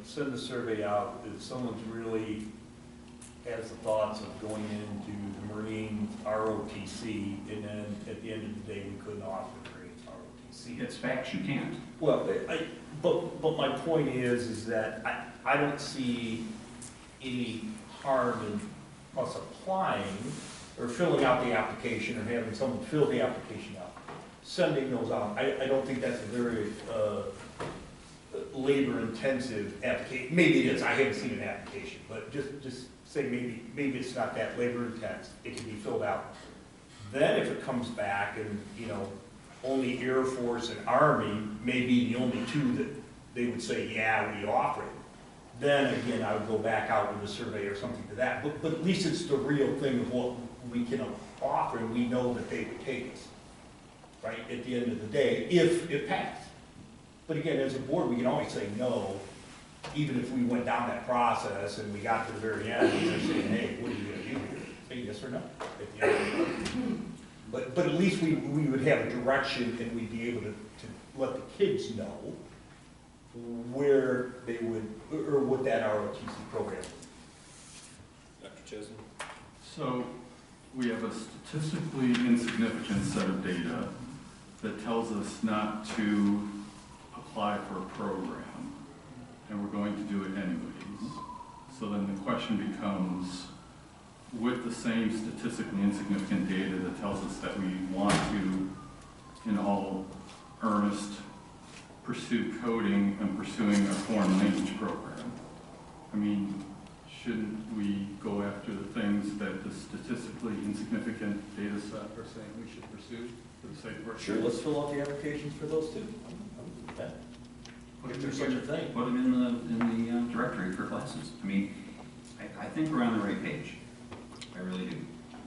send the survey out if someone's really has the thoughts of going into the Marine ROTC, and then at the end of the day, we couldn't offer the Marine ROTC. It's facts, you can't. Well, but my point is that I don't see any harm in us applying or filling out the application or having someone fill the application out, sending those out. I don't think that's a very labor-intensive application. Maybe it is. I haven't seen an application, but just say maybe it's not that labor-intense. It can be filled out. Then if it comes back and only Air Force and Army may be the only 2 that they would say, yeah, we offer it. Then again, I would go back out with a survey or something to that. But at least it's the real thing of what we can offer, and we know that they would take us, right, at the end of the day, if it passed. But again, as a board, we can always say no, even if we went down that process and we got to the very end and they're saying, hey, what are you going to do here? Say yes or no at the end of the day. But at least we would have a direction, and we'd be able to let the kids know where they would, or what that ROTC program is. Dr. Chesney? So we have a statistically insignificant set of data that tells us not to apply for a program, and we're going to do it anyways. So then the question becomes, with the same statistically insignificant data that tells us that we want to, in all earnest, pursue coding and pursuing a foreign language program, I mean, shouldn't we go after the things that the statistically insignificant data set are saying we should pursue for the sake of our Sure, let's fill out the applications for those 2. Okay. If there's such a thing. Put them in the directory for classes. I mean, I think we're on the right page. I really do.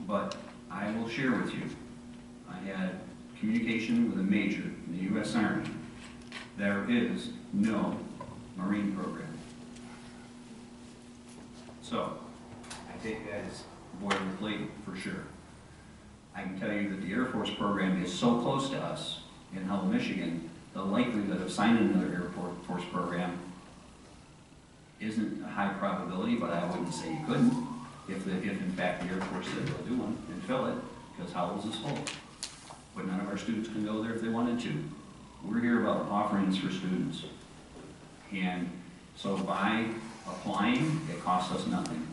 But I will share with you, I had communication with a major in the U.S. Army. There is no Marine program. So, I take that as boilerplate for sure. I can tell you that the Air Force program is so close to us in Hull, Michigan, the likelihood of signing another Air Force program isn't a high probability, but I wouldn't say you couldn't if in fact the Air Force said they'll do one and fill it, because Howells is full. But none of our students can go there if they wanted to. We're here about offerings for students. And so by applying, it costs us nothing.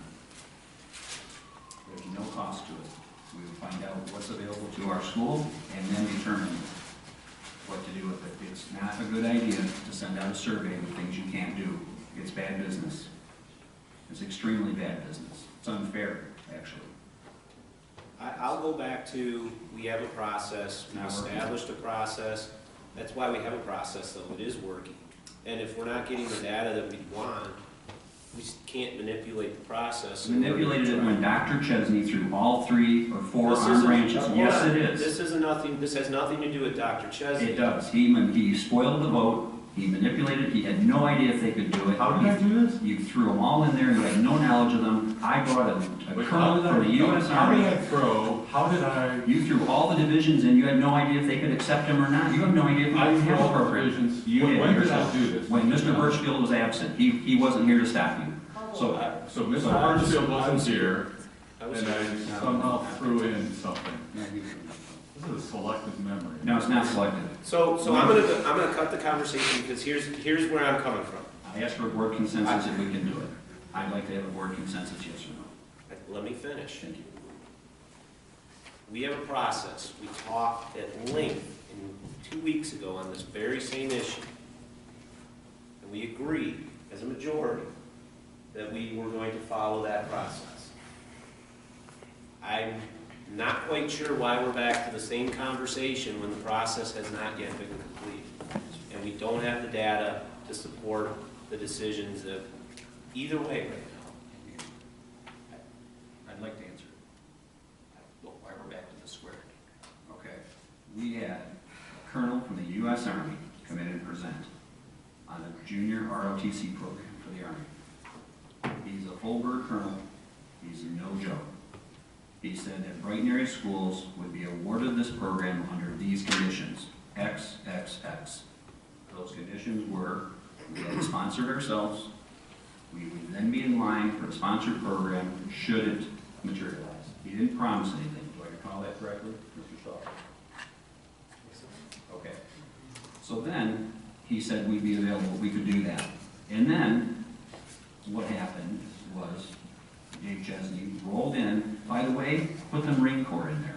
There's no cost to it. We will find out what's available to our school and then determine what to do with it. It's not a good idea to send out a survey with things you can't do. It's bad business. It's extremely bad business. It's unfair, actually. I'll go back to, we have a process, we established a process. That's why we have a process, though. It is working. And if we're not getting the data that we want, we can't manipulate the process. Manipulated it when Dr. Chesney threw all 3 or 4 armed branches. Yes, it is. This has nothing to do with Dr. Chesney. It does. He spoiled the vote. He manipulated. He had no idea if they could do it. How did I do this? You threw them all in there. You had no knowledge of them. I brought a colonel from the U.S. Army. How did I throw? How did I? You threw all the divisions in. You had no idea if they could accept them or not. You have no idea if I you threw have all a program. divisions. You when did I do this? When Mr. Birchfield was absent. He wasn't here to stop you. So Mr. Hartsfield wasn't here, and I somehow threw in something. This is a selective memory. No, it's not selective. So I'm gonna cut the conversation because here's where I'm coming from. I asked for a board consensus if we can do it. I'd like to have a board consensus, yes or no. Let me finish. Thank you. We have a process. We talked at length 2 weeks ago on this very same issue. And we agreed as a majority that we were going to follow that process. I'm not quite sure why we're back to the same conversation when the process has not yet been completed. And we don't have the data to support the decisions of either way right now. I'd like to answer why we're back to the square. Okay. We had a colonel from the U.S. Army come in and present on a junior ROTC program for the Army. He's a full-bird colonel. He's no joke. He said that Brighton area schools would be awarded this program under these conditions, X, X, X. Those conditions were, we had sponsored ourselves, we would then be in line for a sponsored program should it materialize. He didn't promise anything. Do I recall that correctly, Mr. Stahl? Okay. So then, he said we'd be available, we could do that. And then, what happened was, Dave Chesney rolled in, by the way, put the Marine Corps in there.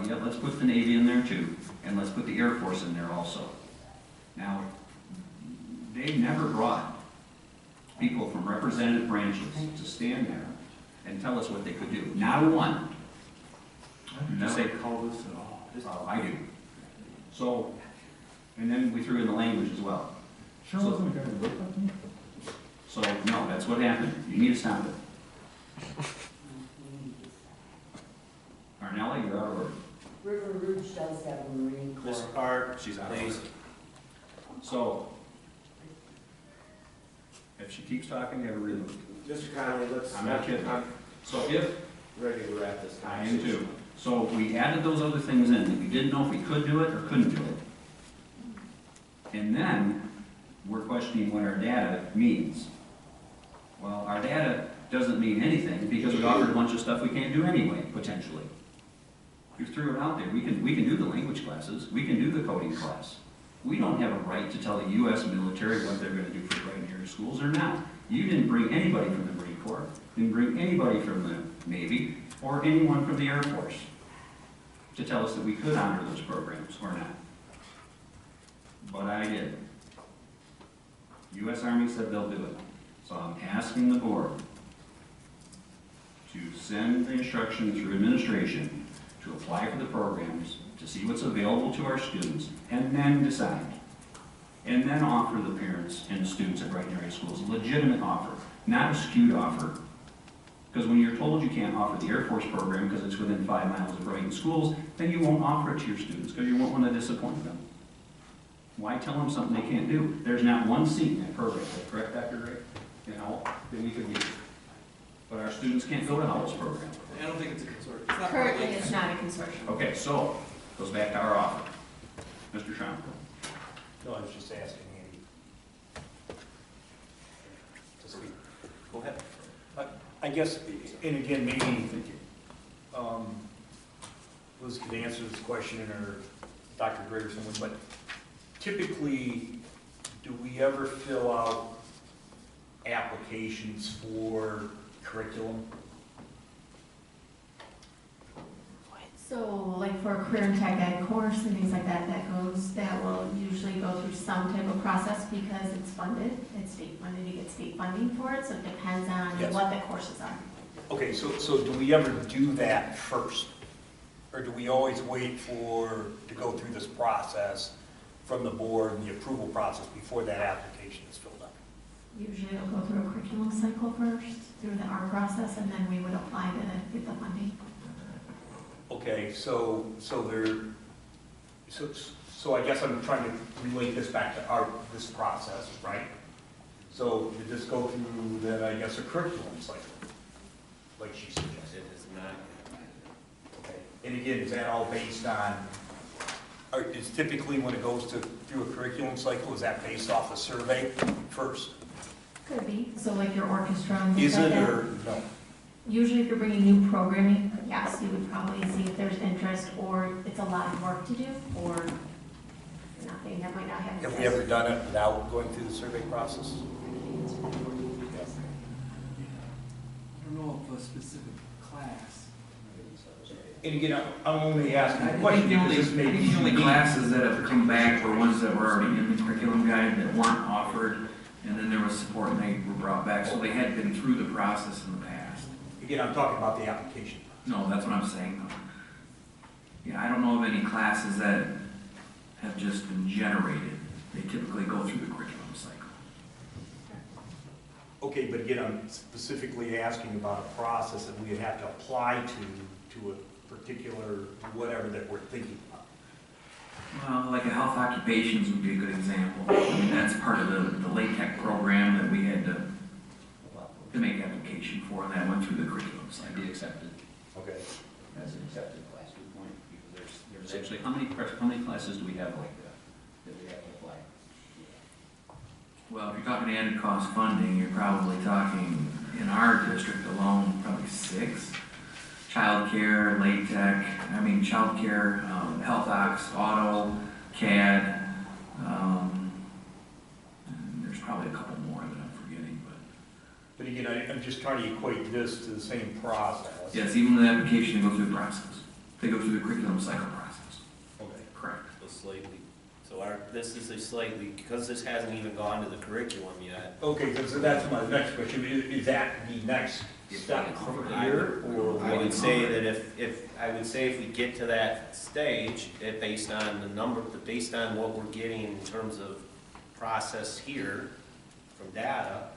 Yeah, let's put the Navy in there too, and let's put the Air Force in there also. Now, they never brought people from representative branches to stand there and tell us what they could do. Not a one. Just say call this at all. I do. So, and then we threw in the language as well. Sure wasn't a guy who looked like me? So, no, that's what happened. You need to stop it. Arnella, you're out of order. River Rouge does have a Marine Corps. Ms. Park, she's out of order. So, if she keeps talking, have a real. Mr. Connolly, let's. I'm not kidding. So if. Ready to wrap this I conversation. am too. So we added those other things in, and we didn't know if we could do it or couldn't do it. And then, we're questioning what our data means. Well, our data doesn't mean anything because we offered a bunch of stuff we can't do anyway, potentially. You threw it out there. We can do the language classes. We can do the coding class. We don't have a right to tell the U.S. military what they're going to do for Brighton area schools or not. You didn't bring anybody from the Marine Corps, didn't bring anybody from the Navy, or anyone from the Air Force to tell us that we could honor those programs or not. But I did. U.S. Army said they'll do it. So I'm asking the board to send the instruction through administration to apply for the programs, to see what's available to our students, and then decide. And then offer the parents and the students at Brighton area schools a legitimate offer, not a skewed offer. Because when you're told you can't offer the Air Force program because it's within 5 miles of Brighton schools, then you won't offer it to your students because you won't want to disappoint them. Why tell them something they can't do? There's not one seat in that program, is that correct, Dr. Gray? You know, that we could use. But our students can't go to Howell's program. I don't think it's a consortium. Currently, it's not a consortium. Okay, so, goes back to our offer. Mr. Trump. No, I was just asking Andy to speak. Go ahead. I guess, and again, maybe Liz could answer this question, or Dr. Gray or someone, but typically, do we ever fill out applications for curriculum? So like for a career and tech ed course and things like that, that will usually go through some type of process because it's funded, it's state funded, you get state funding for it, so it depends on Yes. what the courses are. Okay, so do we ever do that first? Or do we always wait to go through this process from the board and the approval process before that application is filled out? Usually it'll go through a curriculum cycle first, through the R process, and then we would apply to get the funding. Okay, so I guess I'm trying to relate this back to this process, right? So did this go through then, I guess, a curriculum cycle, like she suggested? It is not. Okay, and again, is that all based on, is typically when it goes through a curriculum cycle, is that based off a survey first? Could be. So like your orchestra and Is things like it that? or no? Usually if you're bringing new programming, yes, you would probably see if there's interest or it's a lot of work to do or nothing that might not have. Have we ever done it without going through the survey process? I don't know of a specific class. And again, I'm only asking I a think question the only, because this may be the only unique. classes that have come back were ones that were already in the curriculum guide that weren't offered, and then there was support and they were brought back, so they had been through the process in the past. Again, I'm talking about the application. No, that's what I'm saying, though. Yeah, I don't know of any classes that have just been generated. They typically go through the curriculum cycle. Okay, but again, I'm specifically asking about a process that we would have to apply to a particular whatever that we're thinking about. Well, like a health occupations would be a good example. I mean, that's part of the LATEC program that we had to make application for, and that went through the curriculum cycle. Be accepted. Okay. As an accepted class, good point, because there's actually, how many classes do we have like that we have to apply? Well, if you're talking added cost funding, you're probably talking, in our district alone, probably 6. Childcare, LATEC, childcare, health ocs, auto, CAD, and there's probably a couple more that I'm forgetting, But again, I'm just trying to equate this to the same process. yes, even the application, they go through the process. They go through the curriculum cycle process. Okay. Correct. So slightly, so this is a slightly, because this hasn't even gone to the curriculum yet. Okay, so that's my next question. Is that the next step from here, or I would say that if we get to that stage, based on the number, based on what we're getting in terms of process here from data,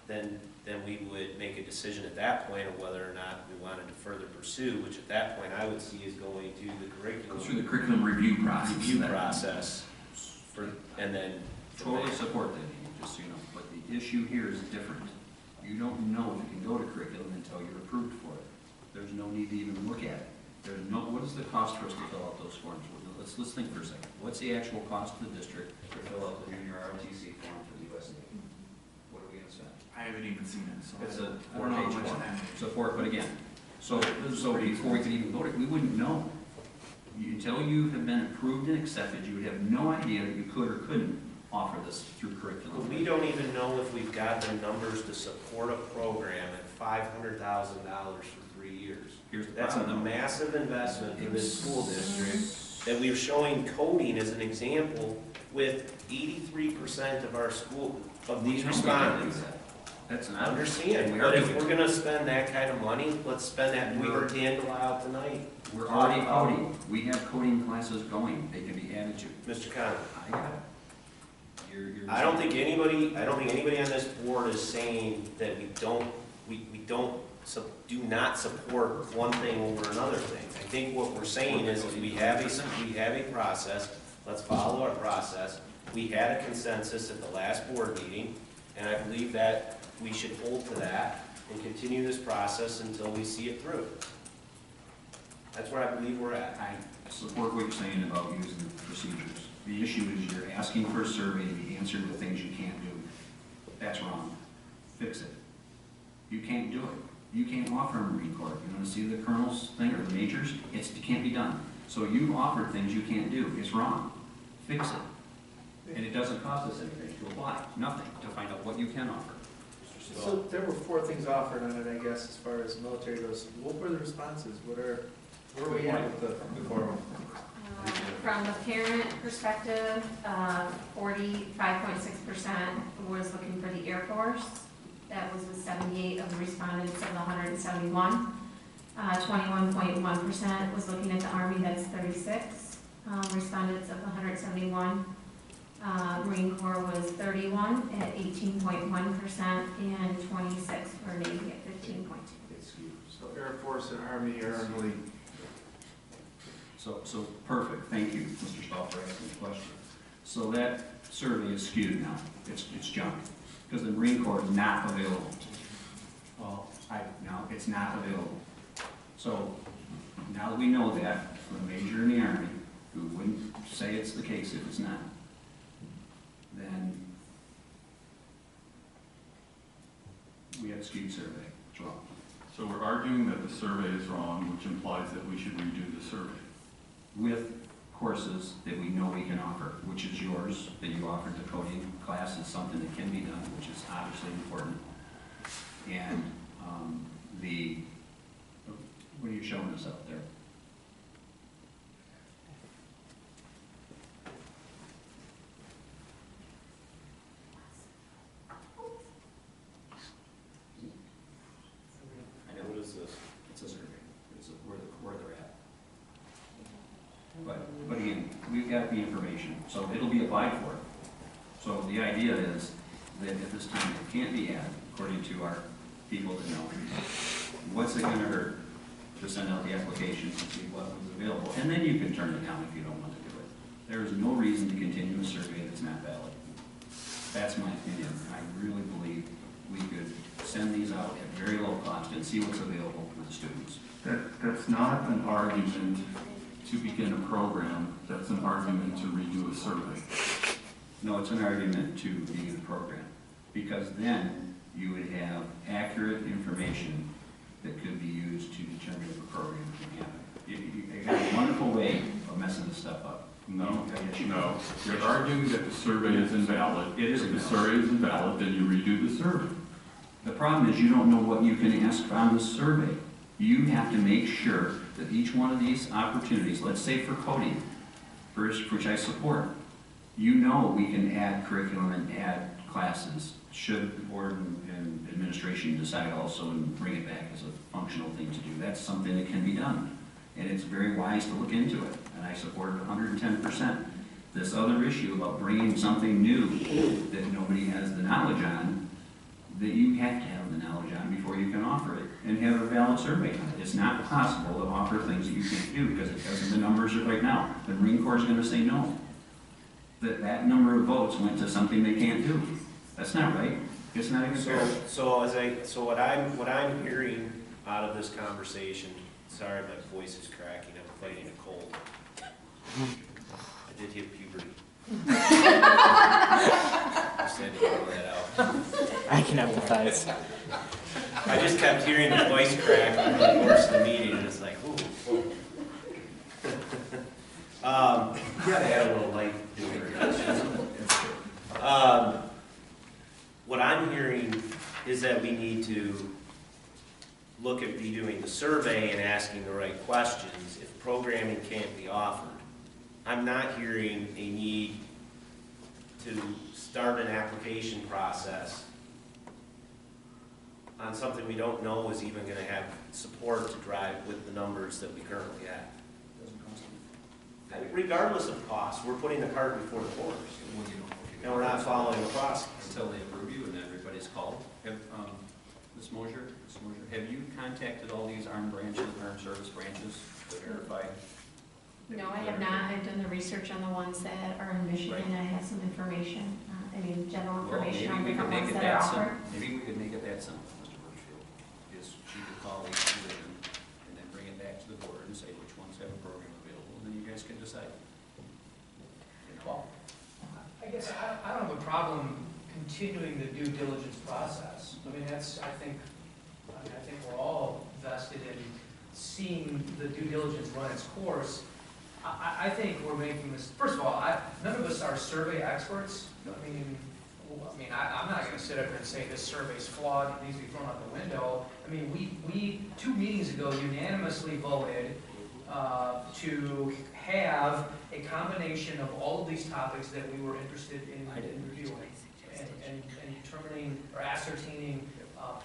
then we would make a decision at that point of whether or not we wanted to further pursue, which at that point I would see is going to the curriculum. Go through the curriculum review process. And then. Totally support that, Amy, just so you know, but the issue here is different. You don't know if you can go to curriculum until you're approved for it. There's no need to even look at it. What is the cost for us to fill out those forms? Let's think for a second. What's the actual cost to the district to fill out the junior ROTC form for the USDA? What are we gonna spend? I haven't even seen it, so It's a I don't know how 4-page much form. that is. Support, but again, so before we could even vote it, we wouldn't know. Until you have been approved and accepted, you would have no idea that you could or couldn't offer this through curriculum. But we don't even know if we've got the numbers to support a program at $500,000 for 3 years. That's a massive investment in this school district that we're showing coding as an example with 83% of our school, of these respondents. That's not. Understand, but if we're gonna spend that kind of money, let's spend that. We heard Dan Delisle tonight. We're already coding. We have coding classes going. They can be added to. Mr. Conlon. I got it. I don't think anybody on this board is saying that do not support one thing over another thing. I think what we're saying is we have a process, let's follow our process. We had a consensus at the last board meeting, and I believe that we should hold to that and continue this process until we see it through. That's where I believe we're at. I support what you're saying about using the procedures. The issue is you're asking for a survey to be answered with things you can't do. That's wrong. Fix it. You can't do it. You can't offer a Marine Corps. You want to see the colonel's thing or the majors? It can't be done. So you've offered things you can't do. It's wrong. Fix it. And it doesn't cost us anything to apply. Nothing to find out what you can offer. So there were 4 things offered on it, I guess, as far as military goes. What were the responses? Where are we at with the 4? From the parent perspective, 45.6% was looking for the Air Force. That was with 78 of the respondents of the 171. 21.1% was looking at the Army. That's 36 respondents of the 171. Marine Corps was 31 at 18.1%, and 26 for Navy at 15.2%. So Air Force and Army are really. So perfect. Thank you, Mr. Stahl, for asking the question. So that survey is skewed now. It's junk because the Marine Corps is not available. Well, no, it's not available. So now that we know that from a major in the Army, who wouldn't say it's the case if it's not, then got a skewed survey. It's wrong. So we're arguing that the survey is wrong, which implies that we should redo the survey. With courses that we know we can offer, which is yours, that you offered the coding class is something that can be done, which is obviously important. And what are you showing us up there? I know. What is this? It's a survey. It's where they're at. But again, we've got the information, so it'll be applied for. So the idea is that at this time it can't be added, according to our people that know. What's it going to hurt to send out the applications and see what was available? And then you can turn it down if you don't want to do it. There is no reason to continue a survey that's not valid. That's my opinion. I really believe we could send these out at very low cost and see what's available for the students. That's not an argument to begin a program. That's an argument to redo a survey. No, it's an argument to begin a program, because then you would have accurate information that could be used to determine if a program can happen. You got a wonderful way of messing this stuff up. No. You're arguing that the survey is invalid. If the survey is invalid, then you redo the survey. The problem is you don't know what you can ask on the survey. You have to make sure that each one of these opportunities, let's say for coding, which I support, you know we can add curriculum and add classes, should the board and administration decide also and bring it back as a functional thing to do. That's something that can be done. And it's very wise to look into it, and I support it 110%. This other issue about bringing something new that nobody has the knowledge on, that you have to have the knowledge on before you can offer it, and have a valid survey on it. It's not possible to offer things that you can't do, because it doesn't, the numbers are right now. The Marine Corps is going to say no. That number of votes went to something they can't do. That's not right. It's not even fair. So what I'm hearing out of this conversation, sorry my voice is cracking, I'm fighting a cold. I did hit puberty. Just had to throw that out. I can empathize. I just kept hearing the voice crack over the course of the meeting, and it's like, ooh. You gotta add a little light to it. What I'm hearing is that we need to look at redoing the survey and asking the right questions if programming can't be offered. I'm not hearing a need to start an application process on something we don't know is even going to have support to drive with the numbers that we currently have. Regardless of cost, we're putting the cart before the horse, and we're not following the process. Until they approve you and everybody's called. Ms. Mosier, have you contacted all these armed service branches to verify? No, I have not. I've done the research on the ones that are in Michigan. I have some information, general information on different ones that are offered. Maybe we could make it that simple, Mr. Birchfield. Is she could call each of them and then bring it back to the board and say which ones have a program available, and then you guys can decide. Well, I guess I don't have a problem continuing the due diligence process. I mean, I think we're all vested in seeing the due diligence run its course. I think we're making this, first of all, none of us are survey experts. I'm not going to sit up here and say this survey's flawed, it needs to be thrown out the window. I mean, we 2 meetings ago unanimously voted to have a combination of all of these topics that we were interested in reviewing and determining or ascertaining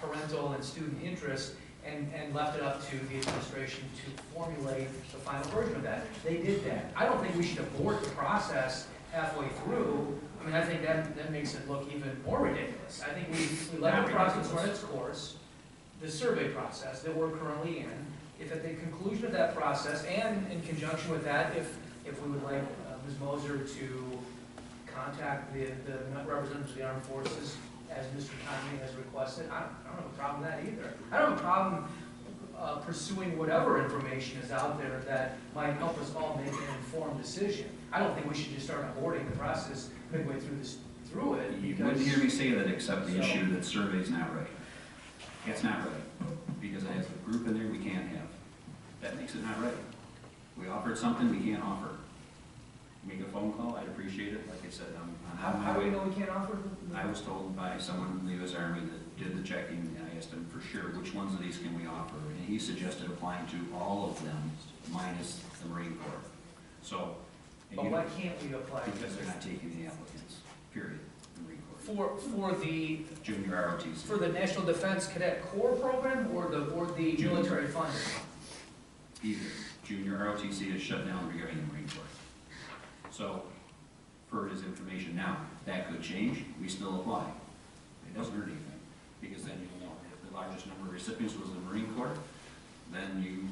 parental and student interest, and left it up to the administration to formulate the final version of that. They did that. I don't think we should abort the process halfway through. I mean, I think that makes it look even more ridiculous. I think we let the process run its course, the survey process that we're currently in. If at the conclusion of that process, and in conjunction with that, if we would like Ms. Moser to contact the representatives of the armed forces, as Mr. Conley has requested, I don't have a problem with that either. I don't have a problem pursuing whatever information is out there that might help us all make an informed decision. I don't think we should just start aborting the process midway through it. You wouldn't hear me say that except the issue that survey's not right. It's not right, because it has a group in there we can't have. That makes it not right. We offered something we can't offer. Make a phone call, I'd appreciate it, like I said, I'm on How my do we way. know we can't offer? I was told by someone in the U.S. Army that did the checking, and I asked him for sure, which ones of these can we offer? And he suggested applying to all of them, minus the Marine Corps. So. and But you- why can't we apply? Because they're not taking the applicants, period, the Marine Corps. For the, Junior ROTC. for the National Defense Cadet Corps program or the military funding? Either. Junior ROTC is shut down regarding the Marine Corps. So, for his information now, that could change, we still apply. It doesn't hurt anything, because then you'll know if the largest number of recipients was the Marine Corps, then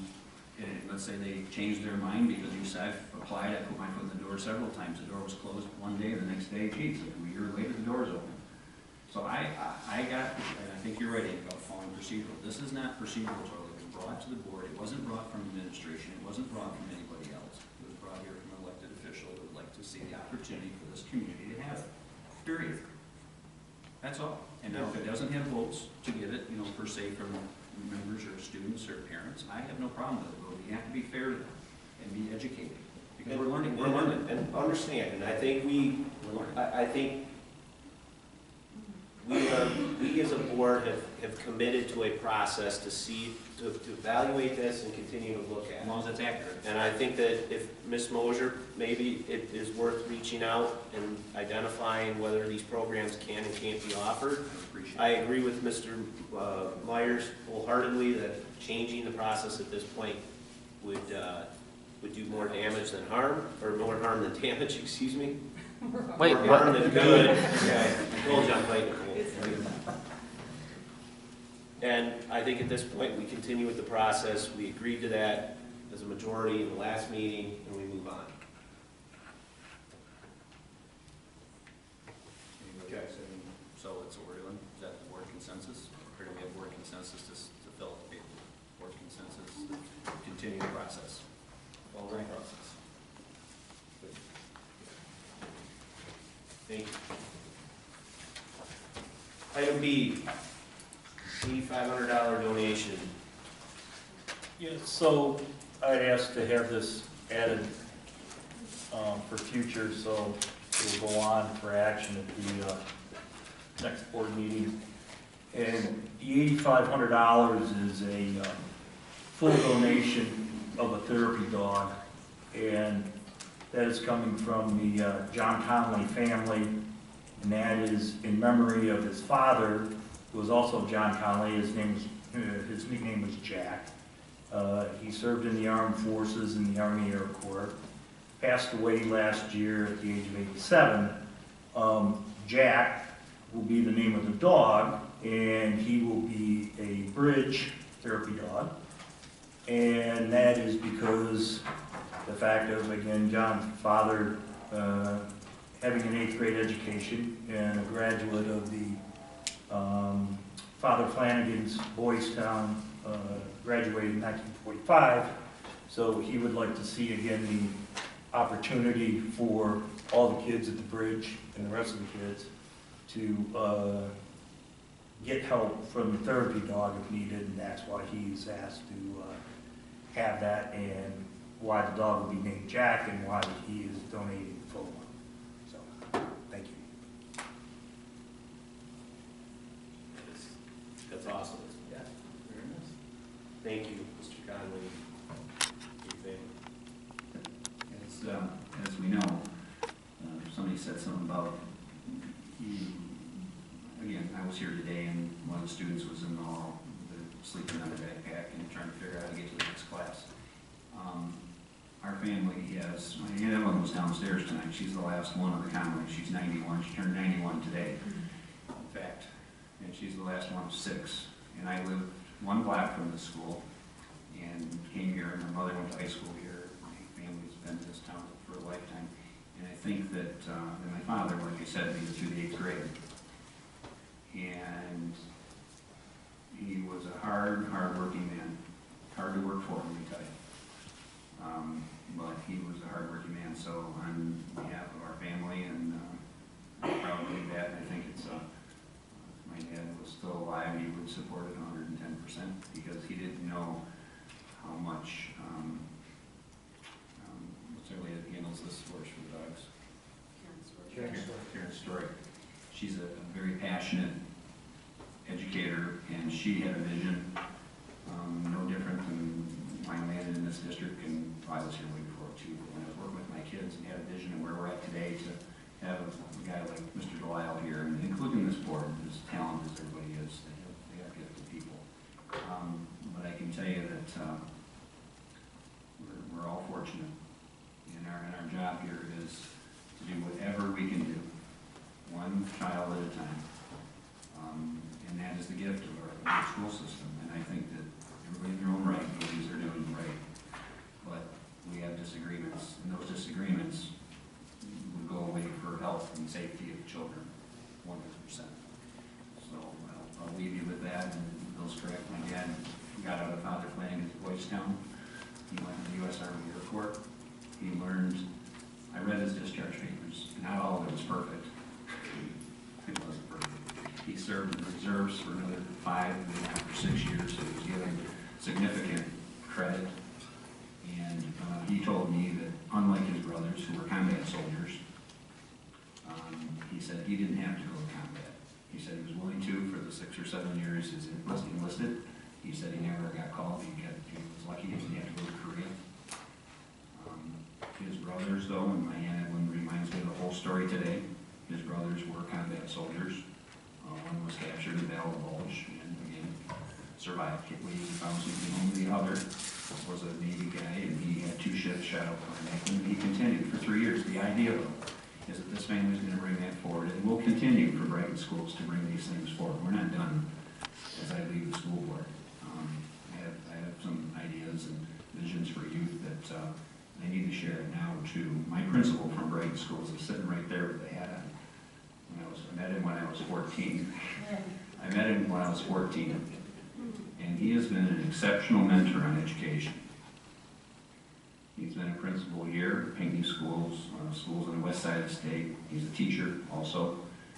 let's say they changed their mind because you said, I've applied, I put my foot in the door several times, the door was closed one day, the next day, geez, a year later, the door's open. So I got, and I think you're right, about following procedural. This is not procedural, totally. It was brought to the board. It wasn't brought from administration. It wasn't brought from anybody else. It was brought here from an elected official who would like to see the opportunity for this community to have it. Period. That's all. And now if it doesn't have votes to get it, per se from members or students or parents, I have no problem with it. But we have to be fair to them and be educated. Because we're learning. We're learning. And understand, and I think we as a board have committed to a process to evaluate this and continue to look at it. As long as it's accurate. And I think that if Ms. Mosier, maybe it is worth reaching out and identifying whether these programs can and can't be offered. I agree with Mr. Myers wholeheartedly that changing the process at this point would do more damage than harm, or more harm than damage, excuse me. Wait, more what? harm than good. Okay, I told you I'm fighting cold. And I think at this point, we continue with the process. We agreed to that as a majority in the last meeting, and we move on. Okay, so that's what we're doing. Is that the board consensus? Or do we have board consensus to fill out the paper? Board consensus to continue the process. Follow the process. Thank you. Item B, $8,500 donation. Yeah, so I'd ask to have this added for future, so it will go on for action at the next board meeting. And the $8,500 is a full donation of a therapy dog, and that is coming from the John Conley family, and that is in memory of his father, who was also John Conley. His nickname was Jack. He served in the armed forces in the Army Air Corps. Passed away last year at the age of 87. Jack will be the name of the dog, and he will be a bridge therapy dog. And that is because the fact of, again, John's father having an 8th grade education and a graduate of the Father Flanagan's Boys Town, graduated in 1945. So he would like to see again the opportunity for all the kids at the bridge and the rest of the kids to get help from the therapy dog if needed, and that's why he's asked to have that, and why the dog will be named Jack, and why he is donating the full one. So, thank you. That's awesome. Yeah, very nice. Thank you, Mr. Conley. As we know, somebody said something about, again, I was here today and one of the students was in the hall, sleeping on a backpack and trying to figure out how to get to the next class. Our family has, my Aunt Evelyn was downstairs tonight. She's the last one of the Conleys. She's 91. She turned 91 today, in fact. And she's the last one of 6. And I lived 1 block from the school and came here. My mother went to high school here. My family's been in this town for a lifetime. And I think that my father, like I said, made it through the 8th grade. And he was a hard-working man. Hard to work for, let me tell you. But he was a hard-working man, so on behalf of our family, and I'm proud of that, and I think it's my my dad was still alive, he would support it 110% because he didn't know how much, certainly it handles this source for the dogs. Karen's story. She's a very passionate educator, and she had a vision, no different than my man in this district, and I was here way before too, but when I was working with my kids and had a vision of where we're at today to have a guy like Mr. Delisle here, and including this board, as talented as everybody is, they are gifted people. But I can tell you that we're all fortunate, and our job here is to do whatever we can do, one child at a time. And that is the gift of our school system, and I think that everybody in their own right believes they're doing right. But we have disagreements, and those disagreements would go away for health and safety of children, 100%. So I'll leave you with that, and Bill's correct. My dad got out of father planning at Boys Town. He went to the U.S. Army Air Corps. He learned, I read his discharge papers. Not all of it was perfect. It wasn't perfect. He served in the reserves for another 5, maybe after 6 years, so he was given significant credit. And he told me that, unlike his brothers, who were combat soldiers, he said he didn't have to go to combat. He said he was willing to for the 6 or 7 years he enlisted. He said he never got called. He was lucky he didn't have to go to Korea. His brothers, though, and my Aunt Evelyn reminds me of the whole story today, his brothers were combat soldiers. One was captured in the Battle of the Bulge and again survived. The other was a Navy guy, and he had 2 ships shot out by Nathan. He continued for 3 years. The idea, though, is that this family is going to bring that forward, and we'll continue for Brighton schools to bring these things forward. We're not done as I leave the school board. I have some ideas and visions for youth that I need to share it now too. My principal from Brighton schools is sitting right there with the hat on. I met him when I was 14. I met him when I was 14, and he has been an exceptional mentor on education. He's been a principal here at Pinckney Schools, schools on the west side of the state. He's a teacher also.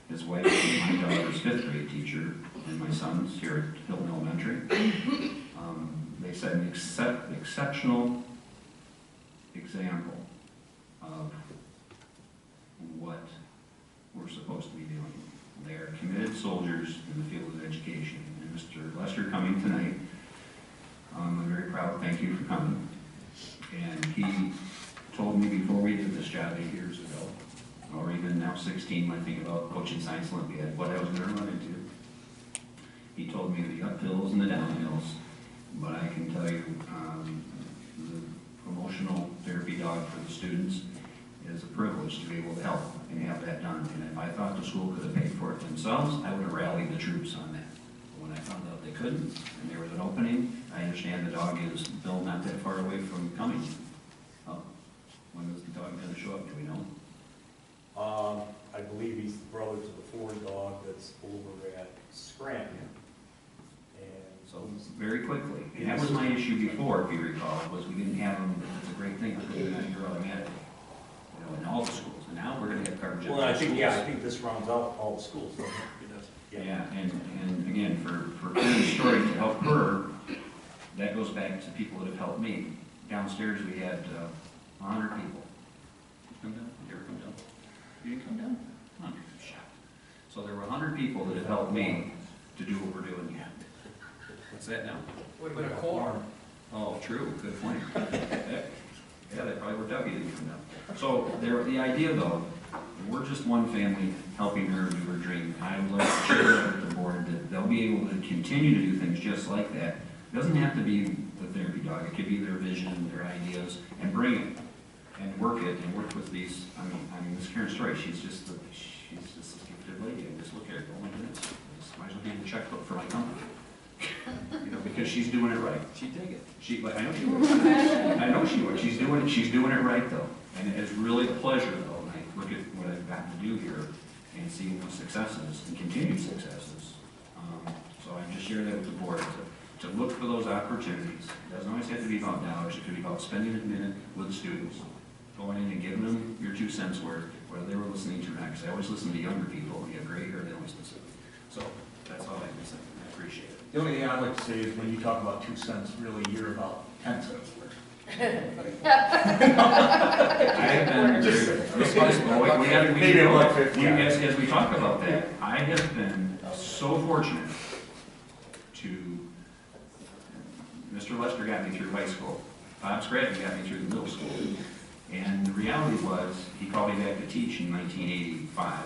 His wife is my daughter's 5th grade teacher, and my son's here at Hilton Elementary. They set an exceptional example of what we're supposed to be doing. They are committed soldiers in the field of education. And Mr. Lester coming tonight, I'm very proud. Thank you for coming. And he told me before we did this job 8 years ago, or even now 16, when I think about coaching Science Olympiad, what I was going to run into. He told me the uphills and the downhills, but I can tell you the promotional therapy dog for the students is a privilege to be able to help and have that done. And if I thought the school could have paid for it themselves, I would have rallied the troops on that. But when I found out they couldn't, and there was an opening, I understand the dog is built not that far away from coming. When is the dog going to show up? Do we know? I believe he's the brother to the Ford dog that's over at Scranton. And so very quickly. And that was my issue before, if you recall, was we didn't have them. It's a great thing. I think you're automatic. In all the schools, and now we're going to have coverage. Well, I think this rounds out all the schools. Yeah, and again, for Karen's story to help her, that goes back to people that have helped me. Downstairs we had 100 people. Come down? You ever come down? You didn't come down? Come on, you're shocked. So there were 100 people that have helped me to do what we're doing. What's that now? What about a quorum? Oh, true. Good point. Yeah, they probably worked out. You didn't come down. So the idea, though, we're just one family helping her do her dream. I would like to share with the board that they'll be able to continue to do things just like that. It doesn't have to be the therapy dog. It could be their vision, their ideas, and bring it and work it and work with these. I mean, this Karen's story. She's just a gifted lady. And just look at her. Oh my goodness, this might as well be the checkbook for my company. Because she's doing it right. She'd take it. I know she would. I know she would. She's doing it right though. And it's really a pleasure though, when I look at what I've gotten to do here and see the successes and continued successes. So I just share that with the board to look for those opportunities. It doesn't always have to be about dollars. It could be about spending a minute with the students, going in and giving them your 2 cents worth, whether they were listening to or not. Because I always listen to younger people. You have gray hair, they always listen. So That's all I can say. I appreciate it. The only thing I'd like to say is when you talk about 2 cents, really, you're about 10 cents worth. I have been responsible. Maybe a buck 50. As we talk about that, I have been so fortunate to, Mr. Lester got me through high school. Bob Scratton got me through the middle school. And the reality was, he called me back to teach in 1985.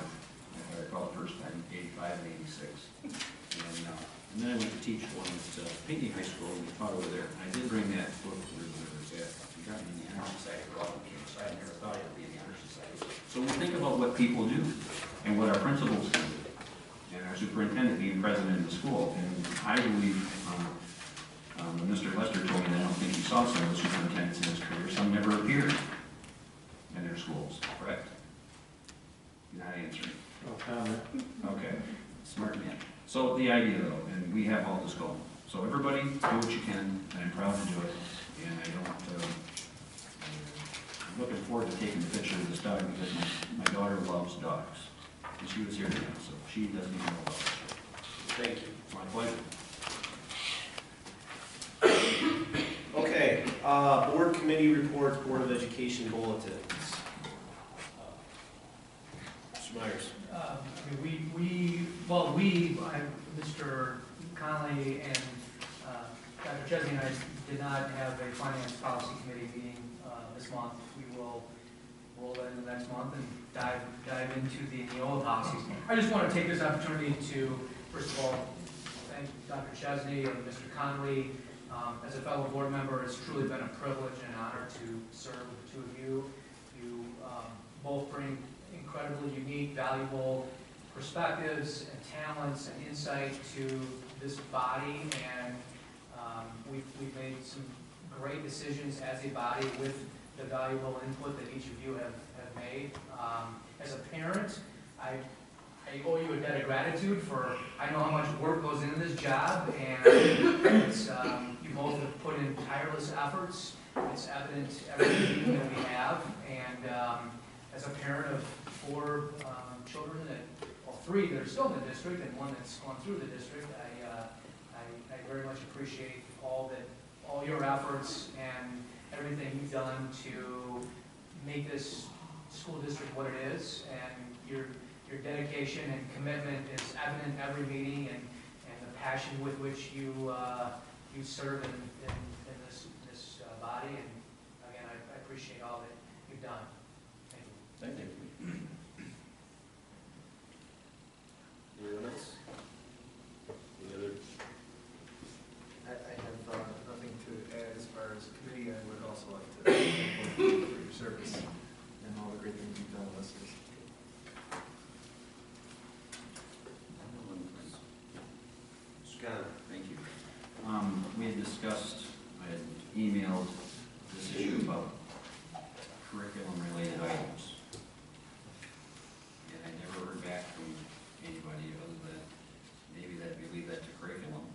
If I recall the first time, 85 and 86. And then I went to teach one at Pinckney High School, and we taught over there. I did bring that book through when I was at, we got me in the Honor Society for all the kids. I never thought I'd be in the Honor Society. So we think about what people do, and what our principals do, and our superintendent being president of the school. And I believe, when Mr. Lester told me that I don't think he saw some of the superintendents in his career, some never appeared in their schools, correct? You're not answering. No comment. Okay, smart man. So the idea though, and we have all this going. So everybody do what you can, and I'm proud to do it. And I don't, I'm looking forward to taking the picture of this dog because my daughter loves dogs. And she was here today, so she doesn't even know about this. Thank you. It's my pleasure. Okay, board committee reports, Board of Education bulletins. Mr. Myers. Mr. Conley and Dr. Chesney and I did not have a finance policy committee meeting this month. We will roll that into next month and dive into the Neola policies. I just want to take this opportunity to, first of all, thank Dr. Chesney and Mr. Conley. As a fellow board member, it's truly been a privilege and an honor to serve with the two of you. You both bring incredibly unique, valuable perspectives and talents and insight to this body, and we've made some great decisions as a body with the valuable input that each of you have made. As a parent, I owe you a debt of gratitude for, I know how much work goes into this job, and it's, you both have put in tireless efforts. It's evident every meeting that we have, and as a parent of 4 children, well, 3 that are still in the district and 1 that's gone through the district, I very much appreciate all your efforts and everything you've done to make this school district what it is, and your dedication and commitment is evident every meeting, and the passion with which you serve in this body, and again, I appreciate all that you've done. Thank you. Thank you. Anyone else? Any other? I have nothing to add as far as committee. I would also like to thank you for your service and all the great things you've done with us. Scott, thank you. We had discussed, I had emailed this issue about curriculum-related items. And I never heard back from anybody other than maybe that we leave that to curriculum.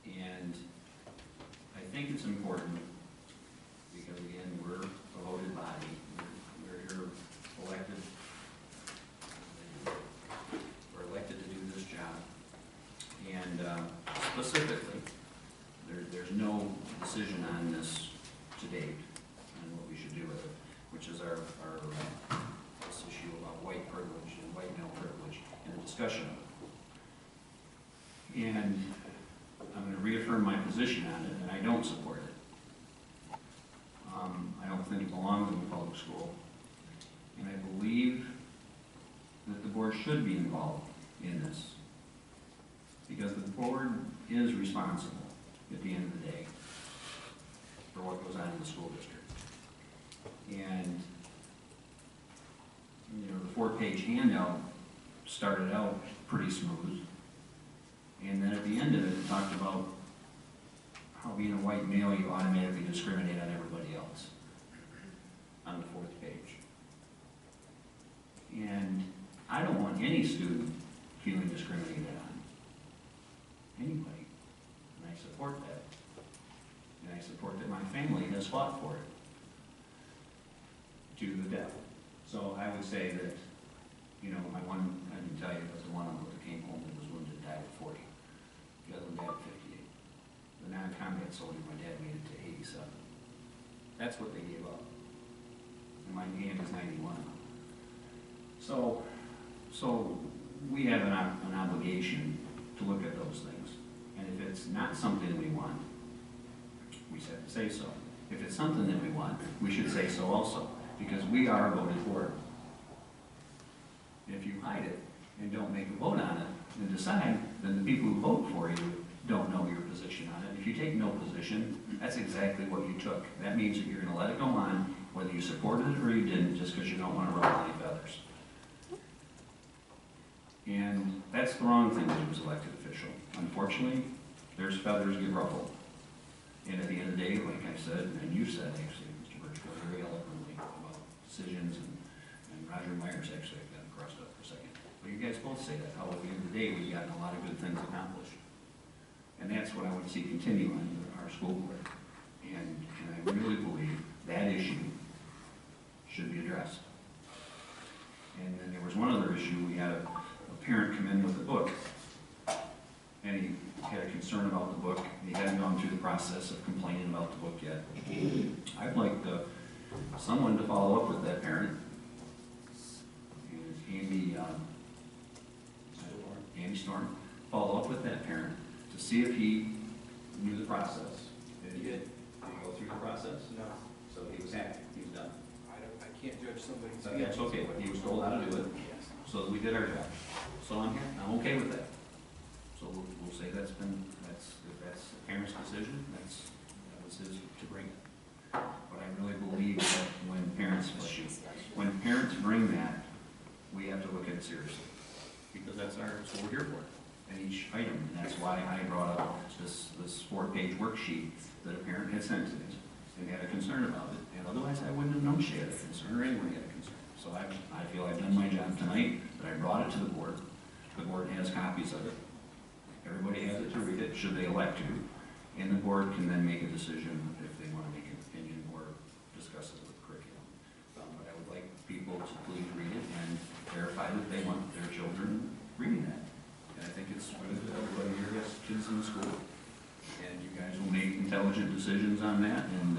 And I think it's important because, again, we're a voted body. We're here elected. We're elected to do this job. And specifically, there's no decision on this to date on what we should do with it, which is our this issue about white privilege and white male privilege and the discussion of it. And I'm going to reaffirm my position on it, and I don't support it. I don't think it belongs in the public school, and I believe that the board should be involved in this, because the board is responsible at the end of the day for what goes on in the school district. And, you know, the 4-page handout started out pretty smooth, and then at the end of it, it talked about how being a white male, you automatically discriminate on everybody else on the 4th page. And I don't want any student feeling discriminated on. Anybody. And I support that. And I support that my family has fought for it to the death. So I would say that, you know, I didn't tell you, but the one on the came home and was wounded, died at 40. The other one died at 58. The non-combat soldier, my dad made it to 87. That's what they gave up. And my aunt is 91. So we have an obligation to look at those things. And if it's not something we want, we should say so. If it's something that we want, we should say so also, because we are voted for it. If you hide it and don't make a vote on it and decide, then the people who vote for you don't know your position on it. If you take no position, that's exactly what you took. That means that you're going to let it go on, whether you supported it or you didn't, just because you don't want to ruffle any feathers. And that's the wrong thing to do as elected official. Unfortunately, there's feathers get ruffled. And at the end of the day, like I said, and you said actually, Mr. Birchfield, very eloquently about decisions, and Roger Myers actually got crossed up for a second. But you guys both say that, how at the end of the day, we've gotten a lot of good things accomplished. And that's what I would see continue on our school board. And I really believe that issue should be addressed. And then there was one other issue. We had a parent come in with a book, and he had a concern about the book. He hadn't gone through the process of complaining about the book yet. I'd like someone to follow up with that parent. Andy Storm, follow up with that parent to see if he knew the process. And he did. Did he go through the process? No. So he was happy. He was done. I can't judge somebody's. So that's okay, but he was told how to do it. Yes. So we did our job. So I'm okay with that. So we'll say if that's the parent's decision, that was his to bring it. But I really believe that when parents bring that, we have to look at it seriously. Because that's what we're here for. And each item, and that's why I brought up this 4-page worksheet that a parent had sent to me and had a concern about it. And otherwise I wouldn't have known she had a concern or anyone had a concern. So I feel I've done my job tonight, that I brought it to the board. The board has copies of it. Everybody has it to read it, should they elect to. And the board can then make a decision if they want to make an opinion or discuss it with curriculum. But I would like people to please read it and verify that they want their children reading that. And I think it's good that everybody here has kids in the school. And you guys will make intelligent decisions on that. And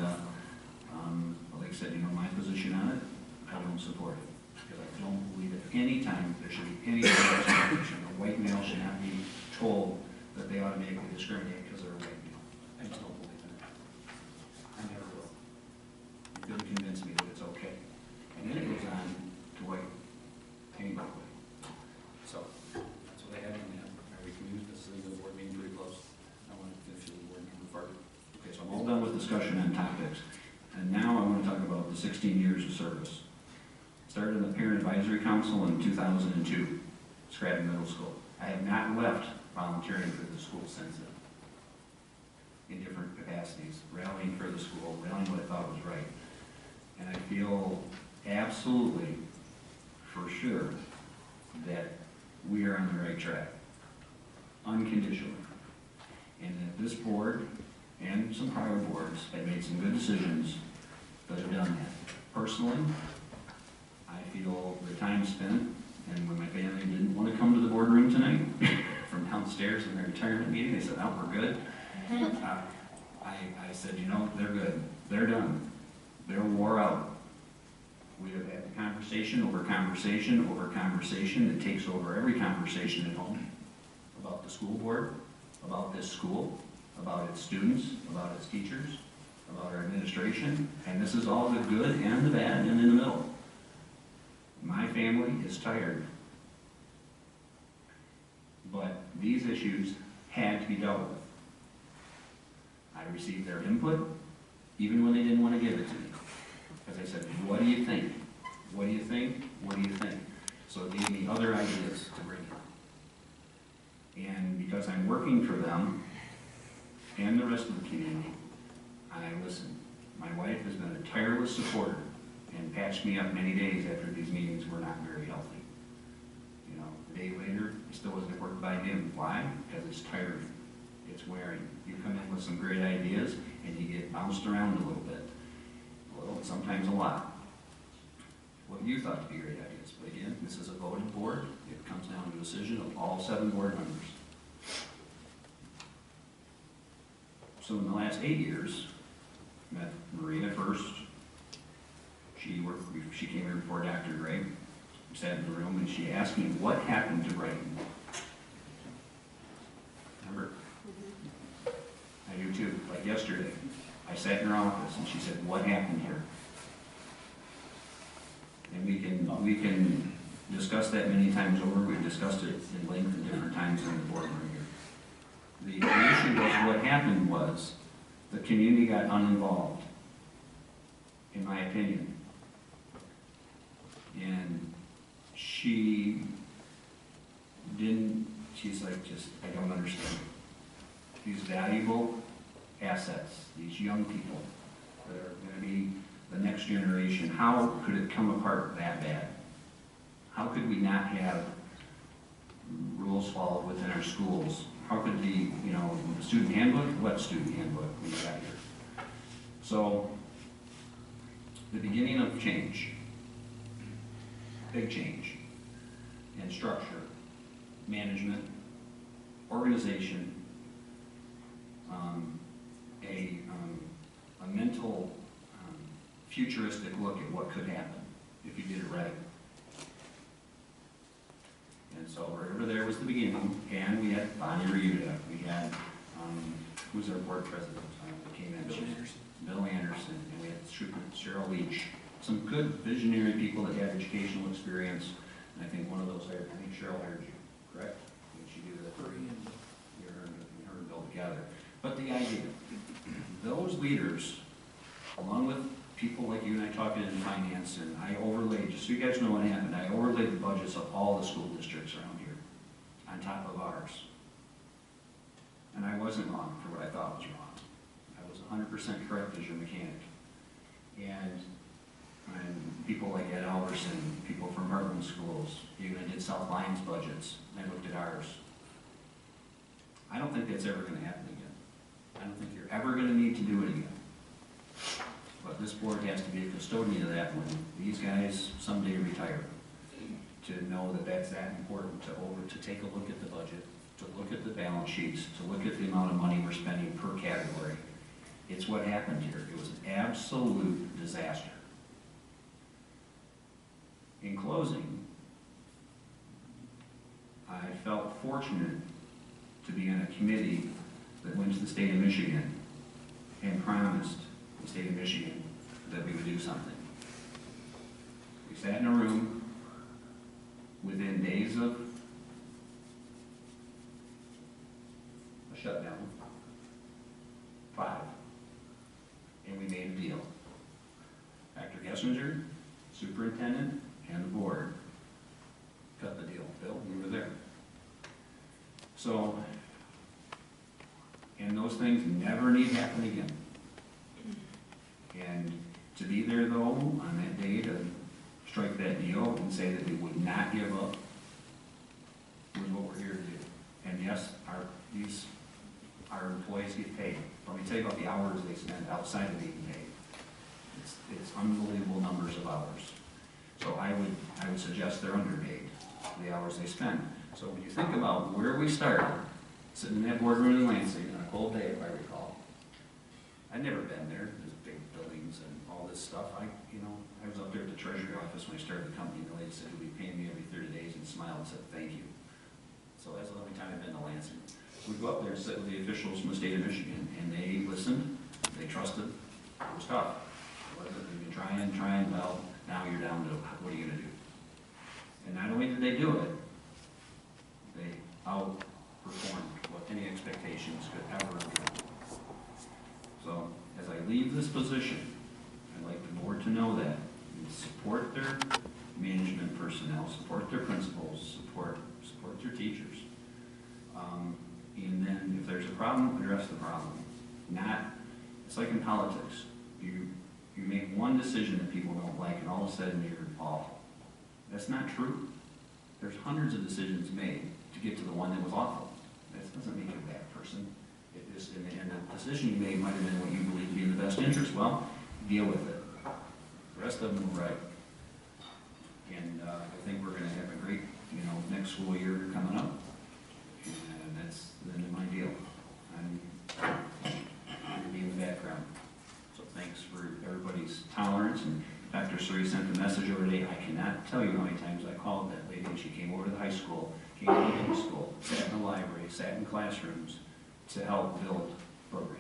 like I said, my position on it, I don't support it. Because I don't believe at any time there should be any discrimination. A white male should not be told that they automatically discriminate because they're a white male. I just don't believe in that. I never will. You couldn't convince me that it's okay. And then it goes on to white, anybody white. So that's what I have in that. We can use this as a board meeting pretty close. I want to finish the board member part. Okay, so I'm all done with discussion on topics. And now I want to talk about the 16 years of service. Started in the Parent Advisory Council in 2002, Scranton Middle School. I have not left volunteering for the school since then, in different capacities, rallying for the school, rallying what I thought was right. And I feel absolutely, for sure, that we are on the right track, unconditionally. And that this board and some prior boards have made some good decisions that have done that. Personally, I feel the time spent, and when my family didn't want to come to the boardroom tonight from downstairs in their retirement meeting, they said, "Oh, we're good." I said, they're good. They're done. They're wore out. We have had conversation over conversation over conversation that takes over every conversation at home about the school board, about this school, about its students, about its teachers, about our administration, and this is all the good and the bad and in the middle. My family is tired, but these issues had to be dealt with. I received their input, even when they didn't want to give it to me. Because I said, "What do you think? What do you think? What do you think?" So it gave me other ideas to bring in. And because I'm working for them and the rest of the community, I listen. My wife has been a tireless supporter and patched me up many days after these meetings were not very healthy. A day later, I still wasn't worked by him. Why? Because it's tiring. It's wearing. You come in with some great ideas and you get bounced around a little bit. A little, sometimes a lot. What you thought to be great ideas. is. But again, this is a voting board. It comes down to a decision of all 7 board members. So in the last 8 years, met Maria first. She came here before Dr. Gray. We sat in the room and she asked me what happened to Brighton. Remember? I do too, like yesterday. I sat in her office and she said, what happened here? And we can discuss that many times over. We've discussed it in length at different times in the boardroom here. The issue was what happened was the community got uninvolved, in my opinion. And she's like, I don't understand. These valuable assets, these young people that are going to be the next generation, how could it come apart that bad? How could we not have rules followed within our schools? How could the student handbook, what student handbook we got here? So, the beginning of change, big change in structure, management, organization, a mental futuristic look at what could happen if you did it right. And so right over there was the beginning, and we had Bonnie Ryuda, we had, who's our board president, that came in? Bill Anderson, and we had Cheryl Leach. Some good visionary people that had educational experience, and I think one of those, I think Cheryl hired you, correct? Did she do that? You her and Bill together. But the idea, those leaders, along with people like you and I talking in finance, and I overlaid, just so you guys know what happened, I overlaid the budgets of all the school districts around here on top of ours. And I wasn't wrong for what I thought was wrong. I was 100% correct as your mechanic. And people like Ed Alverson, people from Heartland Schools, even I did South Lyons budgets, and I looked at ours. I don't think that's ever going to happen again. I don't think you're ever going to need to do it again. But this board has to be a custodian of that when these guys someday retire. To know that that's that important, to take a look at the budget, to look at the balance sheets, to look at the amount of money we're spending per category. It's what happened here. It was an absolute disaster. In closing, I felt fortunate to be on a committee that went to the state of Michigan and promised the state of Michigan that we would do something. We sat in a room within days of a shutdown, 5, and we made a deal. Dr. Gessinger, superintendent, and the board cut the deal. Bill, you were there. So, and those things never need to happen again. And to be there, though, on that day to strike that deal and say that we would not give up was what we're here to do. And yes, our employees get paid. Let me tell you about the hours they spend outside of being paid. It's unbelievable numbers of hours. So I would suggest they're underpaid, the hours they spend. So when you think about where we started, sitting in that boardroom in Lansing on a cold day, if I recall, I'd never been there. There's big buildings and all this stuff. I was up there at the treasury office when I started the company, and the lady said, "You'll be paying me every 30 days," and smiled and said, "Thank you." So that's the only time I've been to Lansing. We'd go up there and sit with the officials from the state of Michigan, and they listened, they trusted. It was tough. You've been trying, well, now you're down to, what are you going to do? And not only did they do it, they outperformed what any expectations could ever be. So, as I leave this position, I'd like the board to know that and support their management personnel, support their principals, support their teachers. And then if there's a problem, address the problem. It's like in politics. You make one decision that people don't like, and all of a sudden you're awful. That's not true. There's hundreds of decisions made to get to the one that was awful. That doesn't make you a bad person. And the decision you made might have been what you believe to be in the best interest. Well, deal with it. The rest of them were right. And I think we're going to have a great, next school year coming up. And that's the end of my deal. I'm going to be in the background. So thanks for everybody's tolerance. And Dr. Suri sent a message over today. I cannot tell you how many times I called that lady, and she came over to the high school, came to the middle school, sat in the library, sat in classrooms to help build programs.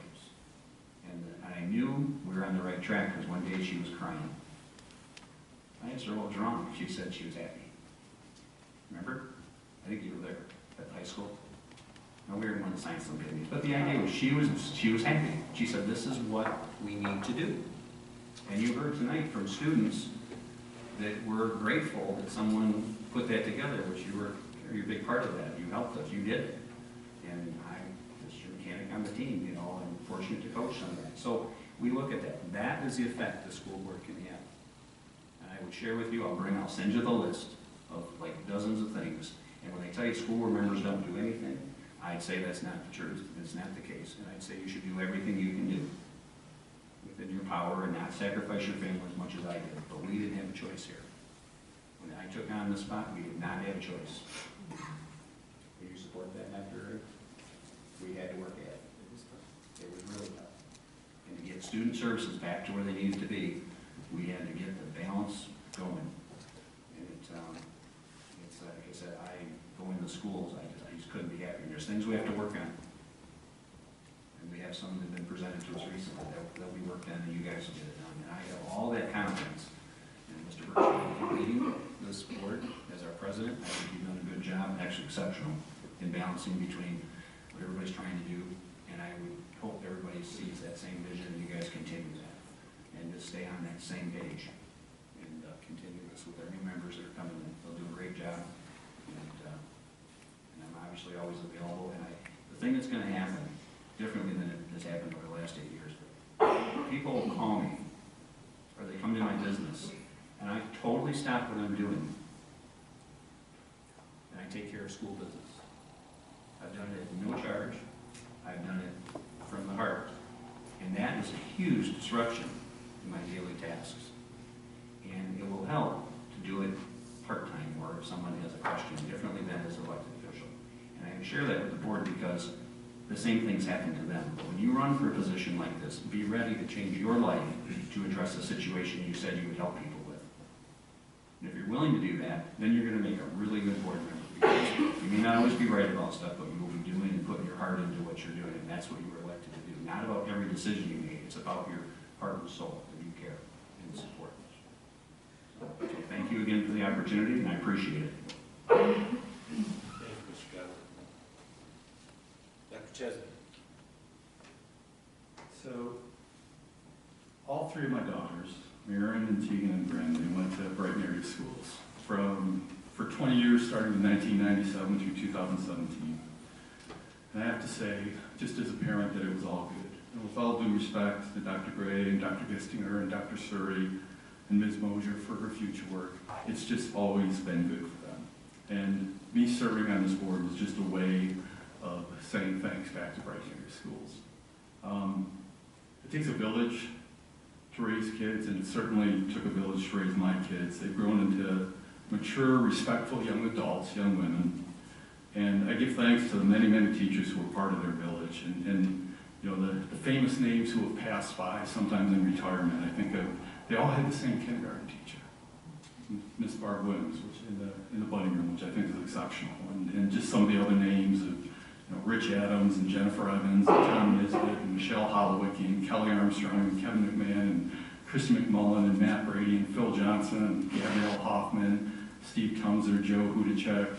And I knew we were on the right track because one day she was crying. I asked her what was wrong. She said she was happy. Remember? I think you were there at the high school. No, we were in one of the science committees. But the idea was she was happy. She said, this is what we need to do. And you heard tonight from students that we're grateful that someone put that together, which you're a big part of that. You helped us. You did it. And I'm just your mechanic on the team. I'm fortunate to coach some of that. So we look at that. That is the effect the school board can have. And I would share with you, I'll send you the list of like dozens of things. And when they tell you school board members don't do anything, I'd say that's not the truth. It's not the case. And I'd say you should do everything you can do within your power and not sacrifice your family as much as I did. But we didn't have a choice here. When I took on the spot, we did not have a choice. Do you support that, Dr. Ray? We had to work at it. It was really tough. And to get student services back to where they needed to be, we had to get the balance going. And it's like I said, I go into schools, I just couldn't be happier. There's things we have to work on. And we have some that have been presented to us recently that we worked on, and you guys will get it done. And I have all that confidence. And Mr. Birch, leading this board as our president, I think you've done a good job, actually exceptional, in balancing between what everybody's trying to do. And I would hope everybody sees that same vision and you guys continue that. And just stay on that same page and continue this with our new members that are coming in. They'll do a great job. And I'm obviously always available. And the thing that's going to happen, differently than it has happened over the last 8 years, people will call me or they come to my business and I totally stop what I'm doing and I take care of school business. I've done it at no charge. I've done it from the heart. And that is a huge disruption in my daily tasks. And it will help to do it part-time or if someone has a question differently than as an elected official. And I can share that with the board because the same things happen to them. But when you run for a position like this, be ready to change your life to address a situation you said you would help people with. And if you're willing to do that, then you're going to make a really good board member. Because you may not always be right about stuff, but you will be doing and putting your heart into what you're doing. And that's what you were elected to do. Not about every decision you made. It's about your heart and soul that you care and support. So thank you again for the opportunity, and I appreciate it. Thank you, Mr. Gavin. Dr. Chesney. So, all three of my daughters, Miriam and Tegan and Brandon, went to Brighton area schools for 20 years, starting in 1997 through 2017. And I have to say, just as a parent, that it was all good. And with all due respect to Dr. Gray and Dr. Gistinger and Dr. Suri and Ms. Mosier for her future work, it's just always been good for them. And me serving on this board was just a way of saying thanks back to Brighton area schools. It takes a village to raise kids, and it certainly took a village to raise my kids. They've grown into mature, respectful young adults, young women. And I give thanks to the many, many teachers who were part of their village. And the famous names who have passed by, sometimes in retirement, I think they all had the same kindergarten teacher. Miss Barb Williams, which in the bunny room, which I think is exceptional. And just some of the other names of Rich Adams and Jennifer Evans and John Nisbet and Michelle Holowicki and Kelly Armstrong and Kevin McMahon and Christy McMullen and Matt Brady and Phil Johnson and Gabrielle Hoffman, Steve Tumser, Joe Hudacek,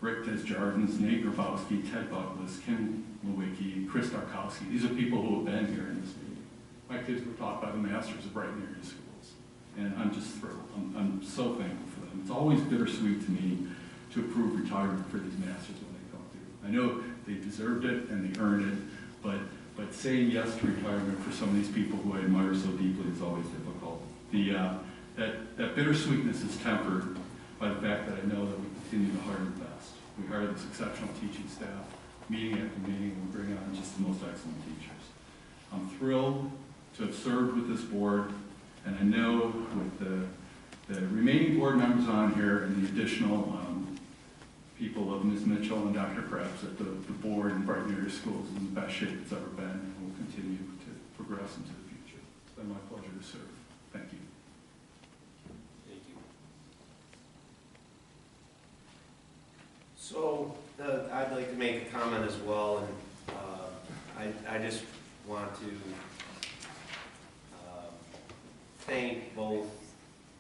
Rick Desjardins, Nate Grabowski, Ted Buckles, Kim Lewicki, Chris Darkowski. These are people who have been here in this meeting. My kids were taught by the masters of Brighton area schools. And I'm just thrilled. I'm so thankful for them. It's always bittersweet to me to approve retirement for these masters when they come through. I know they deserved it and they earned it, but saying yes to retirement for some of these people who I admire so deeply is always difficult. That bittersweetness is tempered by the fact that I know that we continue to hire the best. We hire this exceptional teaching staff, meeting after meeting, and we bring on just the most excellent teachers. I'm thrilled to have served with this board, and I know with the the remaining board members on here and the additional people of Ms. Mitchell and Dr. Krebs, that the board in Brighton area schools is in the best shape it's ever been and will continue to progress into the future. It's been my pleasure to serve. Thank you. Thank you. So, I'd like to make a comment as well, and I just want to thank both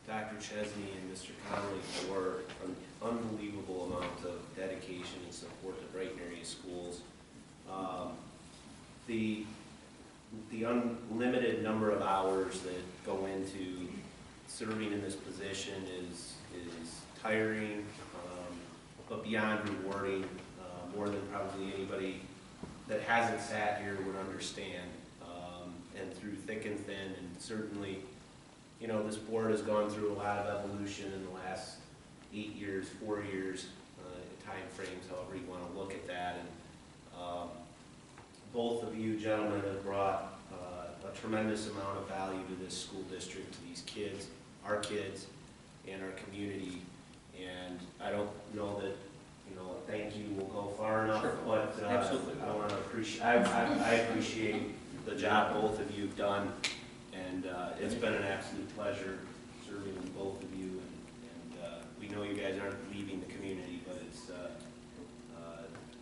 Dr. Chesney and Mr. Connolly for an unbelievable amount of dedication and support to Brighton area schools. The unlimited number of hours that go into serving in this position is tiring, but beyond rewarding, more than probably anybody that hasn't sat here would understand. And through thick and thin, and certainly, you know, this board has gone through a lot of evolution in the last 8 years, 4 years, time frames, however you want to look at that. And both of you gentlemen have brought a tremendous amount of value to this school district, to these kids, and our community. And I don't know that, you know, a thank you will go far enough, but Absolutely. I want to appreciate, I appreciate the job both of you have done, and it's been an absolute pleasure serving with both of you. And we know you guys aren't leaving the community, but it's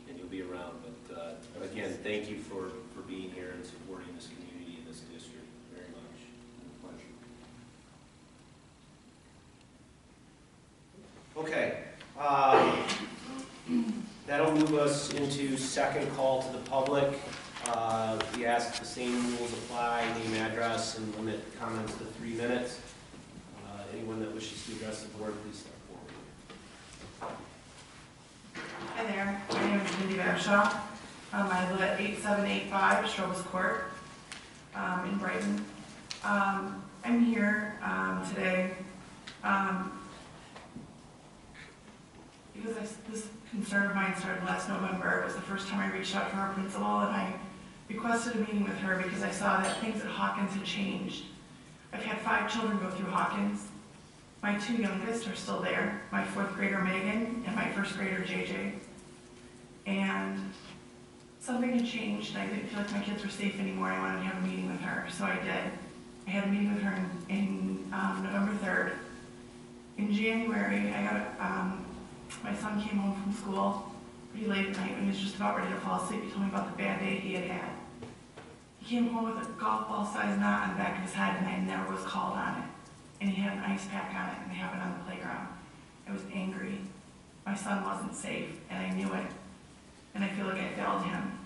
and you'll be around. But again, thank you for being here and supporting this community and this district very much. It's a pleasure. Okay. That'll move us into second call to the public. We ask the same rules apply, name, address, and limit comments to 3 minutes. Anyone that wishes to address the board, please step forward. Hi there, my name is Mindy Babshaw. I live at 8785 Strobus Court in Brighton. I'm here today because this concern of mine started last November. It was the first time I reached out to our principal, and I requested a meeting with her because I saw that things at Hawkins had changed. I've had 5 children go through Hawkins. My 2 youngest are still there, my 4th grader Megan and my 1st grader JJ. And something had changed, and I didn't feel like my kids were safe anymore. I wanted to have a meeting with her, so I did. I had a meeting with her in November 3rd. In January, I got my son came home from school pretty late at night when he was just about ready to fall asleep. He told me about the bad day he had had. He came home with a golf ball sized knot on the back of his head, and I never was called on it. And he had an ice pack on it, and it happened on the playground. I was angry. My son wasn't safe, and I knew it. And I feel like I failed him.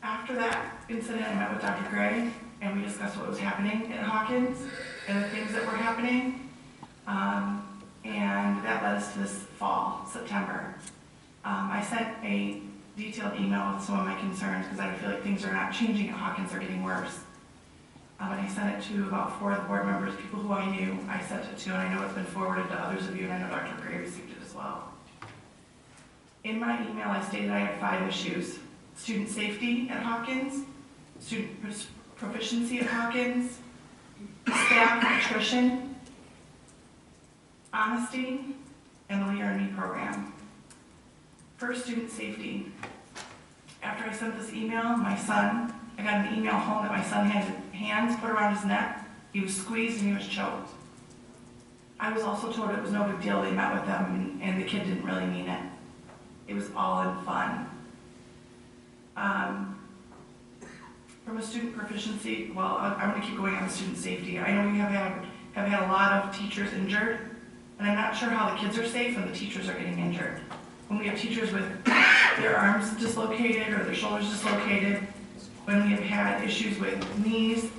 After that incident, I met with Dr. Gray, and we discussed what was happening at Hawkins and the things that were happening. And that led us to this fall, September. I sent a detailed email with some of my concerns because I feel like things are not changing at Hawkins, they're getting worse. And I sent it to about 4 of the board members, people who I knew I sent it to, and I know it's been forwarded to others of you, and I know Dr. Gray received it as well. In my email, I stated I had 5 issues. Student safety at Hawkins, student proficiency at Hawkins, staff nutrition, honesty, and the Leader in Me program. First, student safety. After I sent this email, my son, I got an email home that my son had his hands put around his neck, he was squeezed and he was choked. I was also told it was no big deal, they met with them and the kid didn't really mean it. It was all in fun. From a student proficiency, well, I'm going to keep going on the student safety. I know we have had a lot of teachers injured, and I'm not sure how the kids are safe when the teachers are getting injured. When we have teachers with their arms dislocated or their shoulders dislocated, when we have had issues with knees,